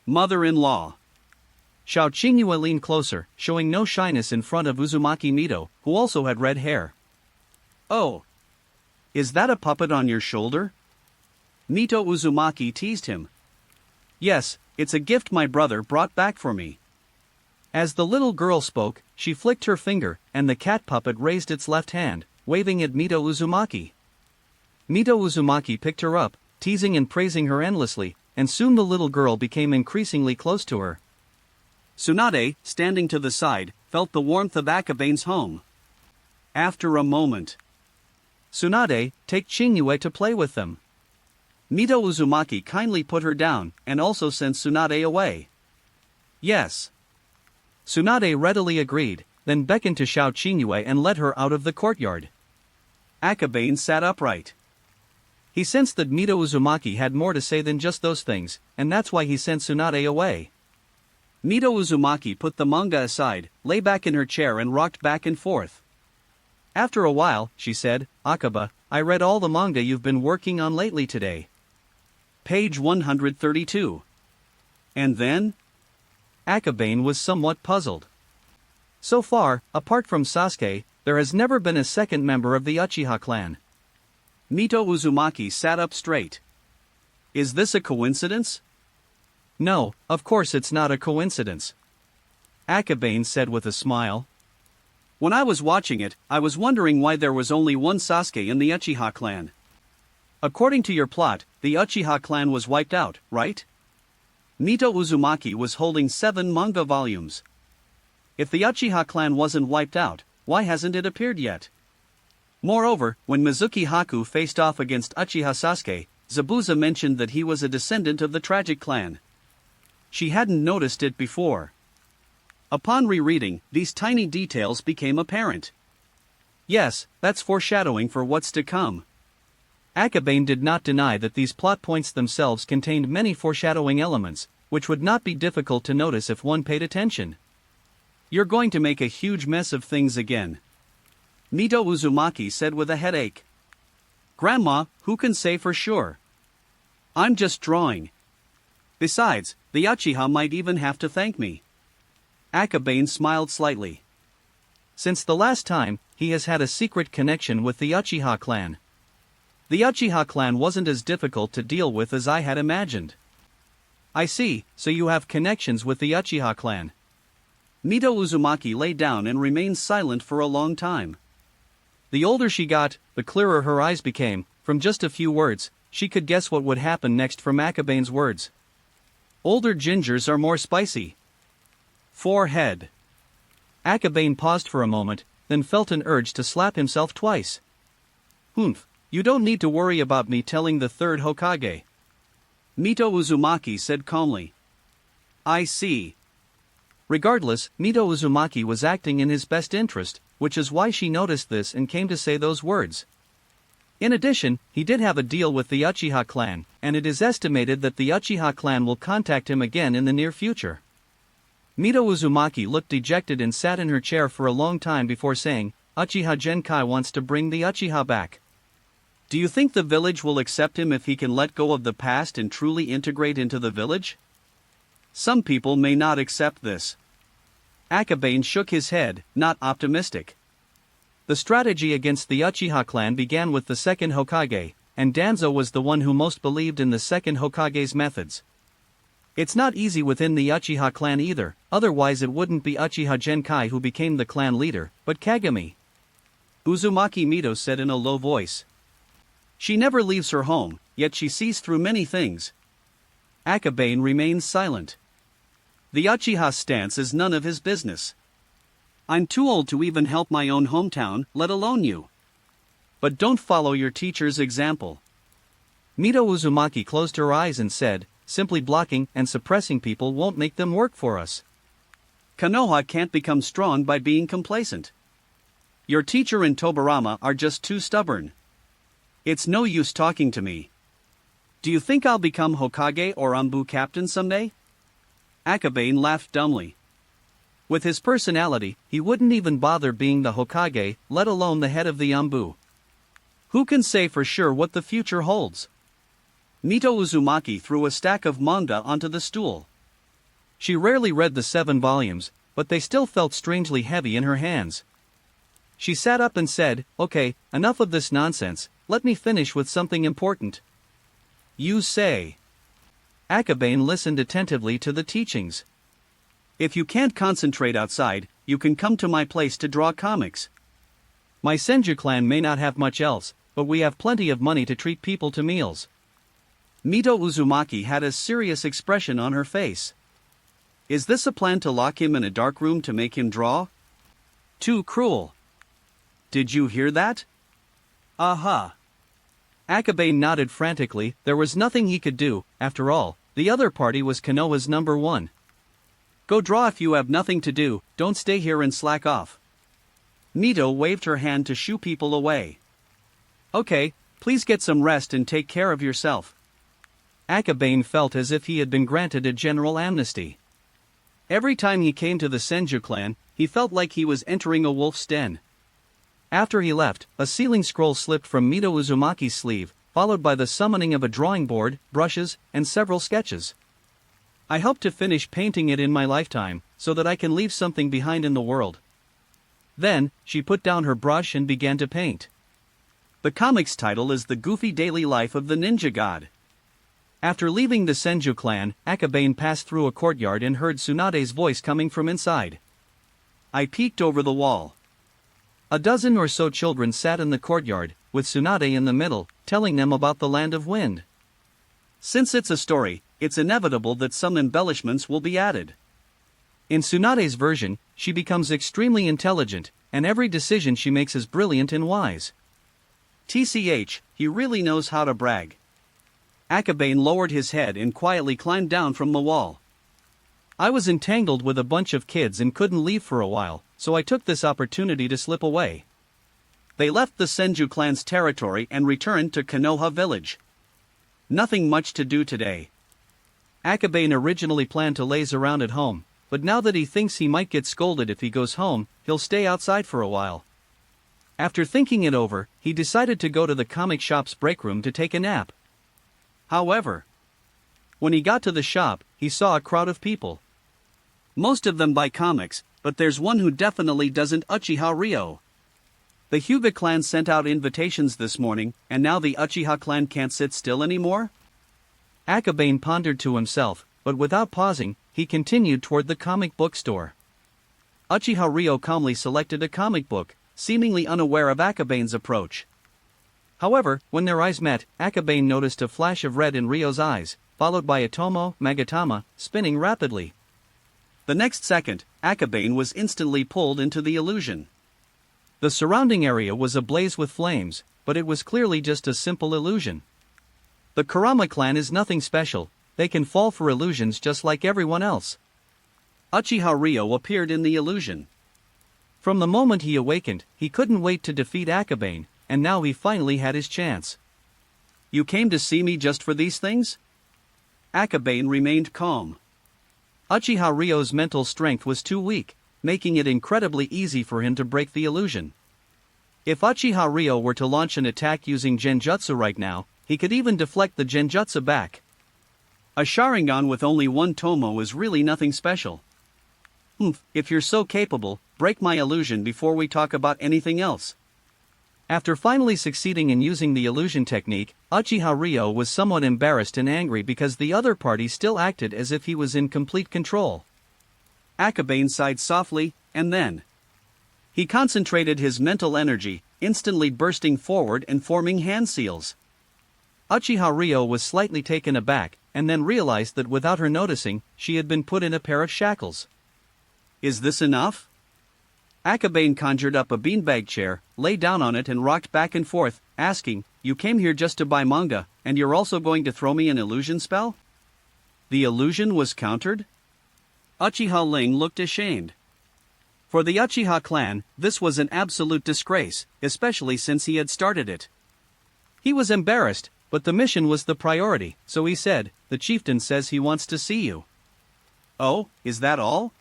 Mother-in-law. Xiao Qingyue leaned closer, showing no shyness in front of Uzumaki Mito, who also had red hair. "Oh. Is that a puppet on your shoulder?" Mito Uzumaki teased him. "Yes, it's a gift my brother brought back for me." As the little girl spoke, she flicked her finger, and the cat puppet raised its left hand, waving at Mito Uzumaki. Mito Uzumaki picked her up, teasing and praising her endlessly, and soon the little girl became increasingly close to her. Tsunade, standing to the side, felt the warmth of Akabane's home. After a moment, "Tsunade, take Qingyue to play with them." Mito Uzumaki kindly put her down, and also sent Tsunade away. "Yes." Tsunade readily agreed, then beckoned to Xiao Qingyue and led her out of the courtyard. Akabane sat upright. He sensed that Mito Uzumaki had more to say than just those things, and that's why he sent Tsunade away. Mito Uzumaki put the manga aside, lay back in her chair and rocked back and forth. After a while, she said, "Akaba, I read all the manga you've been working on lately today." Page 132. And then? Akabane was somewhat puzzled. So far, apart from Sasuke, there has never been a second member of the Uchiha clan. Mito Uzumaki sat up straight. Is this a coincidence? No, of course it's not a coincidence. Akabane said with a smile. When I was watching it, I was wondering why there was only one Sasuke in the Uchiha clan. According to your plot, the Uchiha clan was wiped out, right? Mito Uzumaki was holding 7 manga volumes. If the Uchiha clan wasn't wiped out, why hasn't it appeared yet? Moreover, when Mizuki Haku faced off against Uchiha Sasuke, Zabuza mentioned that he was a descendant of the tragic clan. She hadn't noticed it before. Upon rereading, these tiny details became apparent. Yes, that's foreshadowing for what's to come. Akabane did not deny that these plot points themselves contained many foreshadowing elements, which would not be difficult to notice if one paid attention. You're going to make a huge mess of things again. Mito Uzumaki said with a headache. Grandma, who can say for sure? I'm just drawing. Besides, the Uchiha might even have to thank me. Akabane smiled slightly. Since the last time, he has had a secret connection with the Uchiha clan. The Uchiha clan wasn't as difficult to deal with as I had imagined. I see, so you have connections with the Uchiha clan. Mito Uzumaki lay down and remained silent for a long time. The older she got, the clearer her eyes became. From just a few words, she could guess what would happen next from Akabane's words. Older gingers are more spicy. Forehead. Akabane paused for a moment, then felt an urge to slap himself twice. Humph, you don't need to worry about me telling the third Hokage. Mito Uzumaki said calmly. I see. Regardless, Mito Uzumaki was acting in his best interest, which is why she noticed this and came to say those words. In addition, he did have a deal with the Uchiha clan, and it is estimated that the Uchiha clan will contact him again in the near future. Mito Uzumaki looked dejected and sat in her chair for a long time before saying, Uchiha Genkai wants to bring the Uchiha back. Do you think the village will accept him if he can let go of the past and truly integrate into the village? Some people may not accept this. Akabane shook his head, not optimistic. The strategy against the Uchiha clan began with the second Hokage, and Danzo was the one who most believed in the second Hokage's methods. It's not easy within the Uchiha clan either, otherwise it wouldn't be Uchiha Genkai who became the clan leader, but Kagami. Uzumaki Mito said in a low voice. She never leaves her home, yet she sees through many things. Akabane remains silent. The Uchiha's stance is none of his business. I'm too old to even help my own hometown, let alone you. But don't follow your teacher's example. Mito Uzumaki closed her eyes and said, simply blocking and suppressing people won't make them work for us. Konoha can't become strong by being complacent. Your teacher and Tobarama are just too stubborn. It's no use talking to me. Do you think I'll become Hokage or Anbu captain someday? Akabane laughed dumbly. With his personality, he wouldn't even bother being the Hokage, let alone the head of the Anbu. Who can say for sure what the future holds? Mito Uzumaki threw a stack of manga onto the stool. She rarely read the 7 volumes, but they still felt strangely heavy in her hands. She sat up and said, okay, enough of this nonsense, let me finish with something important. You say. Akabane listened attentively to the teachings. If you can't concentrate outside, you can come to my place to draw comics. My Senju clan may not have much else, but we have plenty of money to treat people to meals. Mito Uzumaki had a serious expression on her face. Is this a plan to lock him in a dark room to make him draw? Too cruel. Did you hear that? Aha. Akabane nodded frantically. There was nothing he could do. After all, the other party was Konoha's number 1. Go draw if you have nothing to do, don't stay here and slack off. Mito waved her hand to shoo people away. Okay, please get some rest and take care of yourself. Akabane felt as if he had been granted a general amnesty. Every time he came to the Senju clan, he felt like he was entering a wolf's den. After he left, a sealing scroll slipped from Mito Uzumaki's sleeve, followed by the summoning of a drawing board, brushes, and several sketches. I hope to finish painting it in my lifetime, so that I can leave something behind in the world. Then, she put down her brush and began to paint. The comic's title is The Goofy Daily Life of the Ninja God. After leaving the Senju clan, Akabane passed through a courtyard and heard Tsunade's voice coming from inside. I peeked over the wall. A dozen or so children sat in the courtyard, with Tsunade in the middle, telling them about the Land of Wind. Since it's a story, it's inevitable that some embellishments will be added. In Tsunade's version, she becomes extremely intelligent, and every decision she makes is brilliant and wise. TCH, he really knows how to brag. Akabane lowered his head and quietly climbed down from the wall. I was entangled with a bunch of kids and couldn't leave for a while, so I took this opportunity to slip away. They left the Senju clan's territory and returned to Konoha village. Nothing much to do today. Akabane originally planned to laze around at home, but now that he thinks he might get scolded if he goes home, he'll stay outside for a while. After thinking it over, he decided to go to the comic shop's break room to take a nap. However, when he got to the shop, he saw a crowd of people. Most of them buy comics, but there's one who definitely doesn't, Uchiha Ryo. The Hyuga clan sent out invitations this morning, and now the Uchiha clan can't sit still anymore? Akabane pondered to himself, but without pausing, he continued toward the comic book store. Uchiha Ryo calmly selected a comic book, seemingly unaware of Akabane's approach. However, when their eyes met, Akabane noticed a flash of red in Ryo's eyes, followed by Otomo Magatama, spinning rapidly. The next second, Akabane was instantly pulled into the illusion. The surrounding area was ablaze with flames, but it was clearly just a simple illusion. The Kurama clan is nothing special, they can fall for illusions just like everyone else. Uchiha Ryo appeared in the illusion. From the moment he awakened, he couldn't wait to defeat Akabane, and now he finally had his chance. You came to see me just for these things? Akabane remained calm. Uchiha Ryo's mental strength was too weak, making it incredibly easy for him to break the illusion. If Uchiha Ryo were to launch an attack using Genjutsu right now, he could even deflect the Genjutsu back. A Sharingan with only one Tomo is really nothing special. If you're so capable, break my illusion before we talk about anything else. After finally succeeding in using the illusion technique, Uchiha Ryo was somewhat embarrassed and angry because the other party still acted as if he was in complete control. Akabane sighed softly, and then he concentrated his mental energy, instantly bursting forward and forming hand seals. Uchiha Ryo was slightly taken aback, and then realized that without her noticing, she had been put in a pair of shackles. Is this enough? Akabane conjured up a beanbag chair, lay down on it and rocked back and forth, asking, "You came here just to buy manga, and you're also going to throw me an illusion spell?" The illusion was countered? Uchiha Ling looked ashamed. For the Uchiha clan, this was an absolute disgrace, especially since he had started it. He was embarrassed, but the mission was the priority, so he said, "The chieftain says he wants to see you." "Oh, is that all?"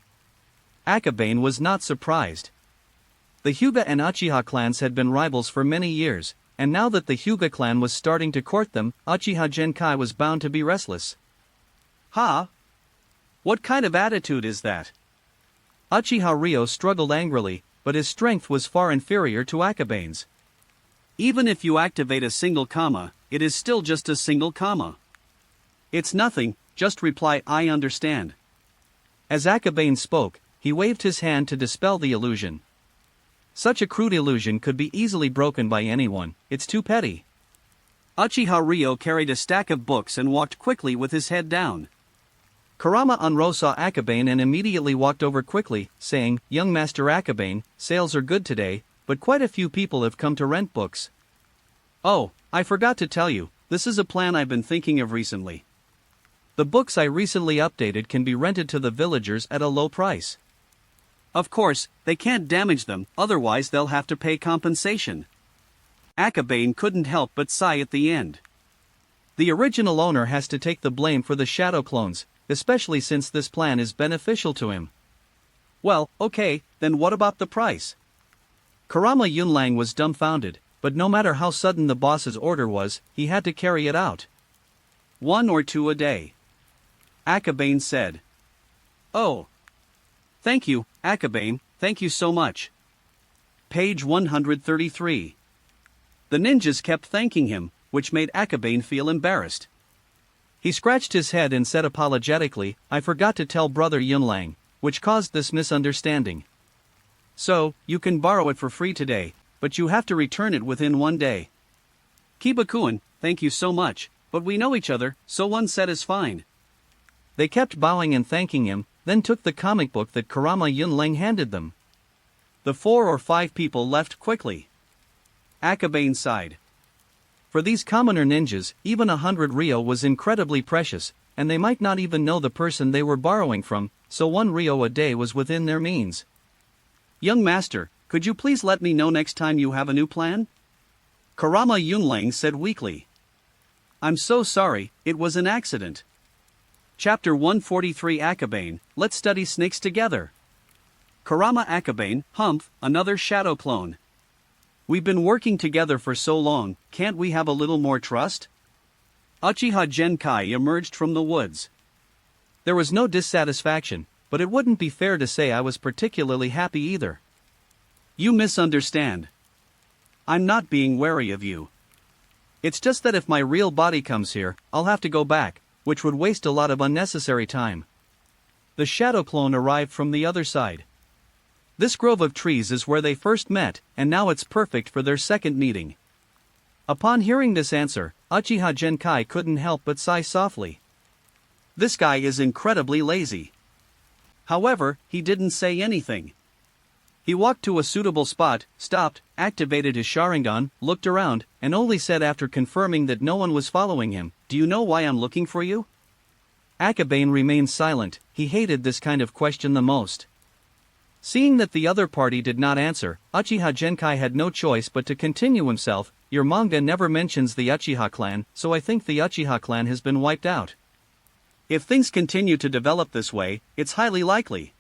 Akabane was not surprised. The Hyuga and Uchiha clans had been rivals for many years, and now that the Hyuga clan was starting to court them, Uchiha Genkai was bound to be restless. "Ha? What kind of attitude is that?" Uchiha Ryo struggled angrily, but his strength was far inferior to Akabane's. "Even if you activate a single comma, it is still just a single comma. It's nothing, just reply 'I understand.'" As Akabane spoke, he waved his hand to dispel the illusion. Such a crude illusion could be easily broken by anyone, it's too petty. Uchiha Ryo carried a stack of books and walked quickly with his head down. Kurama Unro saw Akabane and immediately walked over quickly, saying, "Young Master Akabane, sales are good today, but quite a few people have come to rent books." "Oh, I forgot to tell you, this is a plan I've been thinking of recently. The books I recently updated can be rented to the villagers at a low price. Of course, they can't damage them, otherwise they'll have to pay compensation." Akabane couldn't help but sigh at the end. The original owner has to take the blame for the shadow clones, especially since this plan is beneficial to him. "Well, okay, then what about the price?" Kurama Yunlang was dumbfounded, but no matter how sudden the boss's order was, he had to carry it out. "1 or 2 a day," Akabane said. "Oh. Thank you, Akabane, thank you so much." Page 133. The ninjas kept thanking him, which made Akabane feel embarrassed. He scratched his head and said apologetically, "I forgot to tell Brother Yunlang," which caused this misunderstanding. "So, you can borrow it for free today, but you have to return it within 1 day." "Kibakuin, thank you so much, but we know each other, so 1 set is fine." They kept bowing and thanking him, then took the comic book that Kurama Yunlang handed them. The 4 or 5 people left quickly. Akabane sighed. For these commoner ninjas, even 100 ryo was incredibly precious, and they might not even know the person they were borrowing from, so 1 ryo a day was within their means. "Young master, could you please let me know next time you have a new plan?" Kurama Yunlang said weakly. "I'm so sorry, it was an accident." Chapter 143 Akabane, let's study snakes together. Kurama Akabane, humph, another shadow clone. "We've been working together for so long, can't we have a little more trust?" Uchiha Genkai emerged from the woods. There was no dissatisfaction, but it wouldn't be fair to say I was particularly happy either. "You misunderstand. I'm not being wary of you. It's just that if my real body comes here, I'll have to go back, which would waste a lot of unnecessary time." The shadow clone arrived from the other side. This grove of trees is where they first met, and now it's perfect for their second meeting. Upon hearing this answer, Uchiha Genkai couldn't help but sigh softly. This guy is incredibly lazy. However, he didn't say anything. He walked to a suitable spot, stopped, activated his Sharingan, looked around, and only said after confirming that no one was following him, "Do you know why I'm looking for you?" Akabane remained silent, he hated this kind of question the most. Seeing that the other party did not answer, Uchiha Genkai had no choice but to continue himself. "Your manga never mentions the Uchiha clan, so I think the Uchiha clan has been wiped out." If things continue to develop this way, it's highly likely.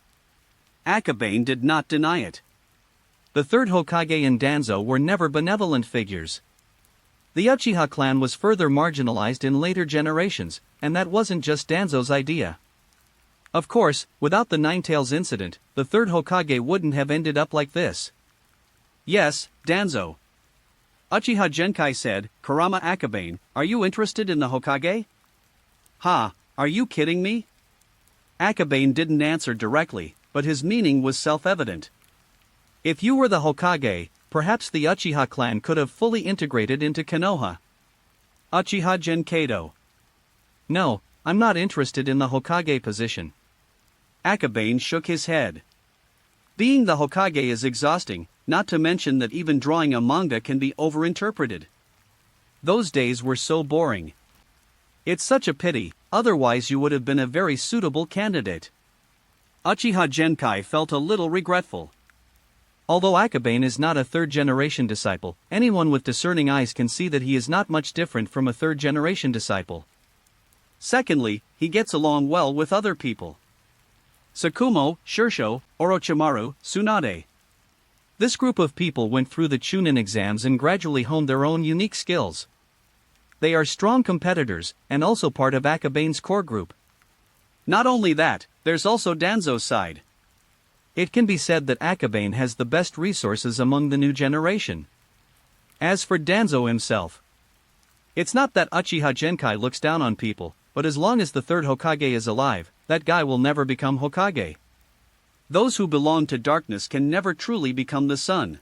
Akabane did not deny it. The third Hokage and Danzo were never benevolent figures. The Uchiha clan was further marginalized in later generations, and that wasn't just Danzo's idea. Of course, without the Ninetales incident, the third Hokage wouldn't have ended up like this. Yes, Danzo. Uchiha Genkai said, Kurama Akabane, are you interested in the Hokage? Ha, are you kidding me? Akabane didn't answer directly, but his meaning was self-evident. If you were the Hokage, perhaps the Uchiha clan could have fully integrated into Konoha. Uchiha Genkaido. No, I'm not interested in the Hokage position. Akabane shook his head. Being the Hokage is exhausting, not to mention that even drawing a manga can be overinterpreted. Those days were so boring. It's such a pity, otherwise you would have been a very suitable candidate. Uchiha Genkai felt a little regretful. Although Akabane is not a third-generation disciple, anyone with discerning eyes can see that he is not much different from a third-generation disciple. Secondly, he gets along well with other people. Tsukumo, Shirsho, Orochimaru, Tsunade. This group of people went through the Chunin exams and gradually honed their own unique skills. They are strong competitors, and also part of Akabane's core group. Not only that, there's also Danzo's side. It can be said that Akabane has the best resources among the new generation. As for Danzo himself, it's not that Uchiha Genkai looks down on people, but as long as the third Hokage is alive, that guy will never become Hokage. Those who belong to darkness can never truly become the sun.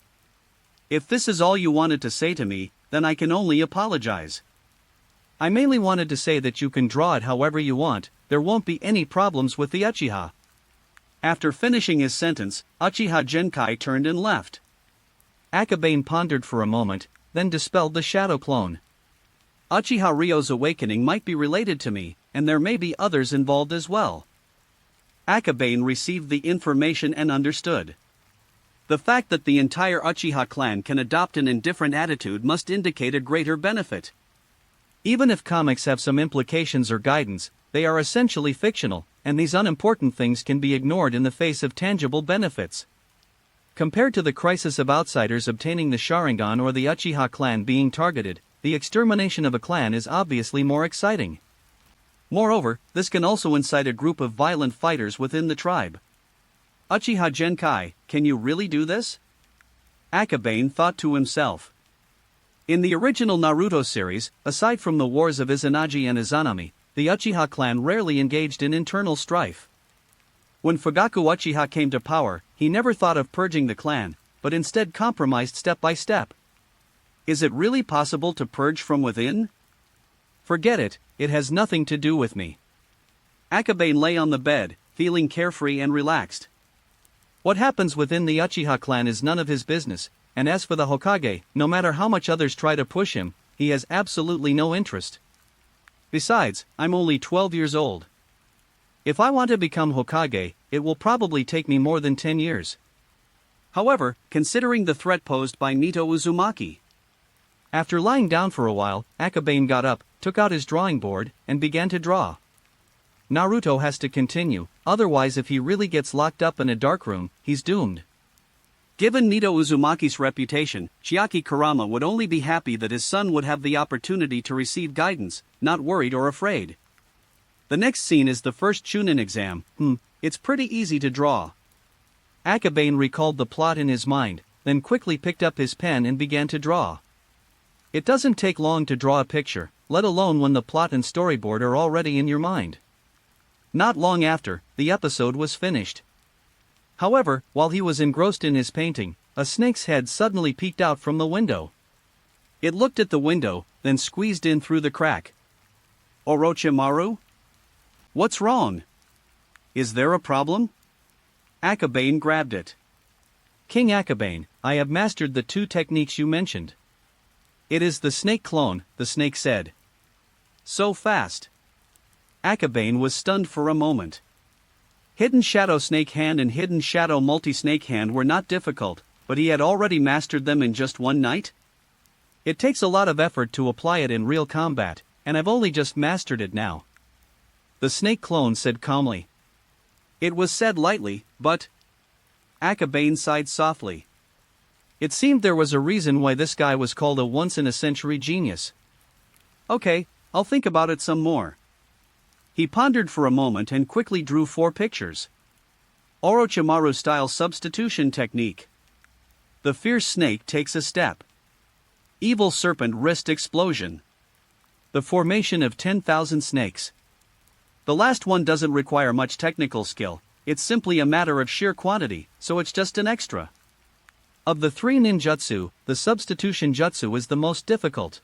If this is all you wanted to say to me, then I can only apologize. I mainly wanted to say that you can draw it however you want, there won't be any problems with the Uchiha. After finishing his sentence, Uchiha Genkai turned and left. Akabane pondered for a moment, then dispelled the shadow clone. Uchiha Ryo's awakening might be related to me, and there may be others involved as well. Akabane received the information and understood. The fact that the entire Uchiha clan can adopt an indifferent attitude must indicate a greater benefit. Even if comics have some implications or guidance, they are essentially fictional, and these unimportant things can be ignored in the face of tangible benefits. Compared to the crisis of outsiders obtaining the Sharingan or the Uchiha clan being targeted, the extermination of a clan is obviously more exciting. Moreover, this can also incite a group of violent fighters within the tribe. Uchiha Genkai, can you really do this? Akabane thought to himself. In the original Naruto series, aside from the wars of Izanagi and Izanami, the Uchiha clan rarely engaged in internal strife. When Fugaku Uchiha came to power, he never thought of purging the clan, but instead compromised step by step. Is it really possible to purge from within? Forget it, it has nothing to do with me. Akabane lay on the bed, feeling carefree and relaxed. What happens within the Uchiha clan is none of his business, and as for the Hokage, no matter how much others try to push him, he has absolutely no interest. Besides, I'm only 12 years old. If I want to become Hokage, it will probably take me more than 10 years. However, considering the threat posed by Nito Uzumaki. After lying down for a while, Akabane got up, took out his drawing board, and began to draw. Naruto has to continue, otherwise if he really gets locked up in a dark room, he's doomed. Given Nito Uzumaki's reputation, Chiaki Kurama would only be happy that his son would have the opportunity to receive guidance, not worried or afraid. The next scene is the first Chunin exam. It's pretty easy to draw. Akabane recalled the plot in his mind, then quickly picked up his pen and began to draw. It doesn't take long to draw a picture, let alone when the plot and storyboard are already in your mind. Not long after, the episode was finished. However, while he was engrossed in his painting, a snake's head suddenly peeked out from the window. It looked at the window, then squeezed in through the crack. Orochimaru? What's wrong? Is there a problem? Akabane grabbed it. King Akabane, I have mastered the 2 techniques you mentioned. It is the snake clone, the snake said. So fast. Akabane was stunned for a moment. Hidden Shadow Snake Hand and Hidden Shadow Multi-Snake Hand were not difficult, but he had already mastered them in just one night? It takes a lot of effort to apply it in real combat, and I've only just mastered it now. the snake clone said calmly. It was said lightly, but... Akabane sighed softly. It seemed there was a reason why this guy was called a once-in-a-century genius. Okay, I'll think about it some more. He pondered for a moment and quickly drew 4 pictures. Orochimaru-style substitution technique. The fierce snake takes a step. Evil serpent wrist explosion. The formation of 10,000 snakes. The last one doesn't require much technical skill, it's simply a matter of sheer quantity, so it's just an extra. Of the 3 ninjutsu, the substitution jutsu is the most difficult.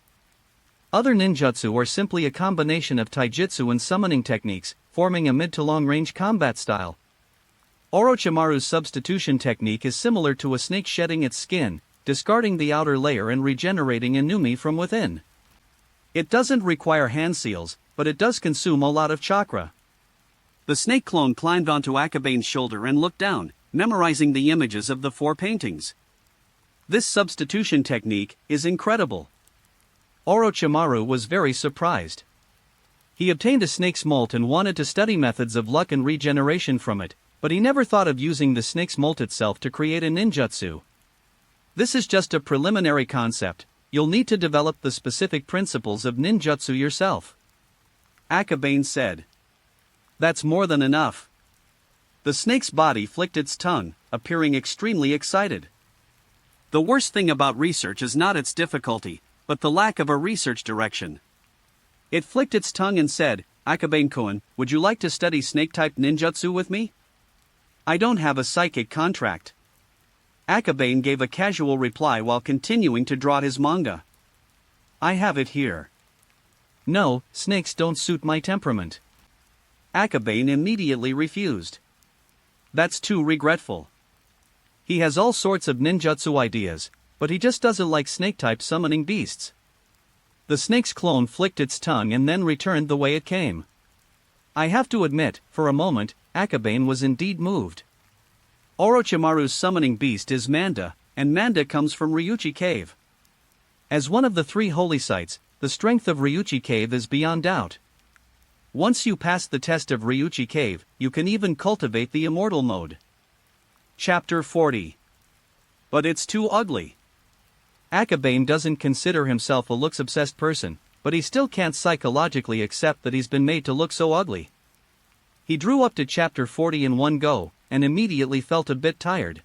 Other ninjutsu are simply a combination of taijutsu and summoning techniques, forming a mid to long range combat style. Orochimaru's substitution technique is similar to a snake shedding its skin, discarding the outer layer and regenerating a numi from within. It doesn't require hand seals, but it does consume a lot of chakra. The snake clone climbed onto Akabane's shoulder and looked down, memorizing the images of the 4 paintings. This substitution technique is incredible. Orochimaru was very surprised. He obtained a snake's molt and wanted to study methods of luck and regeneration from it, but he never thought of using the snake's molt itself to create a ninjutsu. This is just a preliminary concept, you'll need to develop the specific principles of ninjutsu yourself. Akabane said. That's more than enough. The snake's body flicked its tongue, appearing extremely excited. The worst thing about research is not its difficulty, but the lack of a research direction. It flicked its tongue and said, Akabane-kun, would you like to study snake-type ninjutsu with me? I don't have a psychic contract. Akabane gave a casual reply while continuing to draw his manga. I have it here. No, snakes don't suit my temperament. Akabane immediately refused. That's too regretful. He has all sorts of ninjutsu ideas, but he just doesn't like snake-type summoning beasts. The snake's clone flicked its tongue and then returned the way it came. I have to admit, for a moment, Akabane was indeed moved. Orochimaru's summoning beast is Manda, and Manda comes from Ryuchi Cave. As one of the 3 holy sites, the strength of Ryuchi Cave is beyond doubt. Once you pass the test of Ryuchi Cave, you can even cultivate the immortal mode. Chapter 40. But it's too ugly. Akabane doesn't consider himself a looks-obsessed person, but he still can't psychologically accept that he's been made to look so ugly. He drew up to chapter 40 in one go, and immediately felt a bit tired.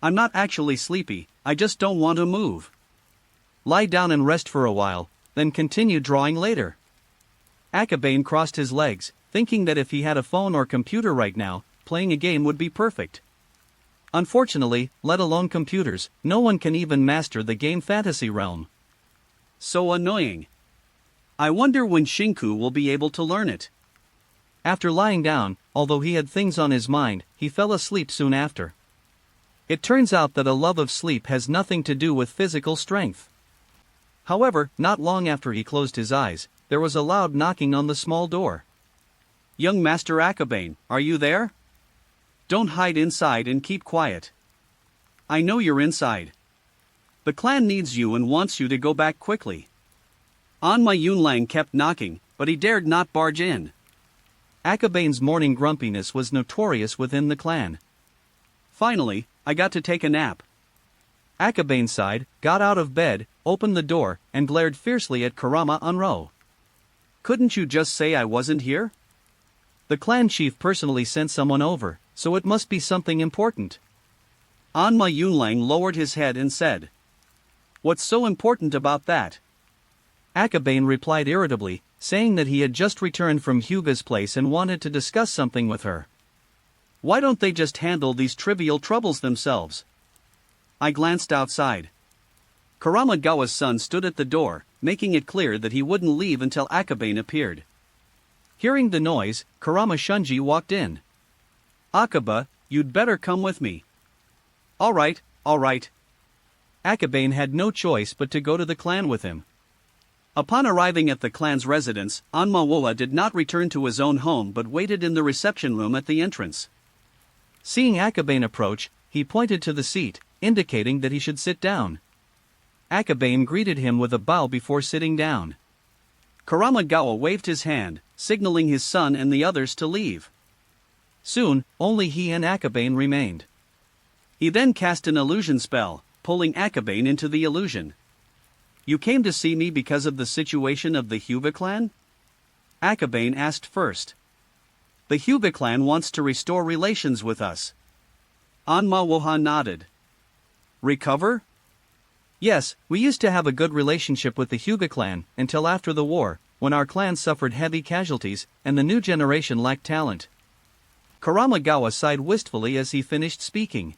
I'm not actually sleepy, I just don't want to move. Lie down and rest for a while, then continue drawing later. Akabane crossed his legs, thinking that if he had a phone or computer right now, playing a game would be perfect. Unfortunately, let alone computers, no one can even master the game fantasy realm. So annoying. I wonder when Shinku will be able to learn it. After lying down, although he had things on his mind, he fell asleep soon after. It turns out that a love of sleep has nothing to do with physical strength. However, not long after he closed his eyes, there was a loud knocking on the small door. Young Master Akabane, are you there? Don't hide inside and keep quiet. I know you're inside. The clan needs you and wants you to go back quickly. Anma Yunlang kept knocking, but he dared not barge in. Akabane's morning grumpiness was notorious within the clan. Finally, I got to take a nap. Akabane sighed, got out of bed, opened the door, and glared fiercely at Kurama Unro. Couldn't you just say I wasn't here? The clan chief personally sent someone over, so it must be something important. Anma Yunlang lowered his head and said, What's so important about that? Akabane replied irritably, saying that he had just returned from Hyuga's place and wanted to discuss something with her. Why don't they just handle these trivial troubles themselves? I glanced outside. Karamagawa's son stood at the door, making it clear that he wouldn't leave until Akabane appeared. Hearing the noise, Kurama Shunji walked in. Akaba, you'd better come with me. All right. Akabane had no choice but to go to the clan with him. Upon arriving at the clan's residence, Anmawoa did not return to his own home but waited in the reception room at the entrance. Seeing Akabane approach, he pointed to the seat, indicating that he should sit down. Akabane greeted him with a bow before sitting down. Karamagawa waved his hand, signaling his son and the others to leave. Soon, only he and Akabane remained. He then cast an illusion spell, pulling Akabane into the illusion. "You came to see me because of the situation of the Hyuga clan?" Akabane asked first. "The Hyuga clan wants to restore relations with us." Anma nodded. "Recover?" "Yes, we used to have a good relationship with the Hyuga clan until after the war, when our clan suffered heavy casualties and the new generation lacked talent." Kurama sighed wistfully as he finished speaking.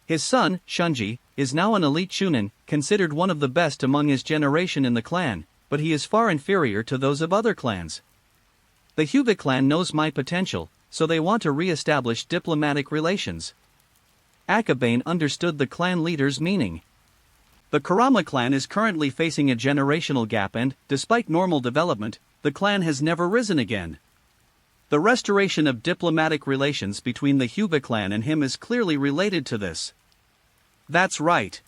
His son, Shunji, is now an elite chunin, considered one of the best among his generation in the clan, but he is far inferior to those of other clans. The Hyuga clan knows my potential, so they want to re-establish diplomatic relations. Akabane understood the clan leader's meaning. The Kurama clan is currently facing a generational gap and, despite normal development, the clan has never risen again. The restoration of diplomatic relations between the Hyuga clan and him is clearly related to this. That's right.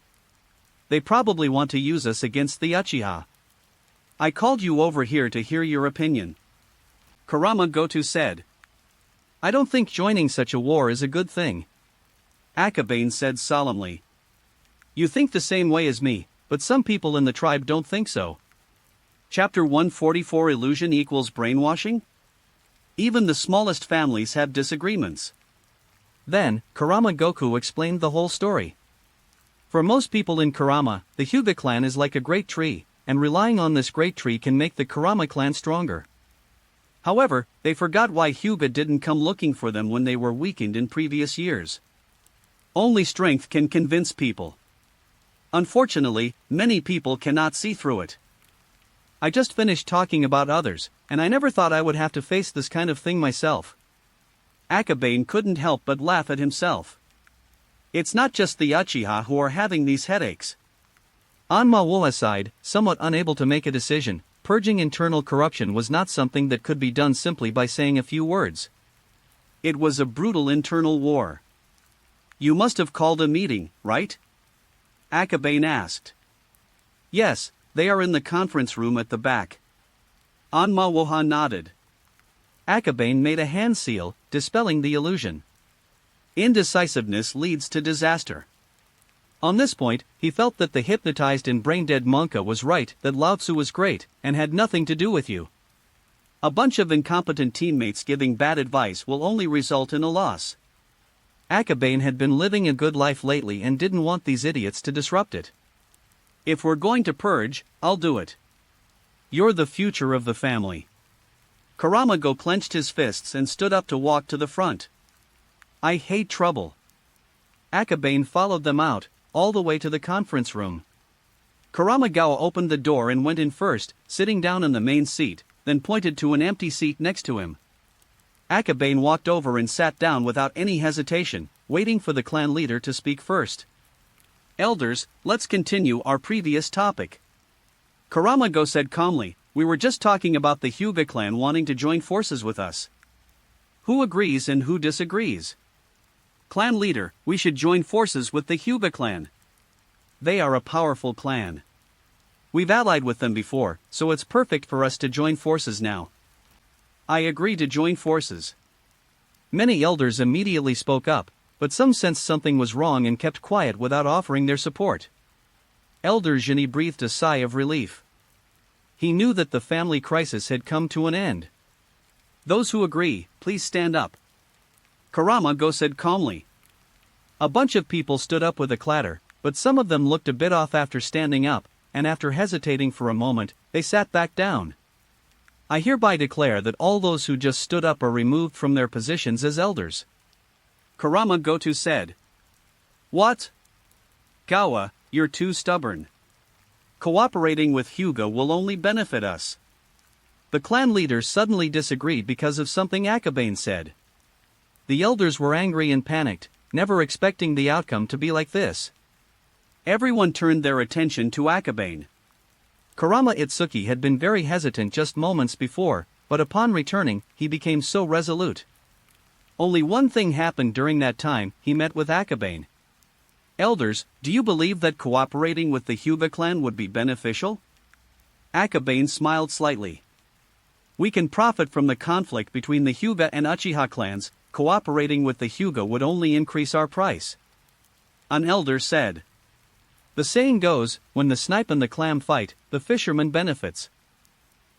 They probably want to use us against the Uchiha. I called you over here to hear your opinion. Kurama said. I don't think joining such a war is a good thing. Akabane said solemnly. You think the same way as me, but some people in the tribe don't think so. Chapter 144 Illusion equals brainwashing? Even the smallest families have disagreements. Then, Kurama explained the whole story. For most people in Kurama, the Hyuga clan is like a great tree, and relying on this great tree can make the Kurama clan stronger. However, they forgot why Hyuga didn't come looking for them when they were weakened in previous years. Only strength can convince people. Unfortunately, many people cannot see through it. I just finished talking about others, and I never thought I would have to face this kind of thing myself. Akabane couldn't help but laugh at himself. It's not just the Uchiha who are having these headaches. Anma sighed, somewhat unable to make a decision. Purging internal corruption was not something that could be done simply by saying a few words. It was a brutal internal war. You must have called a meeting, right? Akabane asked. Yes, they are in the conference room at the back. Anma nodded. Akabane made a hand seal, dispelling the illusion. Indecisiveness leads to disaster. On this point, he felt that the hypnotized and brain-dead Monka was right, that Lao Tzu was great, and had nothing to do with you. A bunch of incompetent teammates giving bad advice will only result in a loss. Akabane had been living a good life lately and didn't want these idiots to disrupt it. If we're going to purge, I'll do it. You're the future of the family. Kurama clenched his fists and stood up to walk to the front. I hate trouble. Akabane followed them out, all the way to the conference room. Kurama opened the door and went in first, sitting down in the main seat, then pointed to an empty seat next to him. Akabane walked over and sat down without any hesitation, waiting for the clan leader to speak first. Elders, let's continue our previous topic. Kurama said calmly, we were just talking about the Hyuga clan wanting to join forces with us. Who agrees and who disagrees? Clan leader, we should join forces with the Hyuga clan. They are a powerful clan. We've allied with them before, so it's perfect for us to join forces now. I agree to join forces. Many elders immediately spoke up, but some sensed something was wrong and kept quiet without offering their support. Elder Jinni breathed a sigh of relief. He knew that the family crisis had come to an end. Those who agree, please stand up. Kurama said calmly. A bunch of people stood up with a clatter, but some of them looked a bit off after standing up, and after hesitating for a moment, they sat back down. I hereby declare that all those who just stood up are removed from their positions as elders. Kurama said. What? Gawa, you're too stubborn. Cooperating with Hyuga will only benefit us. The clan leader suddenly disagreed because of something Akabane said. The elders were angry and panicked, never expecting the outcome to be like this. Everyone turned their attention to Akabane. Kurama Itsuki had been very hesitant just moments before, but upon returning, he became so resolute. Only one thing happened during that time, he met with Akabane. Elders, do you believe that cooperating with the Hyuga clan would be beneficial? Akabane smiled slightly. We can profit from the conflict between the Hyuga and Uchiha clans. Cooperating with the Hyuga would only increase our price. An elder said. The saying goes, when the snipe and the clam fight, the fisherman benefits.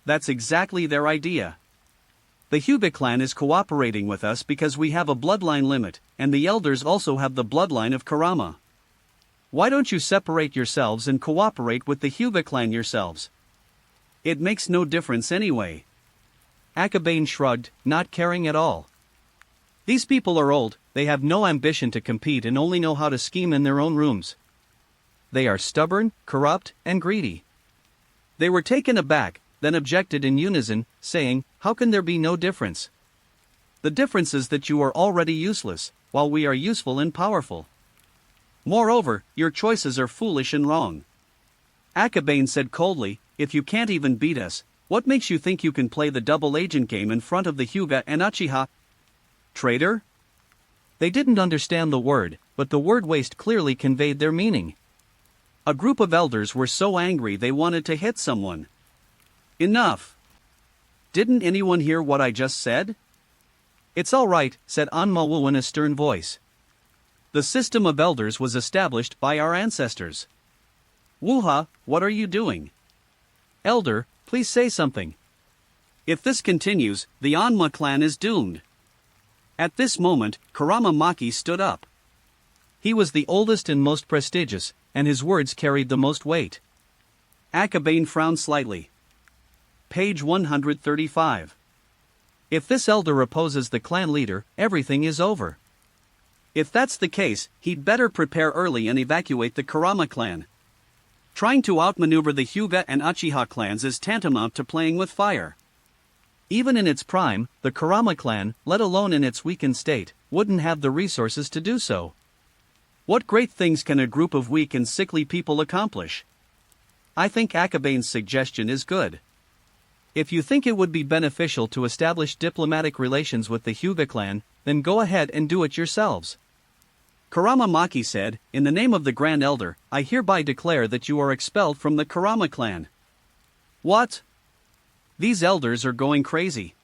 That's exactly their idea. The Hyuga clan is cooperating with us because we have a bloodline limit, and the elders also have the bloodline of Kurama. Why don't you separate yourselves and cooperate with the Hyuga clan yourselves? It makes no difference anyway. Akabane shrugged, not caring at all. These people are old, they have no ambition to compete and only know how to scheme in their own rooms. They are stubborn, corrupt, and greedy. They were taken aback, then objected in unison, saying, how can there be no difference? The difference is that you are already useless, while we are useful and powerful. Moreover, your choices are foolish and wrong. Akabane said coldly, if you can't even beat us, what makes you think you can play the double agent game in front of the Hyuga and Uchiha? Traitor? They didn't understand the word, but the word waste clearly conveyed their meaning. A group of elders were so angry they wanted to hit someone. Enough! Didn't anyone hear what I just said? It's all right, said Anmawu in a stern voice. The system of elders was established by our ancestors. Wuha, what are you doing? Elder, please say something. If this continues, the Anma clan is doomed. At this moment, Kurama Maki stood up. He was the oldest and most prestigious, and his words carried the most weight. Akabane frowned slightly. Page 135. If this elder opposes the clan leader, everything is over. If that's the case, he'd better prepare early and evacuate the Kurama clan. Trying to outmaneuver the Hyuga and Uchiha clans is tantamount to playing with fire. Even in its prime, the Kurama clan, let alone in its weakened state, wouldn't have the resources to do so. What great things can a group of weak and sickly people accomplish? I think Akabane's suggestion is good. If you think it would be beneficial to establish diplomatic relations with the Hyuga clan, then go ahead and do it yourselves. Kurama Maki said, in the name of the Grand Elder, I hereby declare that you are expelled from the Kurama clan. What? These elders are going crazy.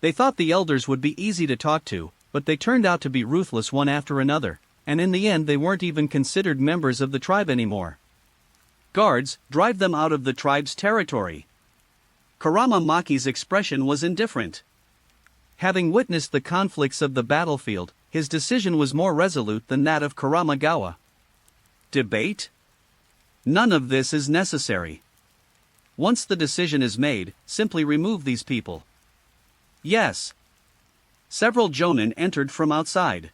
They thought the elders would be easy to talk to, but they turned out to be ruthless one after another, and in the end they weren't even considered members of the tribe anymore. Guards, drive them out of the tribe's territory. Kurama Maki's expression was indifferent. Having witnessed the conflicts of the battlefield, his decision was more resolute than that of Kurama Gawa. Debate? None of this is necessary. Once the decision is made, simply remove these people. Yes. Several jonin entered from outside.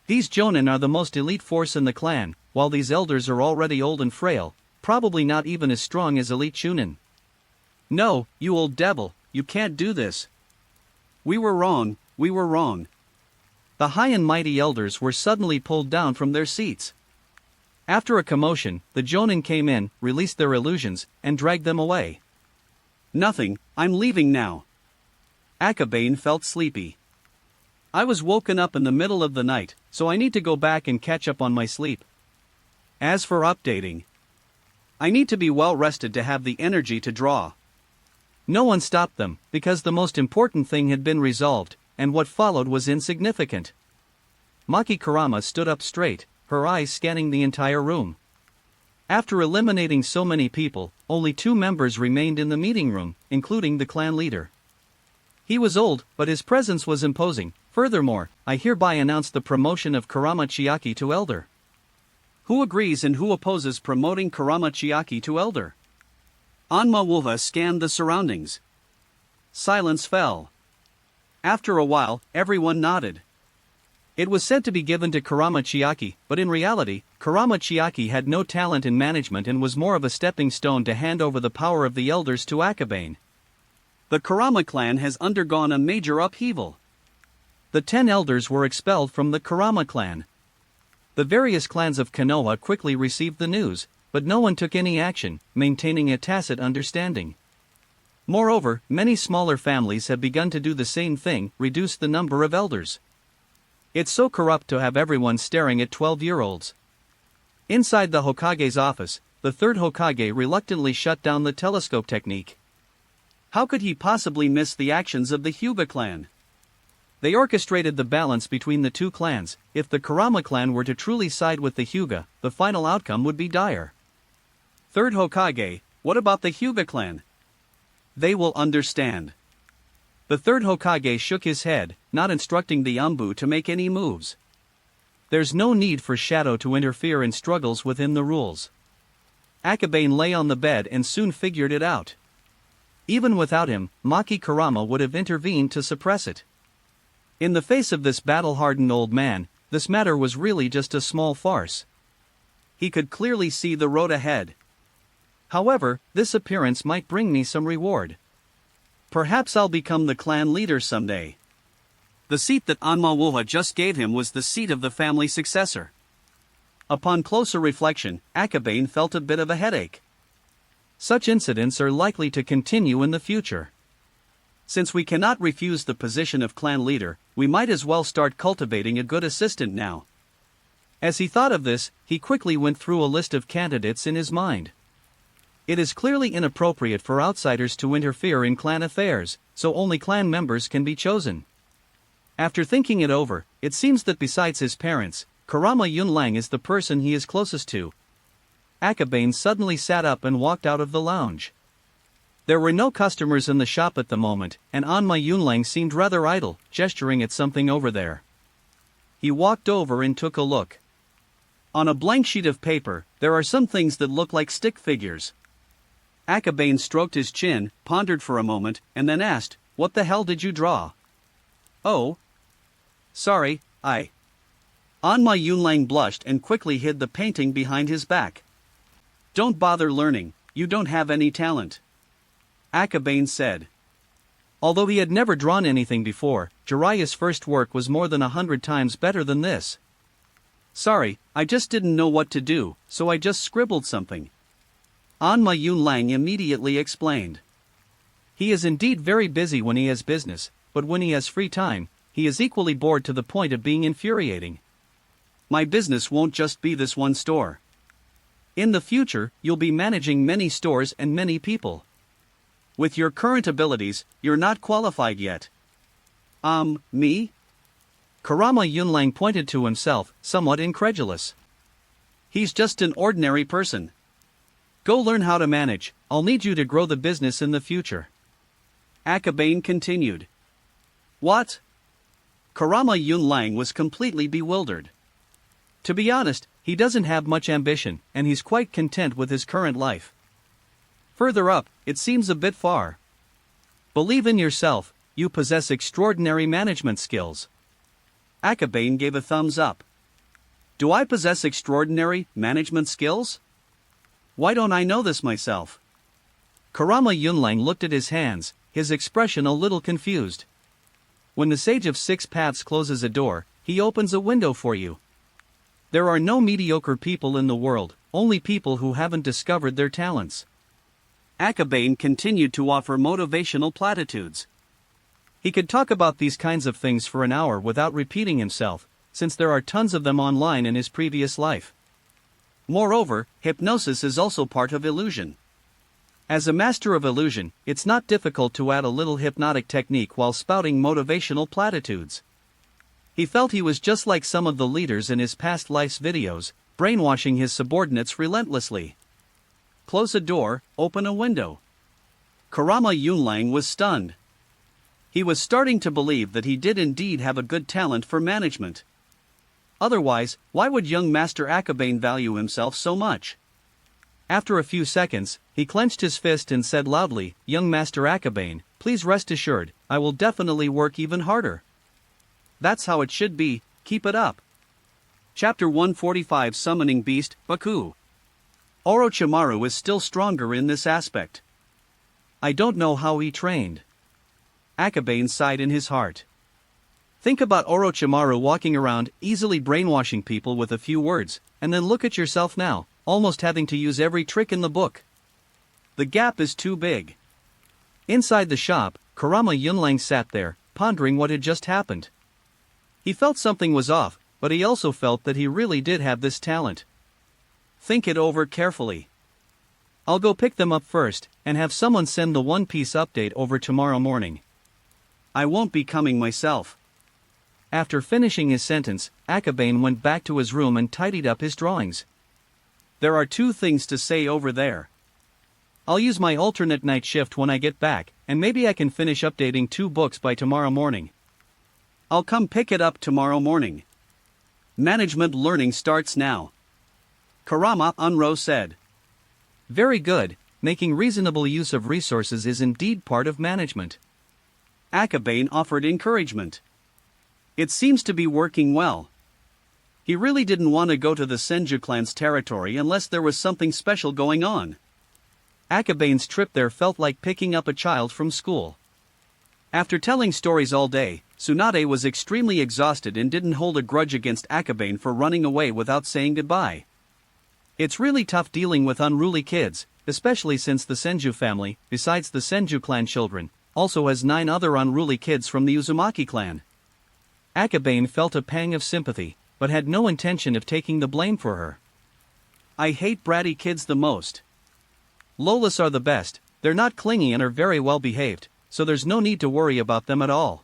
These jonin are the most elite force in the clan, while these elders are already old and frail, probably not even as strong as elite shunin. No, you old devil, you can't do this. We were wrong, we were wrong. The high and mighty elders were suddenly pulled down from their seats. After a commotion, the jonin came in, released their illusions, and dragged them away. Nothing, I'm leaving now. Akabane felt sleepy. I was woken up in the middle of the night, so I need to go back and catch up on my sleep. As for updating, I need to be well rested to have the energy to draw. No one stopped them, because the most important thing had been resolved, and what followed was insignificant. Maki Kurama stood up straight, her eyes scanning the entire room. After eliminating so many people, only 2 members remained in the meeting room, including the clan leader. He was old, but his presence was imposing. Furthermore, I hereby announce the promotion of Kurama Chiaki to elder. Who agrees and who opposes promoting Kurama Chiaki to elder? Anma Wuha scanned the surroundings. Silence fell. After a while, everyone nodded. It was said to be given to Kurama Chiaki, but in reality, Kurama Chiaki had no talent in management and was more of a stepping stone to hand over the power of the elders to Akabane. The Kurama clan has undergone a major upheaval. The 10 elders were expelled from the Kurama clan. The various clans of Konoha quickly received the news, but no one took any action, maintaining a tacit understanding. Moreover, many smaller families have begun to do the same thing, reduce the number of elders. It's so corrupt to have everyone staring at 12-year-olds. Inside the Hokage's office, the third Hokage reluctantly shut down the telescope technique. How could he possibly miss the actions of the Hyuga clan? They orchestrated the balance between the two clans. If the Kurama clan were to truly side with the Hyuga, the final outcome would be dire. Third Hokage, what about the Hyuga clan? They will understand. The third Hokage shook his head, not instructing the Anbu to make any moves. There's no need for Shadow to interfere in struggles within the rules. Akabane lay on the bed and soon figured it out. Even without him, Maki Kurama would have intervened to suppress it. In the face of this battle-hardened old man, this matter was really just a small farce. He could clearly see the road ahead. However, this appearance might bring me some reward. Perhaps I'll become the clan leader someday. The seat that Anma just gave him was the seat of the family successor. Upon closer reflection, Akabane felt a bit of a headache. Such incidents are likely to continue in the future. Since we cannot refuse the position of clan leader, we might as well start cultivating a good assistant now. As he thought of this, he quickly went through a list of candidates in his mind. It is clearly inappropriate for outsiders to interfere in clan affairs, so only clan members can be chosen. After thinking it over, it seems that besides his parents, Kurama Yunlang is the person he is closest to. Akabane suddenly sat up and walked out of the lounge. There were no customers in the shop at the moment, and Anma Yunlang seemed rather idle, gesturing at something over there. He walked over and took a look. On a blank sheet of paper, there are some things that look like stick figures. Akabane stroked his chin, pondered for a moment, and then asked, "What the hell did you draw?" "Oh. Sorry, Anma Yunlang blushed and quickly hid the painting behind his back. "Don't bother learning, you don't have any talent," Akabane said. Although he had never drawn anything before, Jiraiya's first work was more than 100 times better than this. "Sorry, I just didn't know what to do, so I just scribbled something," Anma Yunlang immediately explained. He is indeed very busy when he has business, but when he has free time, he is equally bored to the point of being infuriating. "My business won't just be this one store. In the future, you'll be managing many stores and many people. With your current abilities, you're not qualified yet." Me? Kurama Yunlang pointed to himself, somewhat incredulous. "He's just an ordinary person. Go learn how to manage, I'll need you to grow the business in the future," Akabane continued. "What?" Kurama Yunlang was completely bewildered. To be honest, he doesn't have much ambition, and he's quite content with his current life. Further up, it seems a bit far. "Believe in yourself, you possess extraordinary management skills." Akabane gave a thumbs up. "Do I possess extraordinary management skills? Why don't I know this myself?" Kurama Yunlang looked at his hands, his expression a little confused. When the Sage of Six Paths closes a door, he opens a window for you. There are no mediocre people in the world, only people who haven't discovered their talents. Akabane continued to offer motivational platitudes. He could talk about these kinds of things for an hour without repeating himself, since there are tons of them online in his previous life. Moreover, hypnosis is also part of illusion. As a master of illusion, it's not difficult to add a little hypnotic technique while spouting motivational platitudes. He felt he was just like some of the leaders in his past life's videos, brainwashing his subordinates relentlessly. Close a door, open a window. Kurama Yunlang was stunned. He was starting to believe that he did indeed have a good talent for management. Otherwise, why would young Master Akabane value himself so much? After a few seconds, he clenched his fist and said loudly, "Young Master Akabane, please rest assured, I will definitely work even harder." That's how it should be, keep it up. Chapter 145 Summoning Beast, Baku. Orochimaru is still stronger in this aspect. I don't know how he trained. Akabane sighed in his heart. Think about Orochimaru walking around, easily brainwashing people with a few words, and then look at yourself now, almost having to use every trick in the book. The gap is too big. Inside the shop, Kurama Yunlang sat there, pondering what had just happened. He felt something was off, but he also felt that he really did have this talent. Think it over carefully. I'll go pick them up first, and have someone send the One Piece update over tomorrow morning. I won't be coming myself. After finishing his sentence, Akabane went back to his room and tidied up his drawings. There are 2 things to say over there. I'll use my alternate night shift when I get back, and maybe I can finish updating 2 books by tomorrow morning. I'll come pick it up tomorrow morning. Management learning starts now. Kurama Unro said. Very good, making reasonable use of resources is indeed part of management. Akabane offered encouragement. It seems to be working well. He really didn't want to go to the Senju clan's territory unless there was something special going on. Akabane's trip there felt like picking up a child from school. After telling stories all day, Tsunade was extremely exhausted and didn't hold a grudge against Akabane for running away without saying goodbye. It's really tough dealing with unruly kids, especially since the Senju family, besides the Senju clan children, also has 9 other unruly kids from the Uzumaki clan. Akabane felt a pang of sympathy, but had no intention of taking the blame for her. I hate bratty kids the most. Lolas are the best, they're not clingy and are very well behaved, so there's no need to worry about them at all.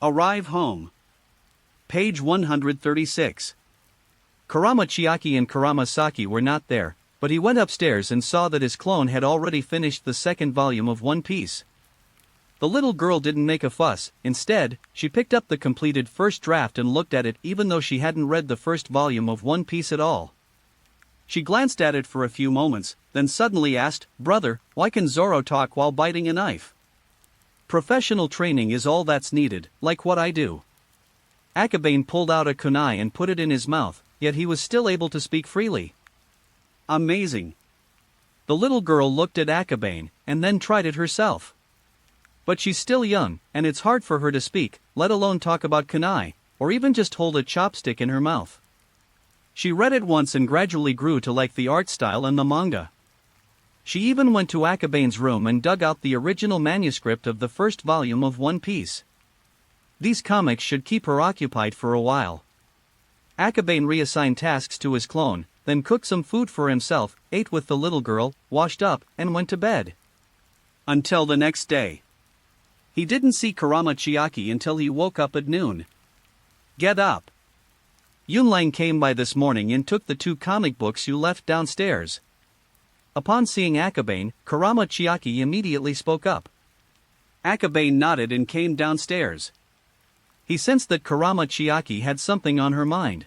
Arrive home. Page 136. Kurama Chiaki and Kurama Saki were not there, but he went upstairs and saw that his clone had already finished the 2nd volume of One Piece. The little girl didn't make a fuss. Instead, she picked up the completed first draft and looked at it even though she hadn't read the 1st volume of One Piece at all. She glanced at it for a few moments, then suddenly asked, "Brother, why can Zoro talk while biting a knife?" Professional training is all that's needed, like what I do. Akabane pulled out a kunai and put it in his mouth, yet he was still able to speak freely. Amazing. The little girl looked at Akabane, and then tried it herself. But she's still young, and it's hard for her to speak, let alone talk about kunai, or even just hold a chopstick in her mouth. She read it once and gradually grew to like the art style and the manga. She even went to Akabane's room and dug out the original manuscript of the 1st volume of One Piece. These comics should keep her occupied for a while. Akabane reassigned tasks to his clone, then cooked some food for himself, ate with the little girl, washed up, and went to bed. Until the next day. He didn't see Kurama Chiaki until he woke up at noon. Get up. Yunlang came by this morning and took the 2 comic books you left downstairs. Upon seeing Akabane, Kurama Chiaki immediately spoke up. Akabane nodded and came downstairs. He sensed that Kurama Chiaki had something on her mind.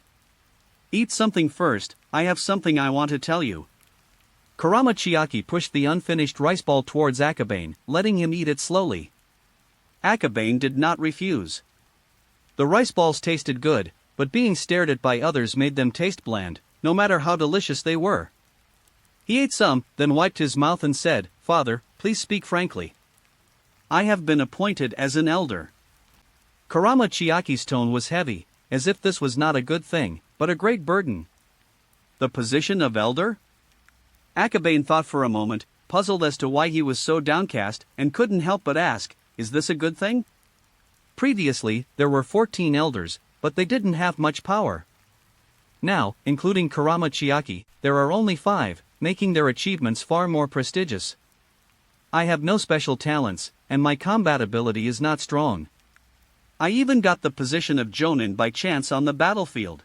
Eat something first, I have something I want to tell you. Kurama Chiaki pushed the unfinished rice ball towards Akabane, letting him eat it slowly. Akabane did not refuse. The rice balls tasted good, but being stared at by others made them taste bland, no matter how delicious they were. He ate some, then wiped his mouth and said, "Father, please speak frankly. I have been appointed as an elder." Kurama Chiaki's tone was heavy, as if this was not a good thing, but a great burden. The position of elder? Akabane thought for a moment, puzzled as to why he was so downcast, and couldn't help but ask, "Is this a good thing?" Previously, there were 14 elders, but they didn't have much power. Now, including Kurama Chiaki, there are only 5, making their achievements far more prestigious. I have no special talents, and my combat ability is not strong. I even got the position of Jonin by chance on the battlefield.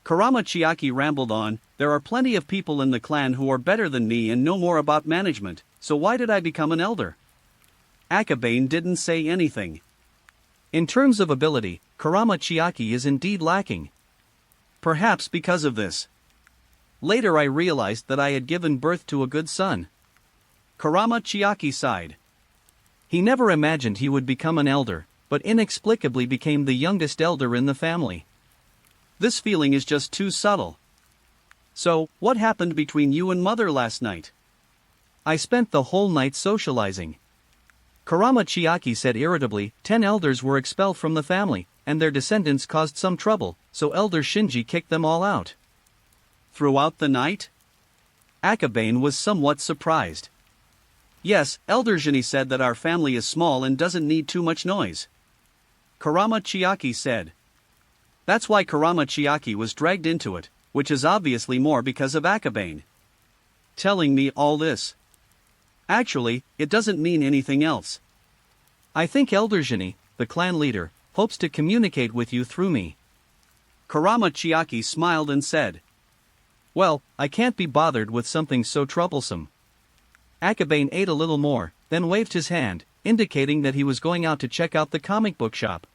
Kurama Chiaki rambled on, "There are plenty of people in the clan who are better than me and know more about management, so why did I become an elder?" Akabane didn't say anything. In terms of ability, Kurama Chiaki is indeed lacking. Perhaps because of this. Later I realized that I had given birth to a good son. Kurama Chiaki sighed. He never imagined he would become an elder, but inexplicably became the youngest elder in the family. This feeling is just too subtle. So, what happened between you and mother last night? I spent the whole night socializing. Kurama Chiaki said irritably, 10 elders were expelled from the family, and their descendants caused some trouble, so Elder Shinji kicked them all out. Throughout the night? Akabane was somewhat surprised. Yes, Elder Shinji said that our family is small and doesn't need too much noise. Kurama Chiaki said. That's why Kurama Chiaki was dragged into it, which is obviously more because of Akabane. telling me all this? Actually, it doesn't mean anything else. I think Elder Genie, the clan leader, hopes to communicate with you through me. Kurama Chiaki smiled and said. Well, I can't be bothered with something so troublesome. Akabane ate a little more, then waved his hand, indicating that he was going out to check out the comic book shop.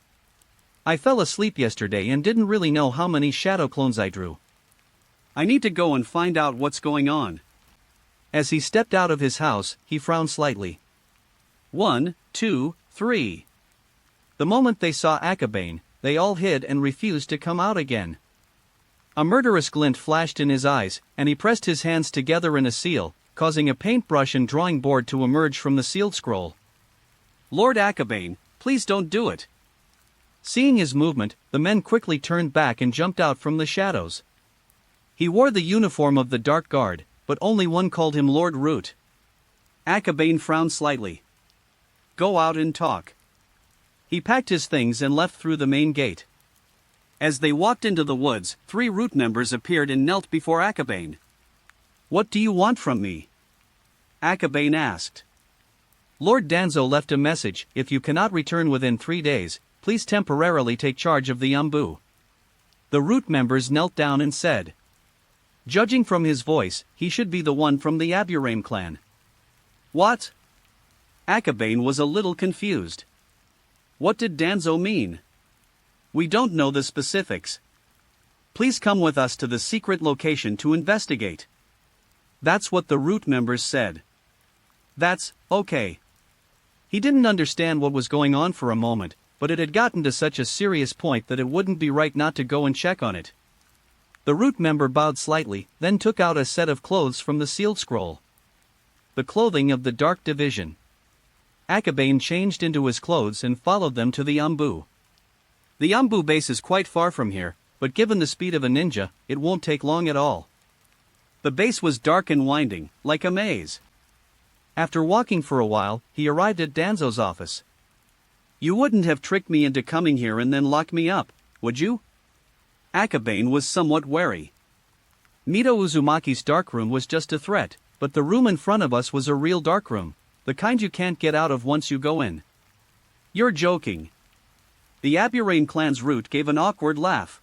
I fell asleep yesterday and didn't really know how many shadow clones I drew. I need to go and find out what's going on. As he stepped out of his house, he frowned slightly. 1, 2, 3. The moment they saw Akabane, they all hid and refused to come out again. A murderous glint flashed in his eyes, and he pressed his hands together in a seal, causing a paintbrush and drawing board to emerge from the sealed scroll. Lord Akabane, please don't do it. Seeing his movement, the men quickly turned back and jumped out from the shadows. He wore the uniform of the Dark Guard, but only one called him Lord Root. Akabane frowned slightly. Go out and talk. He packed his things and left through the main gate. As they walked into the woods, 3 Root members appeared and knelt before Akabane. What do you want from me? Akabane asked. Lord Danzo left a message. If you cannot return within 3 days, please temporarily take charge of the Yambu. The Root members knelt down and said. Judging from his voice, he should be the one from the Aburame clan. What? Akabane was a little confused. What did Danzo mean? We don't know the specifics. Please come with us to the secret location to investigate. That's what the Root members said. That's okay. He didn't understand what was going on for a moment, but it had gotten to such a serious point that it wouldn't be right not to go and check on it. The Root member bowed slightly, then took out a set of clothes from the sealed scroll. The clothing of the Dark Division. Akabane changed into his clothes and followed them to the Yambu. The Yambu base is quite far from here, but given the speed of a ninja, it won't take long at all. The base was dark and winding, like a maze. After walking for a while, he arrived at Danzo's office. You wouldn't have tricked me into coming here and then locked me up, would you? Akabane was somewhat wary. Mito Uzumaki's darkroom was just a threat, but the room in front of us was a real darkroom, the kind you can't get out of once you go in. You're joking. The Aburame clan's Root gave an awkward laugh.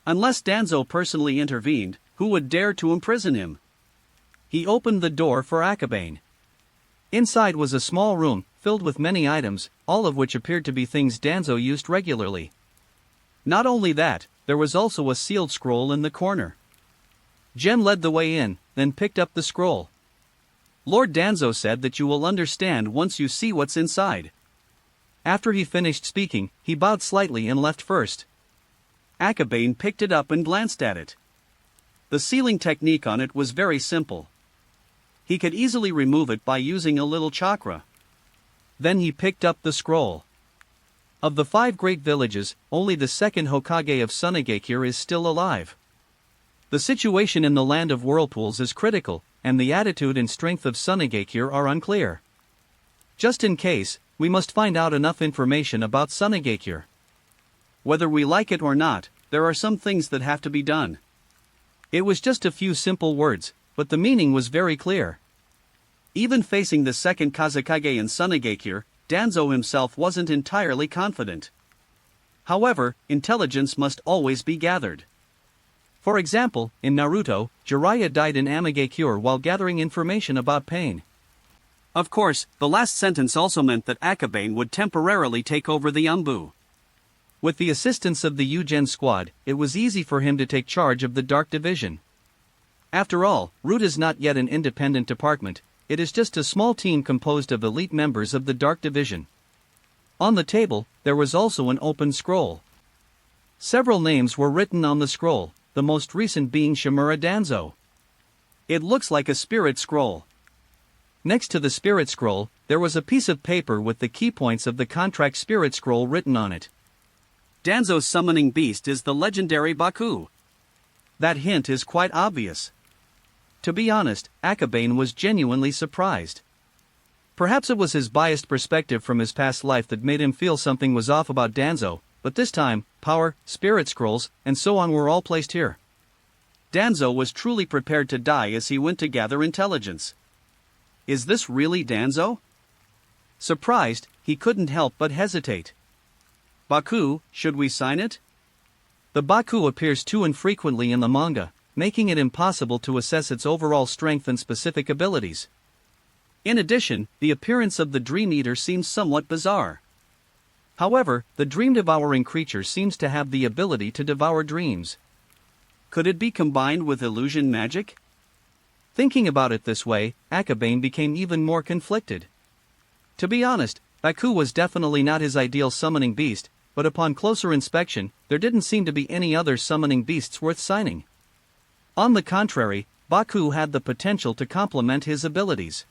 Unless Danzo personally intervened, who would dare to imprison him? He opened the door for Akabane. Inside was a small room, filled with many items, all of which appeared to be things Danzo used regularly. Not only that, there was also a sealed scroll in the corner. Jen led the way in, then picked up the scroll. Lord Danzo said that you will understand once you see what's inside. After he finished speaking, he bowed slightly and left first. Akabane picked it up and glanced at it. The sealing technique on it was very simple. He could easily remove it by using a little chakra. Then he picked up the scroll. Of the 5 great villages, only the second Hokage of Sunagakure is still alive. The situation in the land of whirlpools is critical, and the attitude and strength of Sunagakure are unclear. Just in case, we must find out enough information about Sunagakure. Whether we like it or not, there are some things that have to be done. It was just a few simple words, but the meaning was very clear. Even facing the second Kazekage in Sunagakure, Danzo himself wasn't entirely confident. However, intelligence must always be gathered. For example, in Naruto, Jiraiya died in Amagakure while gathering information about pain. Of course, the last sentence also meant that Akabane would temporarily take over the Yambu. With the assistance of the Eugen squad, it was easy for him to take charge of the Dark Division. After all, Root is not yet an independent department, it is just a small team composed of elite members of the Dark Division. On the table, there was also an open scroll. Several names were written on the scroll, the most recent being Shimura Danzo. It looks like a spirit scroll. Next to the spirit scroll, there was a piece of paper with the key points of the contract spirit scroll written on it. Danzo's summoning beast is the legendary Baku. That hint is quite obvious. To be honest, Akabane was genuinely surprised. Perhaps it was his biased perspective from his past life that made him feel something was off about Danzo, but this time, power, spirit scrolls, and so on were all placed here. Danzo was truly prepared to die as he went to gather intelligence. Is this really Danzo? Surprised, he couldn't help but hesitate. Baku, should we sign it? The Baku appears too infrequently in the manga, making it impossible to assess its overall strength and specific abilities. In addition, the appearance of the Dream Eater seems somewhat bizarre. However, the dream-devouring creature seems to have the ability to devour dreams. Could it be combined with illusion magic? Thinking about it this way, Akabane became even more conflicted. To be honest, Baku was definitely not his ideal summoning beast, but upon closer inspection, there didn't seem to be any other summoning beasts worth signing. On the contrary, Baku had the potential to complement his abilities.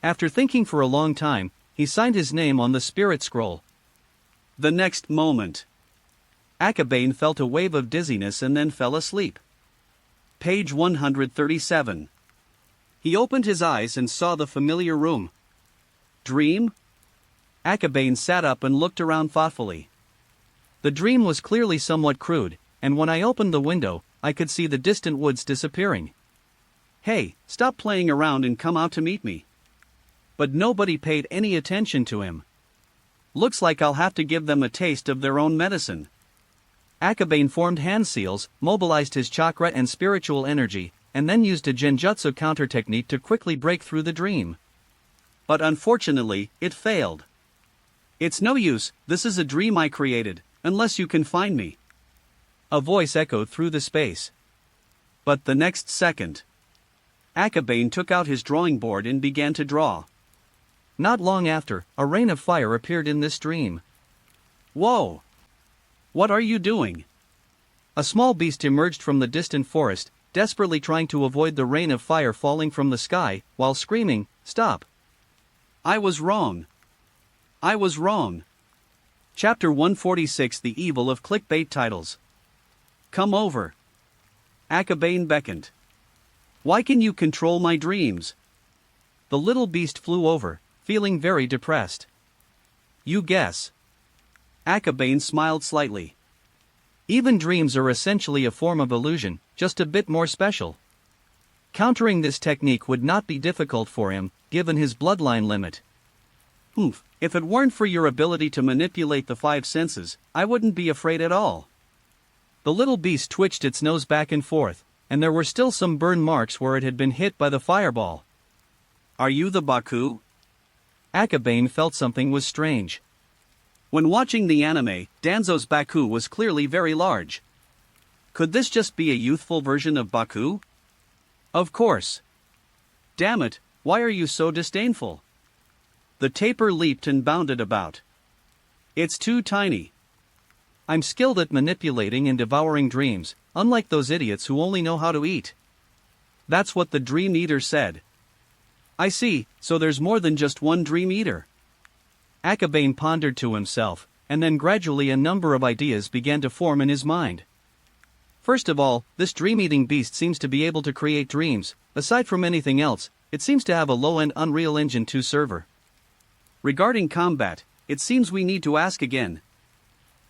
After thinking for a long time, he signed his name on the spirit scroll. The next moment, Akabane felt a wave of dizziness and then fell asleep. Page 137. He opened his eyes and saw the familiar room. Dream? Akabane sat up and looked around thoughtfully. The dream was clearly somewhat crude, and when I opened the window, I could see the distant woods disappearing. Hey, stop playing around and come out to meet me. But nobody paid any attention to him. Looks like I'll have to give them a taste of their own medicine. Akabane formed hand seals, mobilized his chakra and spiritual energy, and then used a genjutsu counter technique to quickly break through the dream. But unfortunately, it failed. It's no use, this is a dream I created, unless you can find me. A voice echoed through the space. But the next second, Akabane took out his drawing board and began to draw. Not long after, a rain of fire appeared in this dream. Whoa! What are you doing? A small beast emerged from the distant forest, desperately trying to avoid the rain of fire falling from the sky, while screaming, "Stop! I was wrong! I was wrong!" Chapter 146: The Evil of Clickbait Titles. Come over. Akabane beckoned. Why can you control my dreams? The little beast flew over, feeling very depressed. You guess. Akabane smiled slightly. Even dreams are essentially a form of illusion, just a bit more special. Countering this technique would not be difficult for him, given his bloodline limit. If it weren't for your ability to manipulate the five senses, I wouldn't be afraid at all. The little beast twitched its nose back and forth, and there were still some burn marks where it had been hit by the fireball. Are you the Baku? Akabane felt something was strange. When watching the anime, Danzo's Baku was clearly very large. Could this just be a youthful version of Baku? Of course. Damn it, why are you so disdainful? The tapir leaped and bounded about. It's too tiny. I'm skilled at manipulating and devouring dreams, unlike those idiots who only know how to eat. That's what the Dream Eater said. I see, so there's more than just one Dream Eater. Akabane pondered to himself, and then gradually a number of ideas began to form in his mind. First of all, this dream-eating beast seems to be able to create dreams. Aside from anything else, it seems to have a low-end Unreal Engine 2 server. Regarding combat, it seems we need to ask again.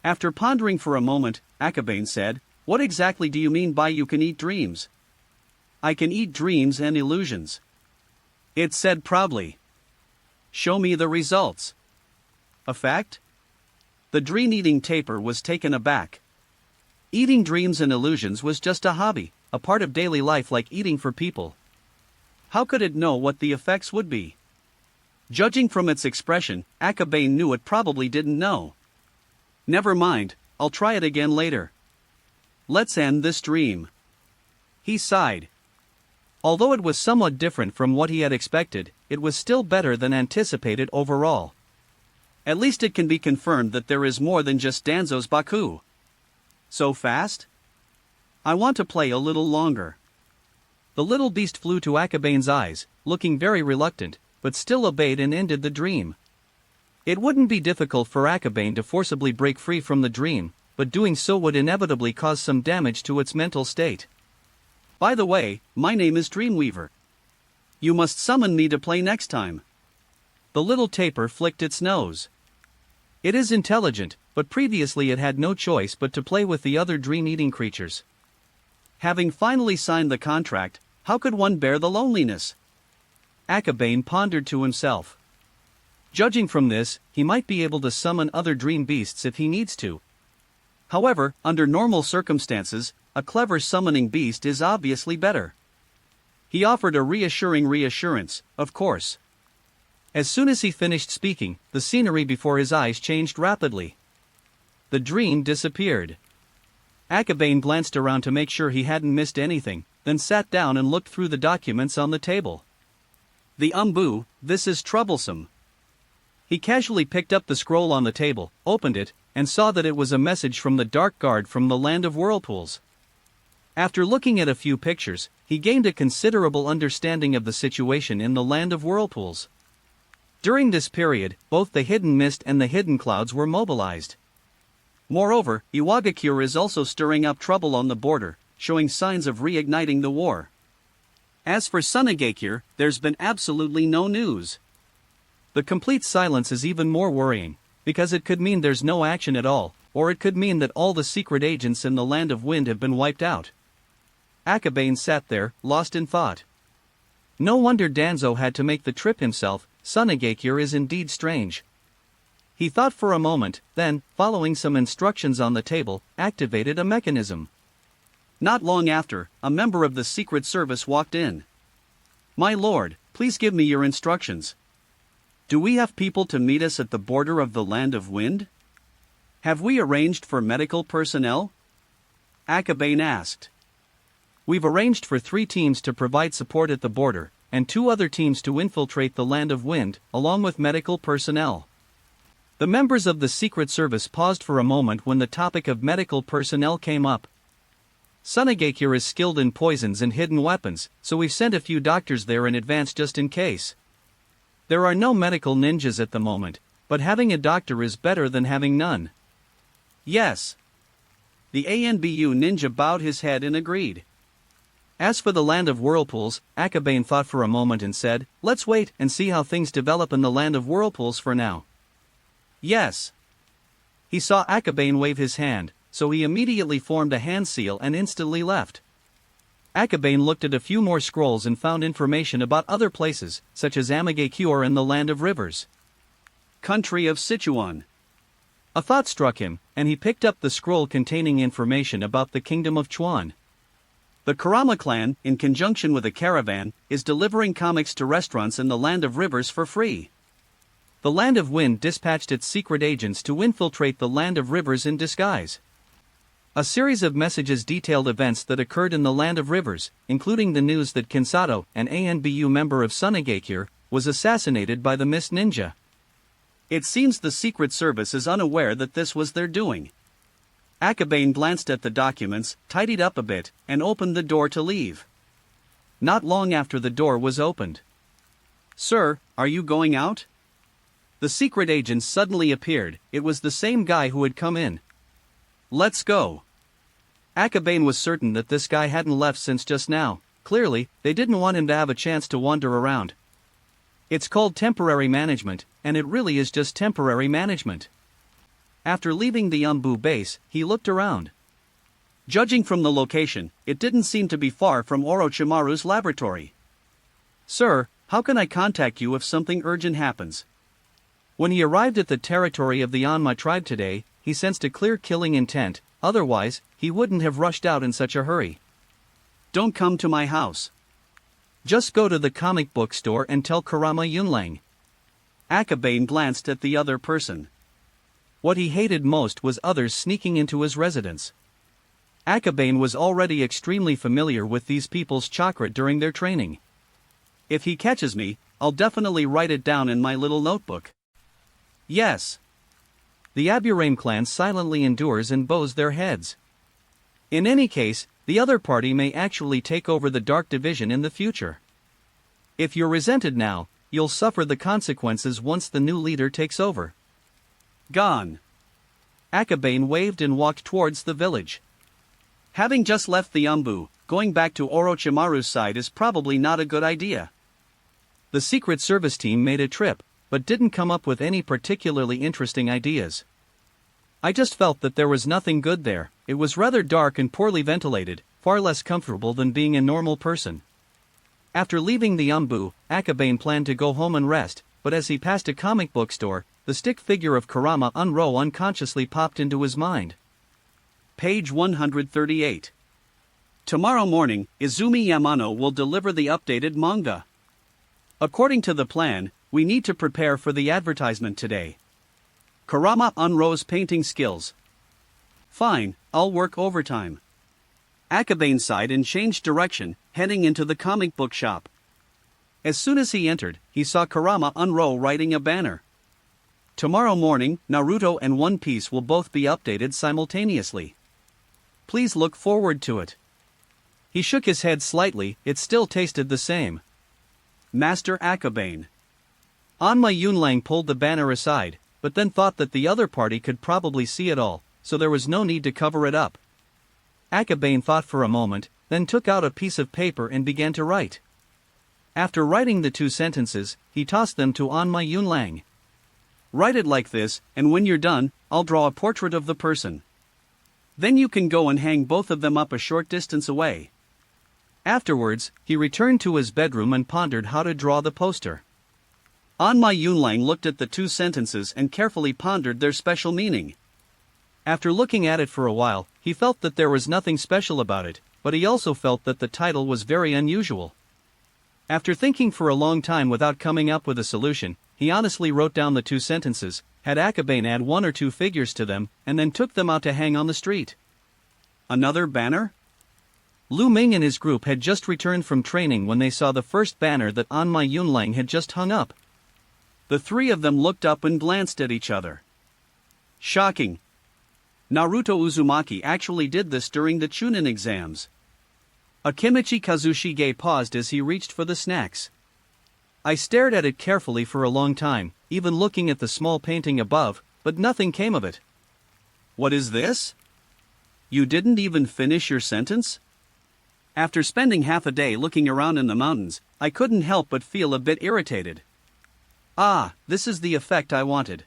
After pondering for a moment, Akabane said, What exactly do you mean by you can eat dreams? I can eat dreams and illusions. It said proudly. Show me the results. A fact? The dream-eating tapir was taken aback. Eating dreams and illusions was just a hobby, a part of daily life like eating for people. How could it know what the effects would be? Judging from its expression, Akabane knew it probably didn't know. Never mind, I'll try it again later. Let's end this dream. He sighed. Although it was somewhat different from what he had expected, it was still better than anticipated overall. At least it can be confirmed that there is more than just Danzo's Baku. So fast? I want to play a little longer. The little beast flew to Akabane's eyes, looking very reluctant, but still obeyed and ended the dream. It wouldn't be difficult for Akabane to forcibly break free from the dream, but doing so would inevitably cause some damage to its mental state. By the way, my name is Dreamweaver. You must summon me to play next time. The little tapir flicked its nose. It is intelligent, but previously it had no choice but to play with the other dream-eating creatures. Having finally signed the contract, how could one bear the loneliness? Akabane pondered to himself. Judging from this, he might be able to summon other dream beasts if he needs to. However, under normal circumstances, a clever summoning beast is obviously better. He offered a reassuring reassurance, of course. As soon as he finished speaking, the scenery before his eyes changed rapidly. The dream disappeared. Akabane glanced around to make sure he hadn't missed anything, then sat down and looked through the documents on the table. The umbu, this is troublesome. He casually picked up the scroll on the table, opened it, and saw that it was a message from the Dark Guard from the Land of Whirlpools. After looking at a few pictures, he gained a considerable understanding of the situation in the Land of Whirlpools. During this period, both the Hidden Mist and the Hidden Clouds were mobilized. Moreover, Iwagakure is also stirring up trouble on the border, showing signs of reigniting the war. As for Sunagakure, there's been absolutely no news. The complete silence is even more worrying, because it could mean there's no action at all, or it could mean that all the secret agents in the Land of Wind have been wiped out. Akabane sat there, lost in thought. No wonder Danzo had to make the trip himself. Sunagakure is indeed strange. He thought for a moment, then, following some instructions on the table, activated a mechanism. Not long after, a member of the Secret Service walked in. "My lord, please give me your instructions. Do we have people to meet us at the border of the Land of Wind? Have we arranged for medical personnel?" Akabane asked. "We've arranged for 3 teams to provide support at the border, and 2 other teams to infiltrate the Land of Wind, along with medical personnel." The members of the Secret Service paused for a moment when the topic of medical personnel came up. "Sunagakure is skilled in poisons and hidden weapons, so we've sent a few doctors there in advance just in case. There are no medical ninjas at the moment, but having a doctor is better than having none." "Yes." The ANBU ninja bowed his head and agreed. As for the Land of Whirlpools, Akabane thought for a moment and said, "Let's wait and see how things develop in the Land of Whirlpools for now." "Yes." He saw Akabane wave his hand, so he immediately formed a hand seal and instantly left. Akabane looked at a few more scrolls and found information about other places, such as Amagakure and the Land of Rivers. Country of Sichuan. A thought struck him, and he picked up the scroll containing information about the Kingdom of Chuan. The Kurama clan, in conjunction with a caravan, is delivering comics to restaurants in the Land of Rivers for free. The Land of Wind dispatched its secret agents to infiltrate the Land of Rivers in disguise. A series of messages detailed events that occurred in the Land of Rivers, including the news that Kinsato, an ANBU member of Sunagakure, was assassinated by the Mist Ninja. It seems the Secret Service is unaware that this was their doing. Akabane glanced at the documents, tidied up a bit, and opened the door to leave. Not long after the door was opened. "Sir, are you going out?" The secret agent suddenly appeared. It was the same guy who had come in. "Let's go." Akabane was certain that this guy hadn't left since just now. Clearly, they didn't want him to have a chance to wander around. It's called temporary management, and it really is just temporary management. After leaving the Umbu base, he looked around. Judging from the location, it didn't seem to be far from Orochimaru's laboratory. "Sir, how can I contact you if something urgent happens?" When he arrived at the territory of the Anma tribe today, he sensed a clear killing intent, otherwise, he wouldn't have rushed out in such a hurry. "Don't come to my house. Just go to the comic book store and tell Kurama Yunlang." Akabane glanced at the other person. What he hated most was others sneaking into his residence. Akabane was already extremely familiar with these people's chakra during their training. "If he catches me, I'll definitely write it down in my little notebook." "Yes." The Aburame clan silently endures and bows their heads. In any case, the other party may actually take over the Dark Division in the future. If you're resented now, you'll suffer the consequences once the new leader takes over. Gone. Akabane waved and walked towards the village. Having just left the Umbu, going back to Orochimaru's side is probably not a good idea. The Secret Service team made a trip, but didn't come up with any particularly interesting ideas. I just felt that there was nothing good there. It was rather dark and poorly ventilated, far less comfortable than being a normal person. After leaving the Akabane planned to go home and rest, but as he passed a comic book store, the stick figure of Kurama unconsciously popped into his mind. Page 138. Tomorrow morning, Izumi Yamano will deliver the updated manga. According to the plan, we need to prepare for the advertisement today. Kurama unrose painting skills. Fine, I'll work overtime. Akabane sighed and changed direction, heading into the comic book shop. As soon as he entered, he saw Kurama writing a banner. Tomorrow morning, Naruto and One Piece will both be updated simultaneously. Please look forward to it. He shook his head slightly, it still tasted the same. Master Akabane. Anma Yunlang pulled the banner aside, but then thought that the other party could probably see it all, so there was no need to cover it up. Akabane thought for a moment, then took out a piece of paper and began to write. After writing the 2 sentences, he tossed them to Anma Yunlang. Write it like this, and when you're done, I'll draw a portrait of the person. Then you can go and hang both of them up a short distance away. Afterwards, he returned to his bedroom and pondered how to draw the poster. Anma Yunlang looked at the 2 sentences and carefully pondered their special meaning. After looking at it for a while, he felt that there was nothing special about it, but he also felt that the title was very unusual. After thinking for a long time without coming up with a solution, he honestly wrote down the 2 sentences, had Akabane add 1 or 2 figures to them, and then took them out to hang on the street. Another banner? Lu Ming and his group had just returned from training when they saw the first banner that Anma Yunlang had just hung up. The 3 of them looked up and glanced at each other. Shocking. Naruto Uzumaki actually did this during the Chunin exams. Akimichi Kazushige paused as he reached for the snacks. I stared at it carefully for a long time, even looking at the small painting above, but nothing came of it. What is this? You didn't even finish your sentence? After spending half a day looking around in the mountains, I couldn't help but feel a bit irritated. Ah, this is the effect I wanted.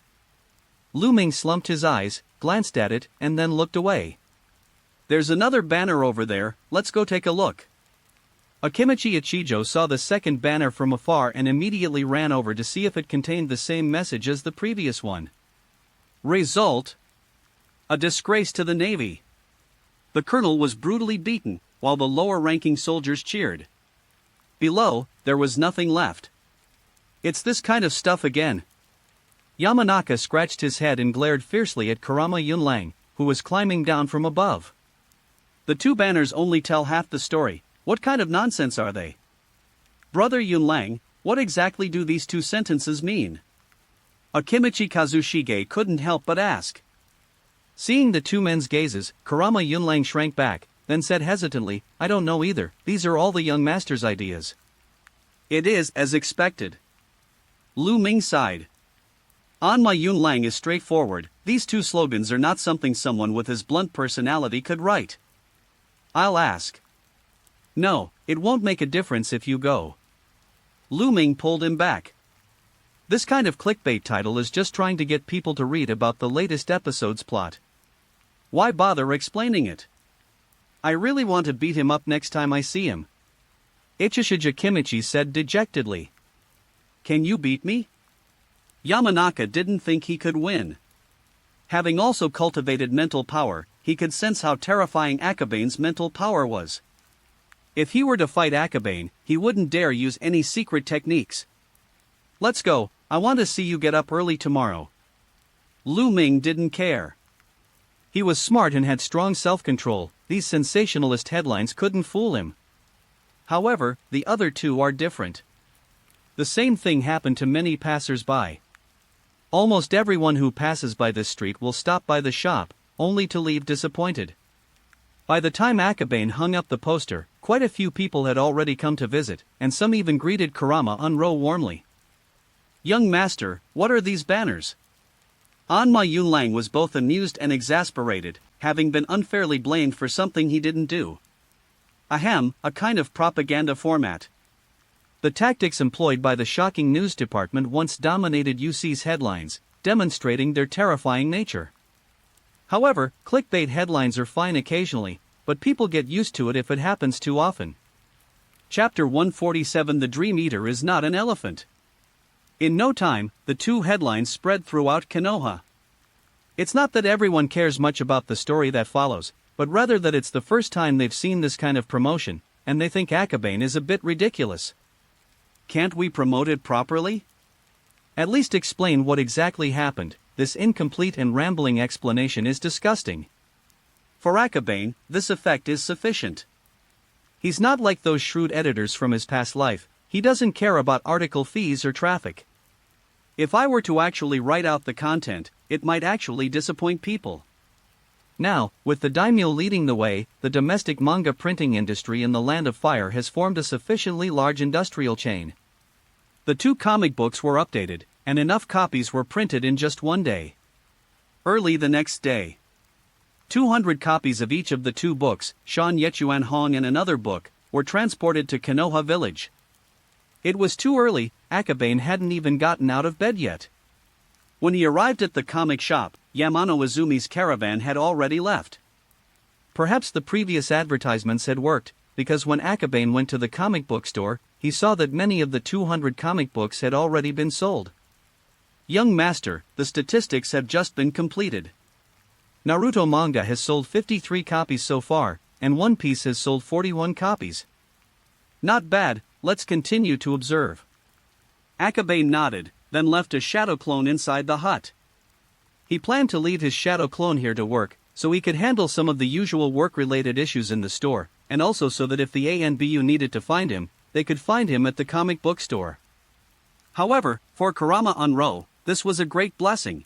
Lu Ming slumped his eyes, glanced at it, and then looked away. There's another banner over there, let's go take a look. Akimichi Ichijo saw the second banner from afar and immediately ran over to see if it contained the same message as the previous one. Result: a disgrace to the Navy. The colonel was brutally beaten, while the lower-ranking soldiers cheered. Below, there was nothing left. It's this kind of stuff again. Yamanaka scratched his head and glared fiercely at Kurama Yunlang, who was climbing down from above. The 2 banners only tell half the story. What kind of nonsense are they? Brother Yunlang, what exactly do these 2 sentences mean? Akimichi Kazushige couldn't help but ask. Seeing the 2 men's gazes, Kurama Yunlang shrank back, then said hesitantly, I don't know either, these are all the young master's ideas. It is as expected. Lu Ming sighed. Anma Yunlang is straightforward, these 2 slogans are not something someone with his blunt personality could write. I'll ask. No, it won't make a difference if you go. Lu Ming pulled him back. This kind of clickbait title is just trying to get people to read about the latest episode's plot. Why bother explaining it? I really want to beat him up next time I see him. Ichishija Kimichi said dejectedly. Can you beat me? Yamanaka didn't think he could win. Having also cultivated mental power, he could sense how terrifying Akabane's mental power was. If he were to fight Akabane, he wouldn't dare use any secret techniques. Let's go, I want to see you get up early tomorrow. Lu Ming didn't care. He was smart and had strong self-control, these sensationalist headlines couldn't fool him. However, the other 2 are different. The same thing happened to many passers-by. Almost everyone who passes by this street will stop by the shop, only to leave disappointed. By the time Akabane hung up the poster, quite a few people had already come to visit, and some even greeted Kurama warmly. Young master, what are these banners? Anma Yunlang was both amused and exasperated, having been unfairly blamed for something he didn't do. Ahem, a kind of propaganda format. The tactics employed by the shocking news department once dominated UC's headlines, demonstrating their terrifying nature. However, clickbait headlines are fine occasionally, but people get used to it if it happens too often. Chapter 147 The Dream Eater is not an elephant. In no time, the two headlines spread throughout Konoha. It's not that everyone cares much about the story that follows, but rather that it's the first time they've seen this kind of promotion, and they think Akabane is a bit ridiculous. Can't we promote it properly? At least explain what exactly happened. This incomplete and rambling explanation is disgusting. For Akabane, this effect is sufficient. He's not like those shrewd editors from his past life. He doesn't care about article fees or traffic. If I were to actually write out the content, it might actually disappoint people. Now, with the daimyo leading the way, the domestic manga printing industry in the Land of Fire has formed a sufficiently large industrial chain. The two comic books were updated, and enough copies were printed in just one day. Early the next day, 200 copies of each of the two books, Shan Yechuan Hong and another book, were transported to Konoha village. It was too early. Akabane hadn't even gotten out of bed yet. When he arrived at the comic shop, Yamano Izumi's caravan had already left. Perhaps the previous advertisements had worked, because when Akabane went to the comic book store, he saw that many of the 200 comic books had already been sold. Young master, the statistics have just been completed. Naruto manga has sold 53 copies so far, and One Piece has sold 41 copies. Not bad, let's continue to observe. Akabane nodded, then left a shadow clone inside the hut. He planned to leave his shadow clone here to work, so he could handle some of the usual work-related issues in the store, and also so that if the ANBU needed to find him, they could find him at the comic book store. However, for Kurama, this was a great blessing.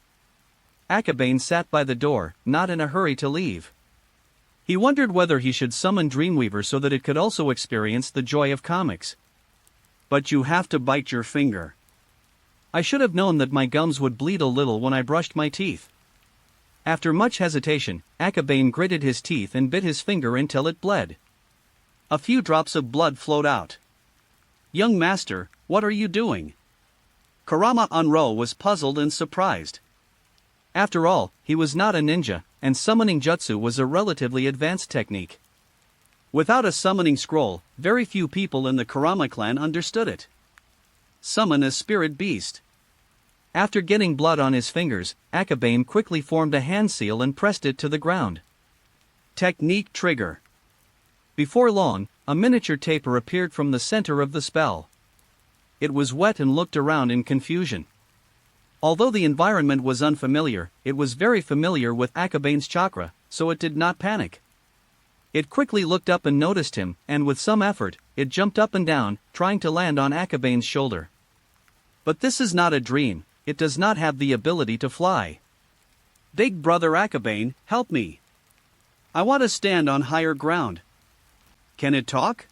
Akabane sat by the door, not in a hurry to leave. He wondered whether he should summon Dreamweaver so that it could also experience the joy of comics. But you have to bite your finger. I should have known that my gums would bleed a little when I brushed my teeth. After much hesitation, Akabane gritted his teeth and bit his finger until it bled. A few drops of blood flowed out. Young master, what are you doing? Kurama was puzzled and surprised. After all, he was not a ninja, and summoning jutsu was a relatively advanced technique. Without a summoning scroll, very few people in the Kurama clan understood it. Summon a spirit beast. After getting blood on his fingers, Akabane quickly formed a hand seal and pressed it to the ground. Technique trigger. Before long, a miniature tapir appeared from the center of the spell. It was wet and looked around in confusion. Although the environment was unfamiliar, it was very familiar with Akabane's chakra, so it did not panic. It quickly looked up and noticed him, and with some effort, it jumped up and down, trying to land on Akabane's shoulder. But this is not a dream, it does not have the ability to fly. Big brother Akabane, help me. I want to stand on higher ground. Can it talk?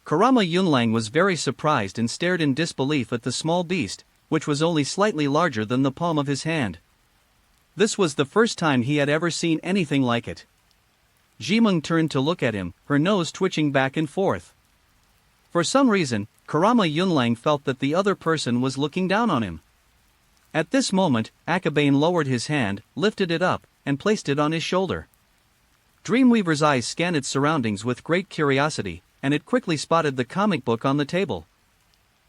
Kurama Yunlang was very surprised and stared in disbelief at the small beast, which was only slightly larger than the palm of his hand. This was the first time he had ever seen anything like it. Jimeng turned to look at him, her nose twitching back and forth. For some reason, Kurama Yunlang felt that the other person was looking down on him. At this moment, Akabane lowered his hand, lifted it up, and placed it on his shoulder. Dreamweaver's eyes scanned its surroundings with great curiosity, and it quickly spotted the comic book on the table.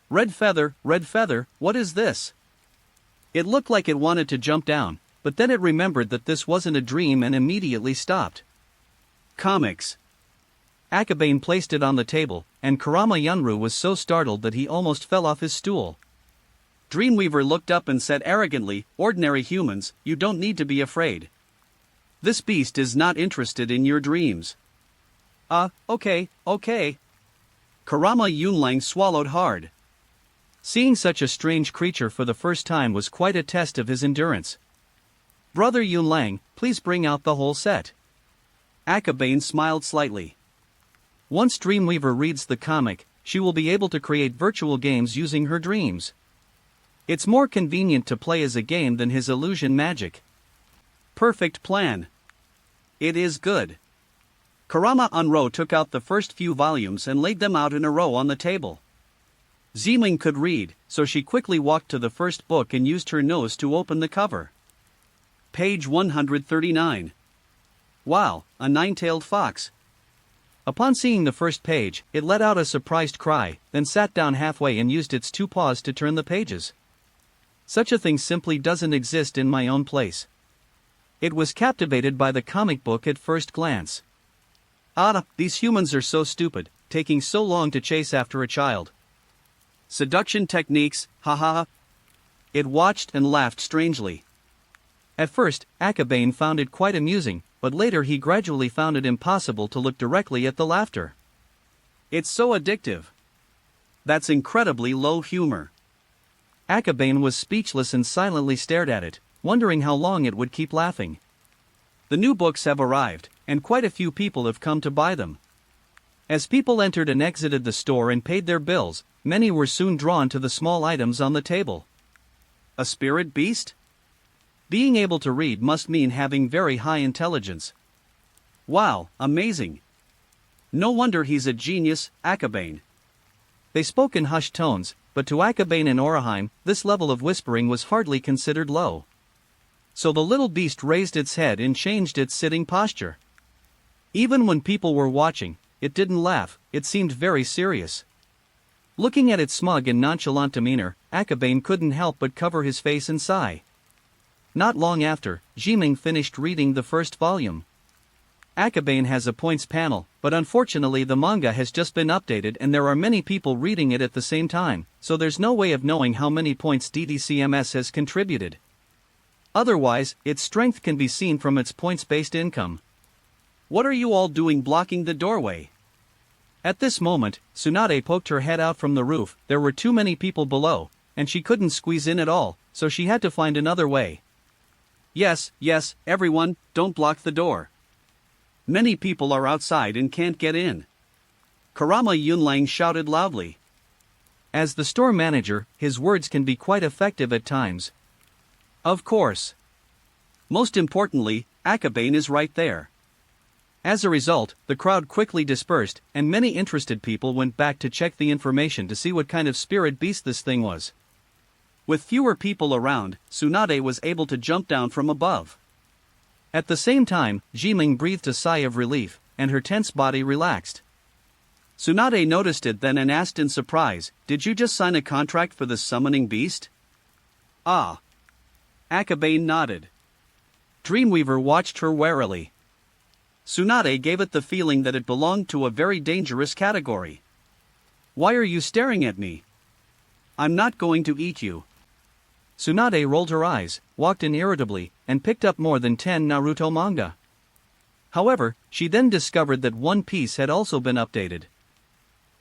Red feather, what is this? It looked like it wanted to jump down, but then it remembered that this wasn't a dream and immediately stopped. Comics. Akabane placed it on the table, and Kurama Yunru was so startled that he almost fell off his stool. Dreamweaver looked up and said arrogantly, "Ordinary humans, you don't need to be afraid. This beast is not interested in your dreams." Okay. Kurama Yunlang swallowed hard. Seeing such a strange creature for the first time was quite a test of his endurance. Brother Yunlang, please bring out the whole set. Akabane smiled slightly. Once Dreamweaver reads the comic, she will be able to create virtual games using her dreams. It's more convenient to play as a game than his illusion magic. Perfect plan. It is good. Kurama took out the first few volumes and laid them out in a row on the table. Jimeng could read, so she quickly walked to the first book and used her nose to open the cover. Page 139. Wow, a nine-tailed fox. Upon seeing the first page, it let out a surprised cry, then sat down halfway and used its two paws to turn the pages. Such a thing simply doesn't exist in my own place. It was captivated by the comic book at first glance. These humans are so stupid, taking so long to chase after a child. Seduction techniques, haha. It watched and laughed strangely. At first, Akabane found it quite amusing, but later he gradually found it impossible to look directly at the laughter. It's so addictive. That's incredibly low humor. Akabane was speechless and silently stared at it, wondering how long it would keep laughing. The new books have arrived, and quite a few people have come to buy them. As people entered and exited the store and paid their bills, many were soon drawn to the small items on the table. A spirit beast? Being able to read must mean having very high intelligence. Wow, amazing. No wonder he's a genius, Akabane. They spoke in hushed tones, but to Akabane and Orihime, this level of whispering was hardly considered low. So the little beast raised its head and changed its sitting posture. Even when people were watching, it didn't laugh, it seemed very serious. Looking at its smug and nonchalant demeanor, Akabane couldn't help but cover his face and sigh. Not long after, Jiming finished reading the first volume. Akabane has a points panel, but unfortunately the manga has just been updated and there are many people reading it at the same time, so there's no way of knowing how many points DDCMS has contributed. Otherwise, its strength can be seen from its points-based income. What are you all doing blocking the doorway? At this moment, Tsunade poked her head out from the roof. There were too many people below, and she couldn't squeeze in at all, so she had to find another way. Yes, everyone, don't block the door. Many people are outside and can't get in. Kurama Yunlang shouted loudly. As the store manager, his words can be quite effective at times. Of course. Most importantly, Akabane is right there. As a result, the crowd quickly dispersed, and many interested people went back to check the information to see what kind of spirit beast this thing was. With fewer people around, Tsunade was able to jump down from above. At the same time, Jiming breathed a sigh of relief, and her tense body relaxed. Tsunade noticed it then and asked in surprise, "Did you just sign a contract for the summoning beast?" Ah. Akabane nodded. Dreamweaver watched her warily. Tsunade gave it the feeling that it belonged to a very dangerous category. Why are you staring at me? I'm not going to eat you. Tsunade rolled her eyes, walked in irritably, and picked up more than 10 Naruto manga. However, she then discovered that One Piece had also been updated.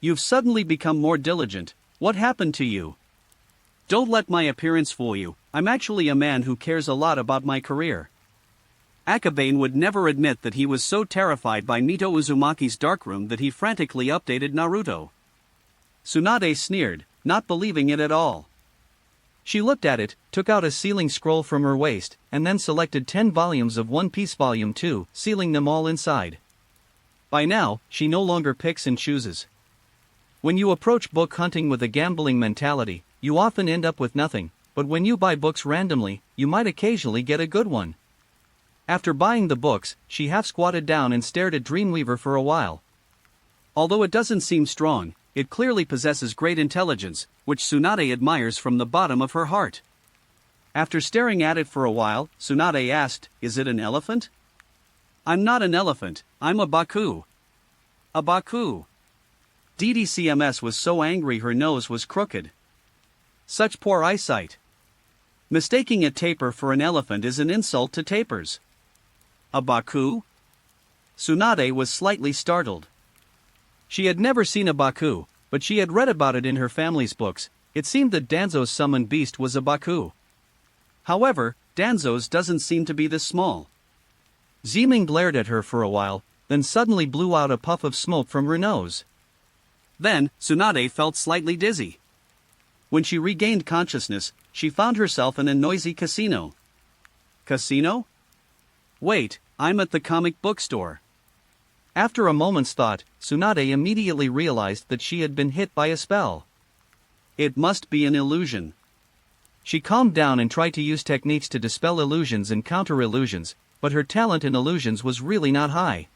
You've suddenly become more diligent. What happened to you? Don't let my appearance fool you. I'm actually a man who cares a lot about my career. Akabane would never admit that he was so terrified by Mito Uzumaki's darkroom that he frantically updated Naruto. Tsunade sneered, not believing it at all. She looked at it, took out a sealing scroll from her waist, and then selected 10 volumes of One Piece Volume 2, sealing them all inside. By now, she no longer picks and chooses. When you approach book hunting with a gambling mentality, you often end up with nothing, but when you buy books randomly, you might occasionally get a good one. After buying the books, she half squatted down and stared at Dreamweaver for a while. Although it doesn't seem strong, it clearly possesses great intelligence, which Tsunade admires from the bottom of her heart. After staring at it for a while, Tsunade asked, "Is it an elephant?" "I'm not an elephant, I'm a Baku." A Baku. DDCMS was so angry her nose was crooked. Such poor eyesight. Mistaking a tapir for an elephant is an insult to tapirs. A Baku? Tsunade was slightly startled. She had never seen a Baku, but she had read about it in her family's books. It seemed that Danzo's summoned beast was a Baku. However, Danzo's doesn't seem to be this small. Jiming glared at her for a while, then suddenly blew out a puff of smoke from her nose. Then, Tsunade felt slightly dizzy. When she regained consciousness, she found herself in a noisy casino. Casino? Wait, I'm at the comic book store. After a moment's thought, Tsunade immediately realized that she had been hit by a spell. It must be an illusion. She calmed down and tried to use techniques to dispel illusions and counter illusions, but her talent in illusions was really not high.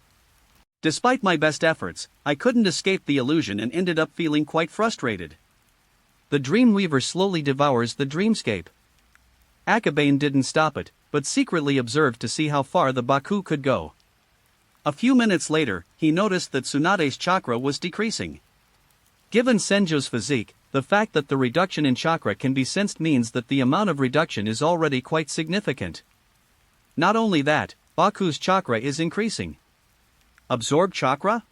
Despite my best efforts, I couldn't escape the illusion and ended up feeling quite frustrated. The Dreamweaver slowly devours the dreamscape. Akabane didn't stop it, but secretly observed to see how far the Baku could go. A few minutes later, he noticed that Tsunade's chakra was decreasing. Given Senjo's physique, the fact that the reduction in chakra can be sensed means that the amount of reduction is already quite significant. Not only that, Baku's chakra is increasing. Absorb chakra?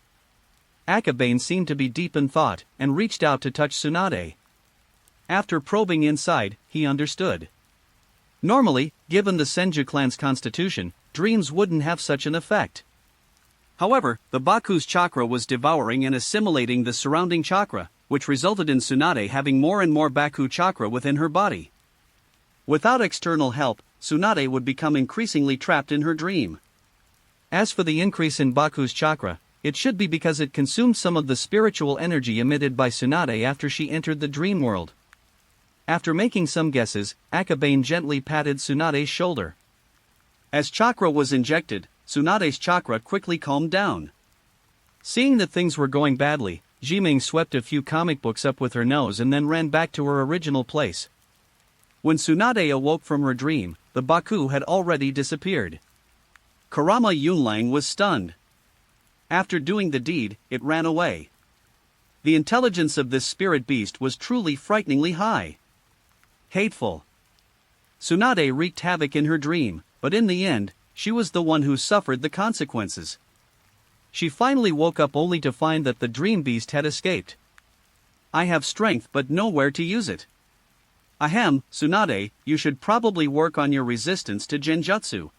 Akabane seemed to be deep in thought, and reached out to touch Tsunade. After probing inside, he understood. Normally, given the Senju clan's constitution, dreams wouldn't have such an effect. However, the Baku's chakra was devouring and assimilating the surrounding chakra, which resulted in Tsunade having more and more Baku chakra within her body. Without external help, Tsunade would become increasingly trapped in her dream. As for the increase in Baku's chakra, it should be because it consumed some of the spiritual energy emitted by Tsunade after she entered the dream world. After making some guesses, Akabane gently patted Tsunade's shoulder. As chakra was injected, Tsunade's chakra quickly calmed down. Seeing that things were going badly, Jiming swept a few comic books up with her nose and then ran back to her original place. When Tsunade awoke from her dream, the Baku had already disappeared. Kurama Yunlang was stunned. After doing the deed, it ran away. The intelligence of this spirit beast was truly frighteningly high. Hateful. Tsunade wreaked havoc in her dream, but in the end, she was the one who suffered the consequences. She finally woke up only to find that the dream beast had escaped. I have strength but nowhere to use it. Ahem, Tsunade, you should probably work on your resistance to genjutsu.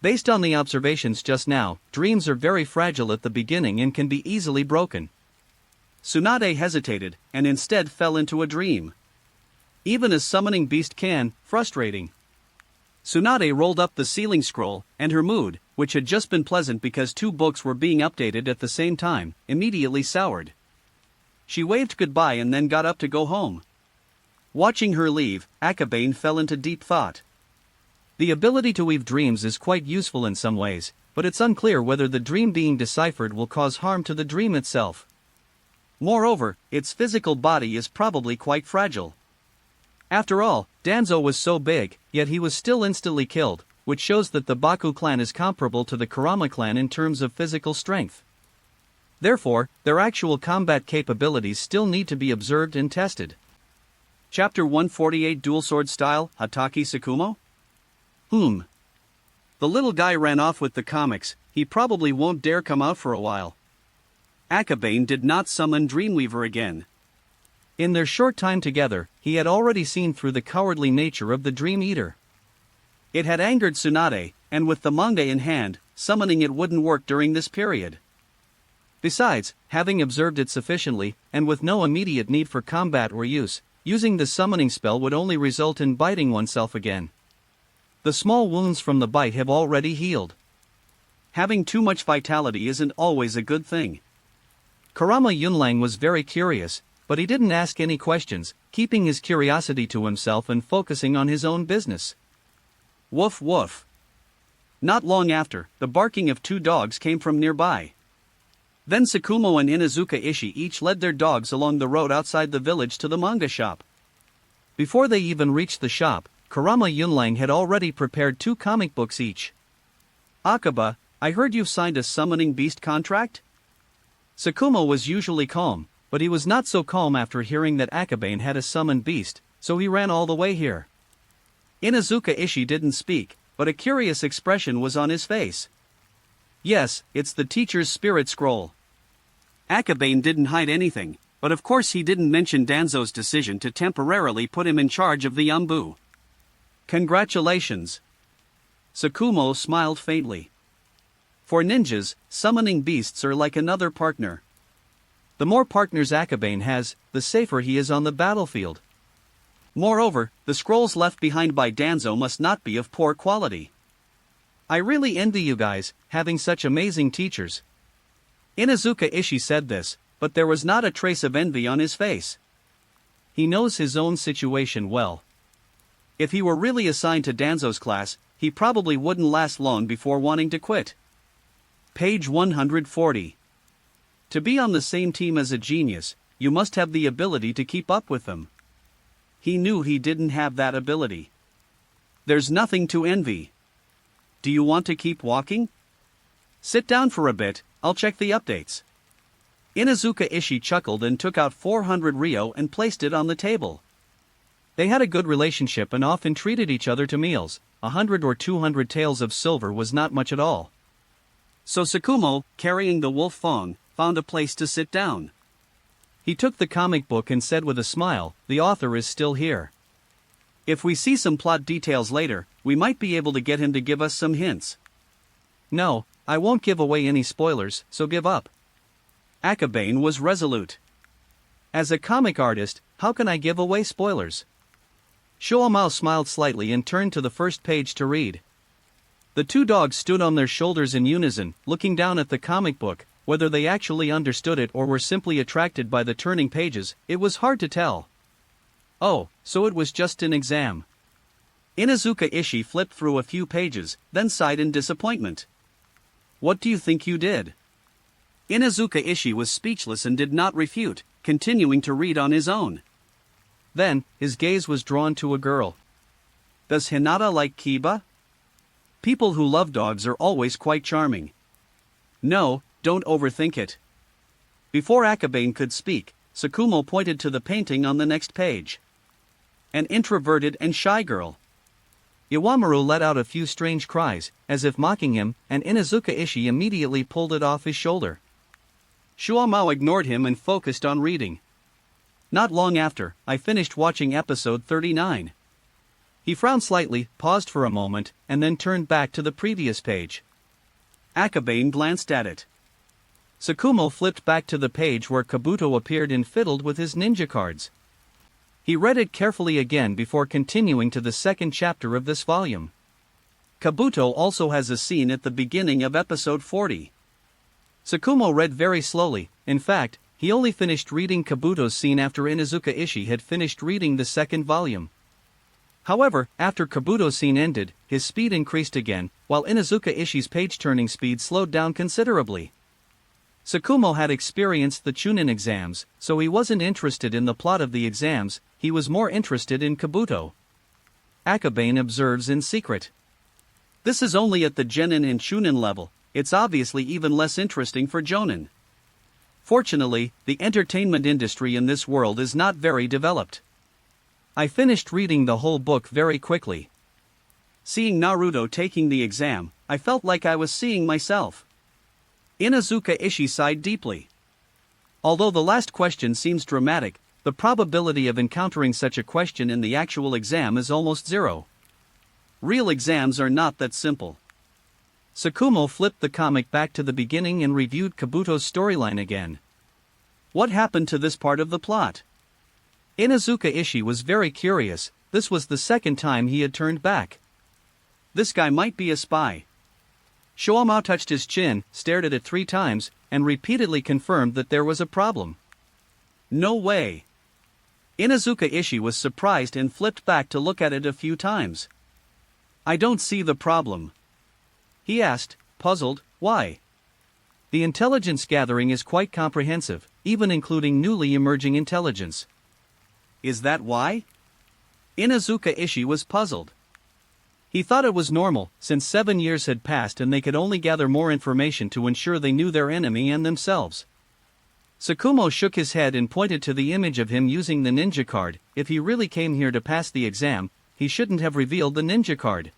Based on the observations just now, dreams are very fragile at the beginning and can be easily broken. Tsunade hesitated, and instead fell into a dream. Even a summoning beast can, frustrating. Tsunade rolled up the ceiling scroll, and her mood, which had just been pleasant because 2 books were being updated at the same time, immediately soured. She waved goodbye and then got up to go home. Watching her leave, Akabane fell into deep thought. The ability to weave dreams is quite useful in some ways, but it's unclear whether the dream being deciphered will cause harm to the dream itself. Moreover, its physical body is probably quite fragile. After all, Danzo was so big, yet he was still instantly killed, which shows that the Baku clan is comparable to the Kurama clan in terms of physical strength. Therefore, their actual combat capabilities still need to be observed and tested. Chapter 148 Dual Sword Style, Hataki Tsukumo? The little guy ran off with the comics, he probably won't dare come out for a while. Akabane did not summon Dreamweaver again. In their short time together, he had already seen through the cowardly nature of the Dream Eater. It had angered Tsunade, and with the manga in hand, summoning it wouldn't work during this period. Besides, having observed it sufficiently, and with no immediate need for combat or use, using the summoning spell would only result in biting oneself again. The small wounds from the bite have already healed. Having too much vitality isn't always a good thing. Kurama Yunlang was very curious, but he didn't ask any questions, keeping his curiosity to himself and focusing on his own business. Woof woof. Not long after, the barking of 2 dogs came from nearby. Then Tsukumo and Inuzuka Ishii each led their dogs along the road outside the village to the manga shop. Before they even reached the shop, Kurama Yunlang had already prepared 2 comic books each. Akaba, I heard you've signed a summoning beast contract? Tsukumo was usually calm, but he was not so calm after hearing that Akabane had a summoned beast, so he ran all the way here. Inuzuka Ishii didn't speak, but a curious expression was on his face. Yes, it's the teacher's spirit scroll. Akabane didn't hide anything, but of course he didn't mention Danzo's decision to temporarily put him in charge of the Yambu. Congratulations. Tsukumo smiled faintly. For ninjas, summoning beasts are like another partner. The more partners Akabane has, the safer he is on the battlefield. Moreover, the scrolls left behind by Danzo must not be of poor quality. I really envy you guys, having such amazing teachers. Inuzuka Ishii said this, but there was not a trace of envy on his face. He knows his own situation well. If he were really assigned to Danzo's class, he he probably wouldn't last long before wanting to quit. Page 140. To be on the same team as a genius, you must have the ability to keep up with them. He knew he didn't have that ability. There's nothing to envy. Do you want to keep walking? Sit down for a bit, I'll check the updates. Inazuka-ishi chuckled and took out 400 ryo and placed it on the table. They had a good relationship and often treated each other to meals. 100 or 200 taels of silver was not much at all. So Tsukumo, carrying the wolf Fong, found a place to sit down. He took the comic book and said with a smile, "The author is still here. If we see some plot details later, we might be able to get him to give us some hints." "No, I won't give away any spoilers, so give up." Akabane was resolute. "As a comic artist, how can I give away spoilers?" Shoamao smiled slightly and turned to the first page to read. The two dogs stood on their shoulders in unison, looking down at the comic book. Whether they actually understood it or were simply attracted by the turning pages, it was hard to tell. Oh, so it was just an exam. Inazuka-ishi flipped through a few pages, then sighed in disappointment. "What do you think you did?" Inazuka-ishi was speechless and did not refute, continuing to read on his own. Then, his gaze was drawn to a girl. "Does Hinata like Kiba?" People who love dogs are always quite charming. "No, don't overthink it." Before Akabane could speak, Tsukumo pointed to the painting on the next page. An introverted and shy girl. Iwamaru let out a few strange cries, as if mocking him, and Inazuka-ishi immediately pulled it off his shoulder. Shuamao ignored him and focused on reading. Not long after, I finished watching episode 39. He frowned slightly, paused for a moment, and then turned back to the previous page. Akabane glanced at it. Tsukumo flipped back to the page where Kabuto appeared and fiddled with his ninja cards. He read it carefully again before continuing to the second chapter of this volume. Kabuto also has a scene at the beginning of episode 40. Tsukumo read very slowly. In fact, he only finished reading Kabuto's scene after Inazuka-ishi had finished reading the second volume. However, after Kabuto's scene ended, his speed increased again, while Inazuka-ishi's page-turning speed slowed down considerably. Tsukumo had experienced the Chunin exams, so he wasn't interested in the plot of the exams, he was more interested in Kabuto. Akabane observes in secret. This is only at the Genin and Chunin level, it's obviously even less interesting for Jonin. Fortunately, the entertainment industry in this world is not very developed. I finished reading the whole book very quickly. Seeing Naruto taking the exam, I felt like I was seeing myself. Inazuka-ishi sighed deeply. Although the last question seems dramatic, the probability of encountering such a question in the actual exam is almost zero. Real exams are not that simple. Tsukumo flipped the comic back to the beginning and reviewed Kabuto's storyline again. What happened to this part of the plot? Inazuka-ishi was very curious. This was the second time he had turned back. This guy might be a spy. Shoamao touched his chin, stared at it 3 times, and repeatedly confirmed that there was a problem. No way. Inazuka-ishi was surprised and flipped back to look at it a few times. I don't see the problem. He asked, puzzled, why? The intelligence gathering is quite comprehensive, even including newly emerging intelligence. Is that why? Inazuka-ishi was puzzled. He thought it was normal, since 7 years had passed and they could only gather more information to ensure they knew their enemy and themselves. Tsukumo shook his head and pointed to the image of him using the ninja card. If he really came here to pass the exam, he shouldn't have revealed the ninja card.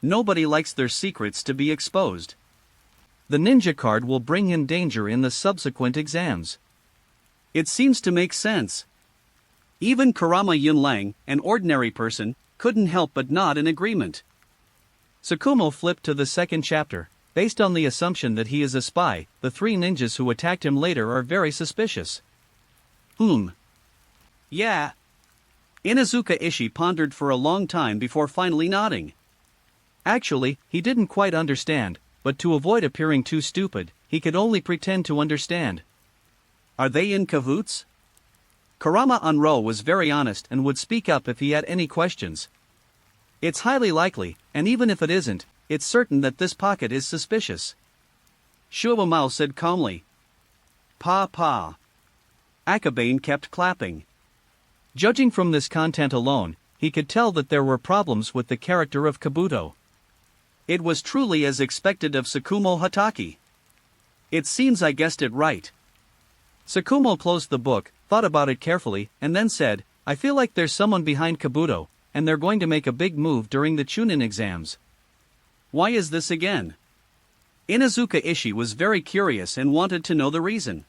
Nobody likes their secrets to be exposed. The ninja card will bring him danger in the subsequent exams. It seems to make sense. Even Kurama Yunlang, an ordinary person, couldn't help but nod in agreement. Tsukumo flipped to the second chapter. Based on the assumption that he is a spy, the 3 ninjas who attacked him later are very suspicious. Yeah. Inazuka-ishi pondered for a long time before finally nodding. Actually, he didn't quite understand, but to avoid appearing too stupid, he could only pretend to understand. Are they in cahoots? Kurama Unro was very honest and would speak up if he had any questions. It's highly likely, and even if it isn't, it's certain that this pocket is suspicious. Shuomao said calmly. Pa pa. Akabane kept clapping. Judging from this content alone, he could tell that there were problems with the character of Kabuto. It was truly as expected of Tsukumo Hatake. It seems I guessed it right. Tsukumo closed the book, thought about it carefully, and then said, I feel like there's someone behind Kabuto, and they're going to make a big move during the Chunin exams. Why is this again? Inuzuka Ishii was very curious and wanted to know the reason.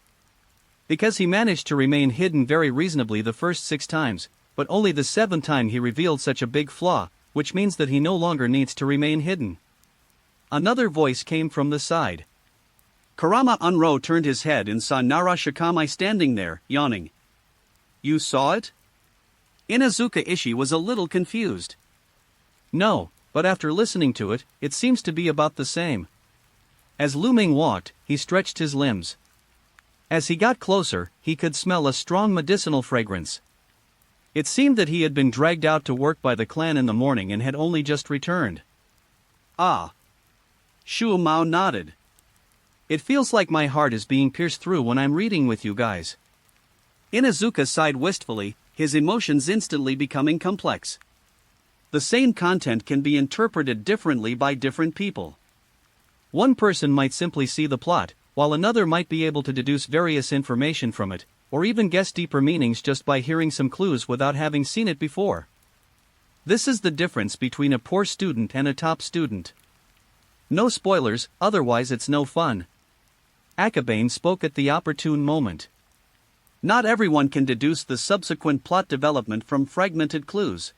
Because he managed to remain hidden very reasonably the first 6 times, but only the 7th time he revealed such a big flaw, which means that he no longer needs to remain hidden. Another voice came from the side. Kurama Unro turned his head and saw Nara Shikame standing there, yawning. You saw it? Inuzuka Ishii was a little confused. No, but after listening to it, it seems to be about the same. As Lu Ming walked, he stretched his limbs. As he got closer, he could smell a strong medicinal fragrance. It seemed that he had been dragged out to work by the clan in the morning and had only just returned. Ah. Shuomao nodded. It feels like my heart is being pierced through when I'm reading with you guys. Inuzuka sighed wistfully, his emotions instantly becoming complex. The same content can be interpreted differently by different people. One person might simply see the plot, while another might be able to deduce various information from it, or even guess deeper meanings just by hearing some clues without having seen it before. This is the difference between a poor student and a top student. No spoilers, otherwise it's no fun. Akabane spoke at the opportune moment. Not everyone can deduce the subsequent plot development from fragmented clues.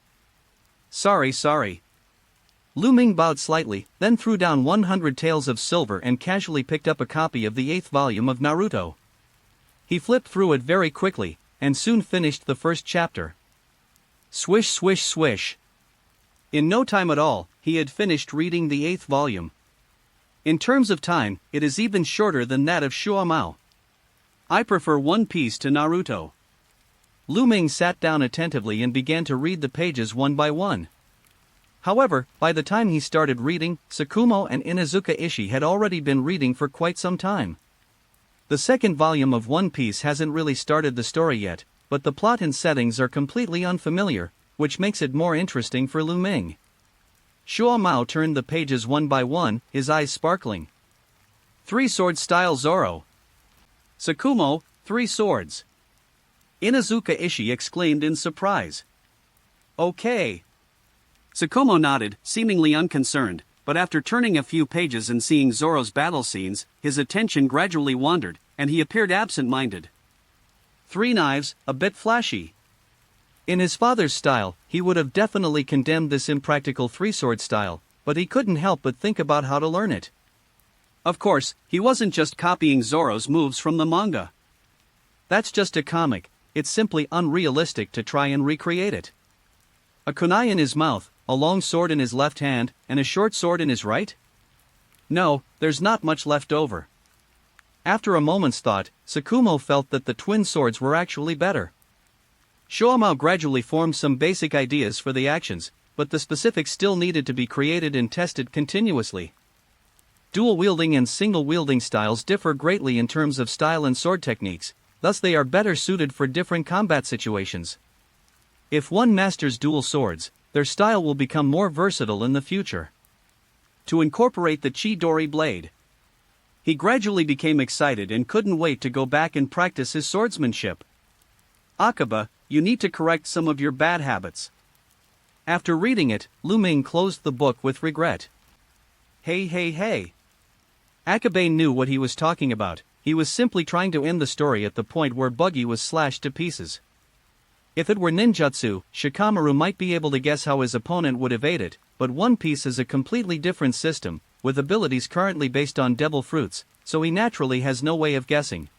Sorry. Lu Ming bowed slightly, then threw down 100 taels of silver and casually picked up a copy of the 8th volume of Naruto. He flipped through it very quickly, and soon finished the first chapter. Swish swish swish. In no time at all, he had finished reading the 8th volume. In terms of time, it is even shorter than that of Shuomao. I prefer One Piece to Naruto. Lu Ming sat down attentively and began to read the pages one by one. However, by the time he started reading, Tsukumo and Inuzuka Ishii had already been reading for quite some time. The 2nd volume of One Piece hasn't really started the story yet, but the plot and settings are completely unfamiliar, which makes it more interesting for Lu Ming. Shuomao turned the pages one by one, his eyes sparkling. 3 sword style Zoro. Tsukumo, 3 swords. Inuzuka Ishii exclaimed in surprise. Okay. Tsukumo nodded, seemingly unconcerned, but after turning a few pages and seeing Zoro's battle scenes, his attention gradually wandered, and he appeared absent-minded. 3 knives, a bit flashy. In his father's style, he would have definitely condemned this impractical 3-sword style, but he couldn't help but think about how to learn it. Of course, he wasn't just copying Zoro's moves from the manga. That's just a comic, it's simply unrealistic to try and recreate it. A kunai in his mouth, a long sword in his left hand, and a short sword in his right? No, there's not much left over. After a moment's thought, Tsukumo felt that the twin swords were actually better. Shuomao gradually formed some basic ideas for the actions, but the specifics still needed to be created and tested continuously. Dual-wielding and single-wielding styles differ greatly in terms of style and sword techniques, thus they are better suited for different combat situations. If one masters dual swords, their style will become more versatile in the future. To incorporate the Chidori blade. He gradually became excited and couldn't wait to go back and practice his swordsmanship. Akaba, you need to correct some of your bad habits. After reading it, Lu Ming closed the book with regret. Hey. Akabane knew what he was talking about. He was simply trying to end the story at the point where Buggy was slashed to pieces. If it were ninjutsu, Shikamaru might be able to guess how his opponent would evade it, but One Piece is a completely different system, with abilities currently based on devil fruits, so he naturally has no way of guessing.